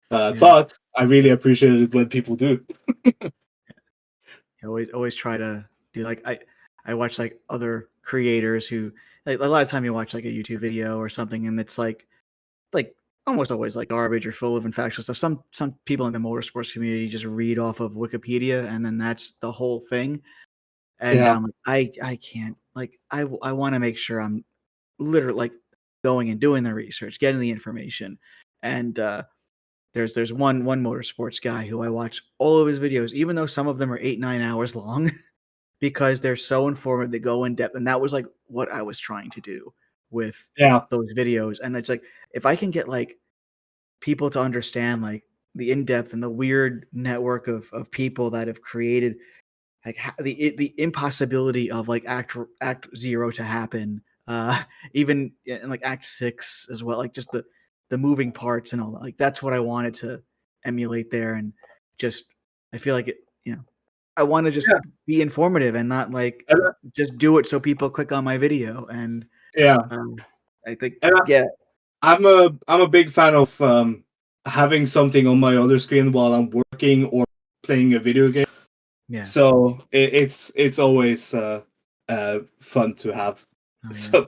but I really appreciate it when people do. Always try to do like I watch like other creators who like a lot of time you watch like a YouTube video or something and it's like almost always like garbage or full of factual stuff. Some people in the motorsports community just read off of Wikipedia and then that's the whole thing. And I'm like, I can't, like I want to make sure I'm literally like going and doing the research, getting the information. And there's one motorsports guy who I watch all of his videos, even though some of them are 8-9 hours long, because they're so informative. They go in depth, and that was like what I was trying to do with those videos. And it's like if I can get like people to understand like the in depth and the weird network of people that have created like the impossibility of like act 0 to happen, even in like act 6 as well, like just the moving parts and all that. Like that's what I wanted to emulate there, and just I feel like it, I want to just be informative and not like just do it so people click on my video. And I think I'm a big fan of having something on my other screen while I'm working or playing a video game. Yeah. So it's always fun to have. Oh, yeah. So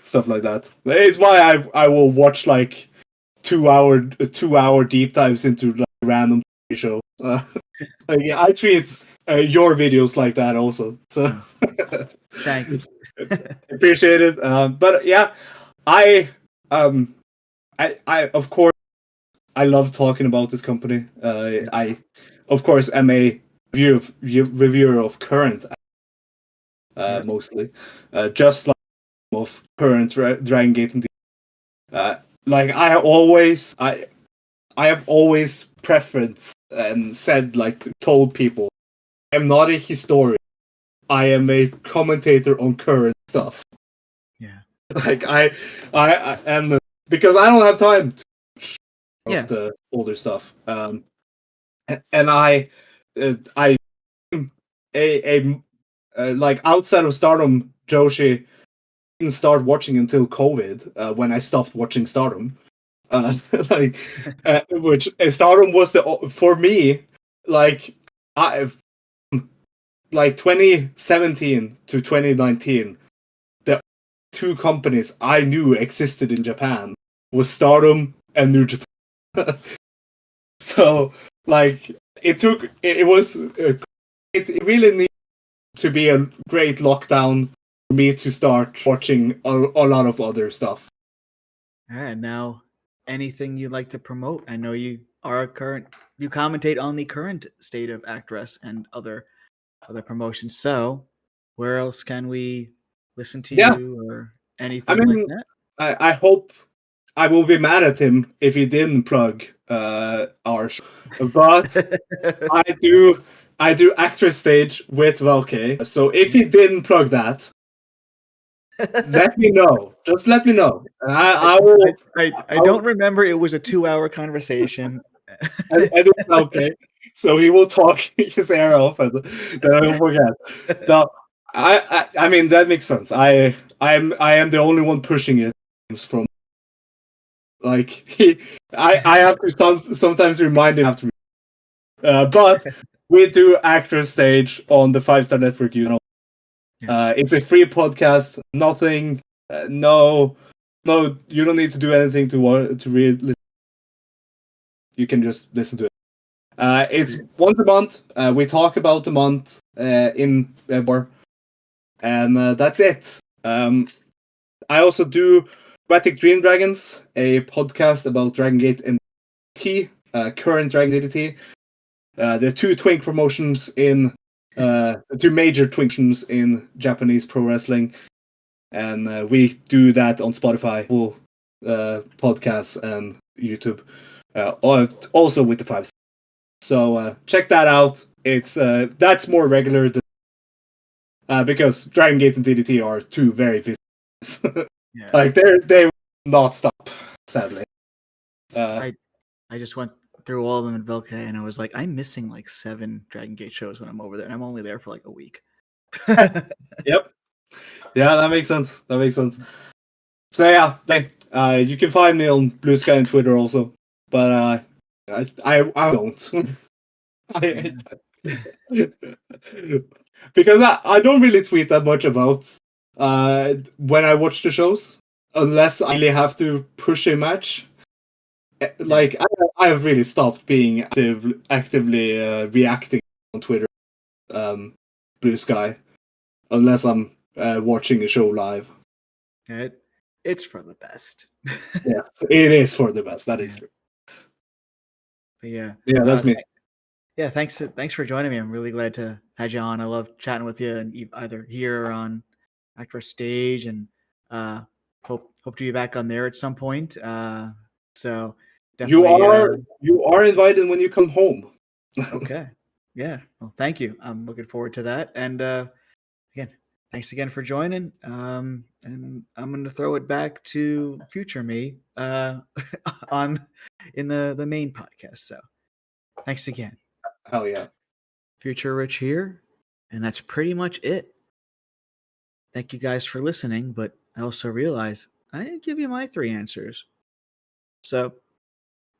stuff like that. It's why I will watch like 2 hour deep dives into like random TV shows. Like, yeah, I treat your videos like that also. So Thank you. appreciate it. But yeah, I of course I love talking about this company. I of course am a reviewer of current, mostly, just like of current Dragon Gate and like I have always preferenced and said, like, told people, I'm not a historian. I am a commentator on current stuff. Yeah. Like I and because I don't have time to watch of the older stuff. And I a like outside of Stardom, Joshi didn't start watching until COVID, when I stopped watching Stardom. Like, which Stardom was for me, like, I like 2017 to 2019, the two companies I knew existed in Japan was Stardom and New Japan. So, like, it was it really needed to be a great lockdown for me to start watching a lot of other stuff. All right, now anything you'd like to promote? I know you commentate on the current state of Actwres and other promotions. So, where else can we listen to you or anything like that? I hope I will be mad at him if he didn't plug our show. But I do Actwres Stage with Velkej. So if he didn't plug that, let me know. Just let me know. I will. I don't remember. It was a 2-hour conversation. And it's okay. So he will talk his ear off, and then I will forget. No, I mean that makes sense. I am the only one pushing it from, like, I have to sometimes remind him after. But we do Actwres Stage on the 5-Star Network. It's a free podcast. Nothing. No. You don't need to do anything to read. You can just listen to it. It's once a month. We talk about the month in bar, and that's it. I also do Batic Dream Dragons, a podcast about Dragon Gate and T, current Dragon Gate T. The two twink promotions in the two major twink promotions in Japanese pro wrestling, and we do that on Spotify, podcasts, and YouTube. Also with the 5. So check that out. It's that's more regular because Dragon Gate and DDT are two very busy. Like they will not stop, sadly. I just went through all of them in Velkej, and I was like, I'm missing like 7 Dragon Gate shows when I'm over there, and I'm only there for like a week. Yep. Yeah, that makes sense. So yeah, you can find me on Blue Sky and Twitter also, but I don't. Because I don't really tweet that much about when I watch the shows, unless I really have to push a match. Like, I have really stopped being actively reacting on Twitter, Blue Sky, unless I'm watching a show live. It's for the best. Yeah, it is for the best. That is true. But yeah, that's me. Yeah, thanks for joining me. I'm really glad to have you on. I love chatting with you, and either here or on Actwres Stage, and hope to be back on there at some point. So definitely, you are invited when you come home. Okay. Yeah. Well, thank you. I'm looking forward to that. And again, thanks again for joining. And I'm going to throw it back to future me in the main podcast. So thanks again. Hell yeah. Future Rich here. And that's pretty much it. Thank you guys for listening. But I also realize I didn't give you my 3 answers. So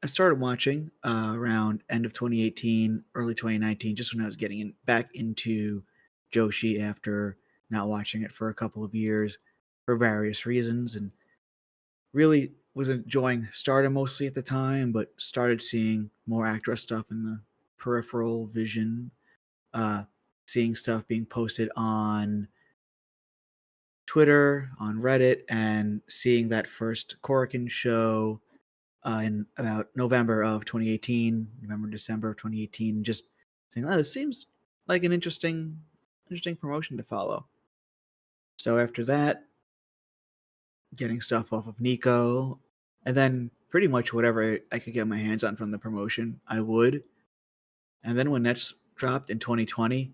I started watching around end of 2018, early 2019, just when I was getting back into Joshi after not watching it for a couple of years. for various reasons, and really was enjoying Stardom mostly at the time, but started seeing more Actwres stuff in the peripheral vision, seeing stuff being posted on Twitter, on Reddit, and seeing that first Korakuen show in about November of 2018, December of 2018, just saying, oh, this seems like an interesting promotion to follow. So after that, getting stuff off of Nico, and then pretty much whatever I could get my hands on from the promotion, I would. And then when Nets dropped in 2020,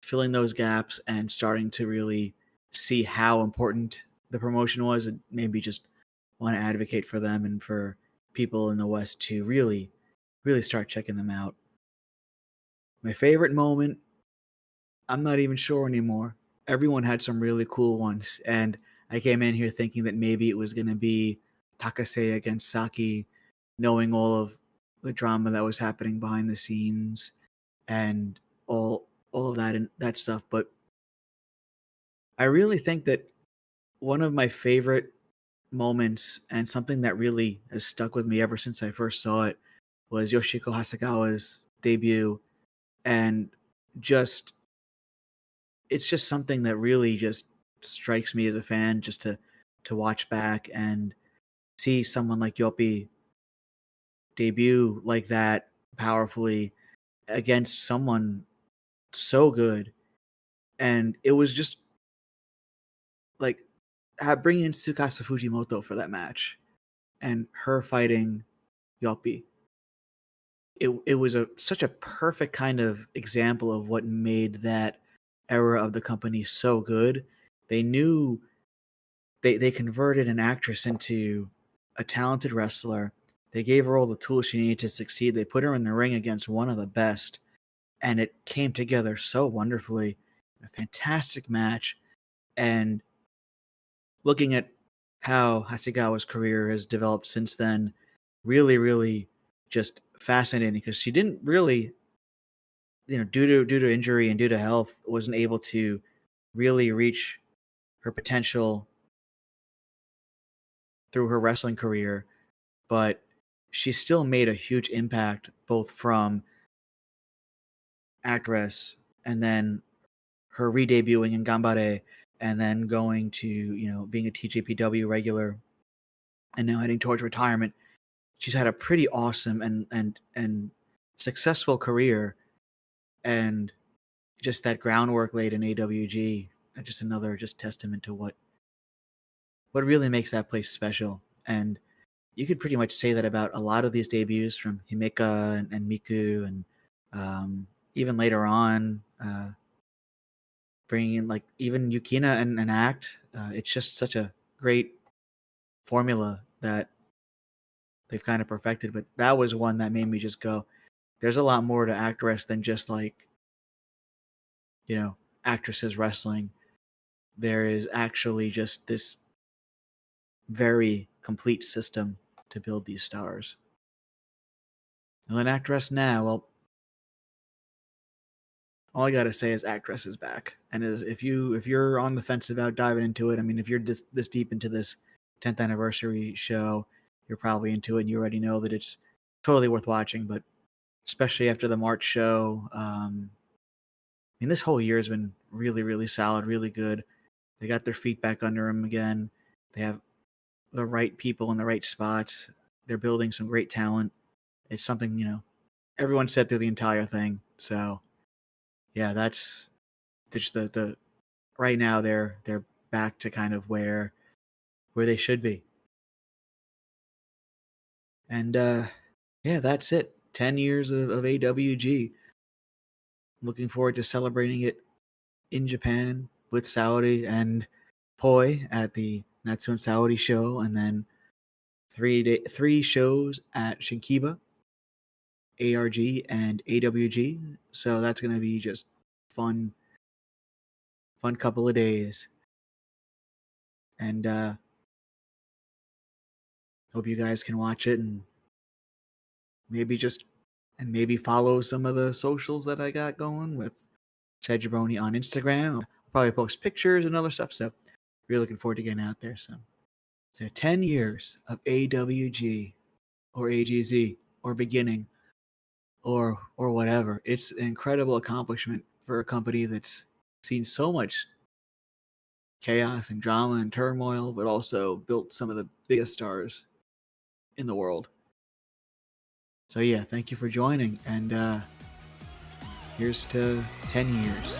filling those gaps and starting to really see how important the promotion was, and maybe just want to advocate for them and for people in the West to really start checking them out. My favorite moment, I'm not even sure anymore. Everyone had some really cool ones, and I came in here thinking that maybe it was going to be Takase against Saki, knowing all of the drama that was happening behind the scenes and all of that and that stuff. But I really think that one of my favorite moments and something that really has stuck with me ever since I first saw it was Yoshiko Hasegawa's debut, and just it's just something that really just strikes me as a fan, just to watch back and see someone like Yoppie debut like that powerfully against someone so good. And it was just like bringing in Tsukasa Fujimoto for that match and her fighting Yoppie. It was such a perfect kind of example of what made that era of the company so good. They knew they converted an actress into a talented wrestler. They gave her all the tools she needed to succeed. They put her in the ring against one of the best, and it came together so wonderfully. A fantastic match. And looking at how Hasegawa's career has developed since then, really just fascinating, because she didn't really, due to injury and due to health, wasn't able to really reach her potential through her wrestling career, but she still made a huge impact both from Actwres and then her re-debuting in Gambare and then going to, being a TJPW regular and now heading towards retirement. She's had a pretty awesome and successful career, and just that groundwork laid in AWG, just another testament to what really makes that place special. And you could pretty much say that about a lot of these debuts from Himeka and Miku, and even later on, bringing in like even Yukina and Act. It's just such a great formula that they've kind of perfected. But that was one that made me just go, there's a lot more to Actwres than just like, actresses wrestling. There is actually just this very complete system to build these stars. And then Actwres now, well, all I gotta say is Actwres is back. And if you're on the fence about diving into it, I mean, if you're this deep into this 10th anniversary show, you're probably into it and you already know that it's totally worth watching. But especially after the March show, I mean, this whole year has been really solid, really good. They got their feet back under them again. They have the right people in the right spots. They're building some great talent. It's something, everyone said through the entire thing. So yeah, that's just the right now they're back to kind of where they should be. And yeah, that's it. 10 years of AWG. Looking forward to celebrating it in Japan with Saudi and Poi at the Natsu and Saudi show, and then 3 shows at Shinkiba, ARG, and AWG. So that's going to be just fun couple of days. And hope you guys can watch it and maybe follow some of the socials that I got going with Ted Jabroni on Instagram. I'll probably post pictures and other stuff. So really looking forward to getting out there. So 10 years of AWG or AGZ or beginning or whatever. It's an incredible accomplishment for a company that's seen so much chaos and drama and turmoil, but also built some of the biggest stars in the world. So yeah, thank you for joining, and here's to 10 years.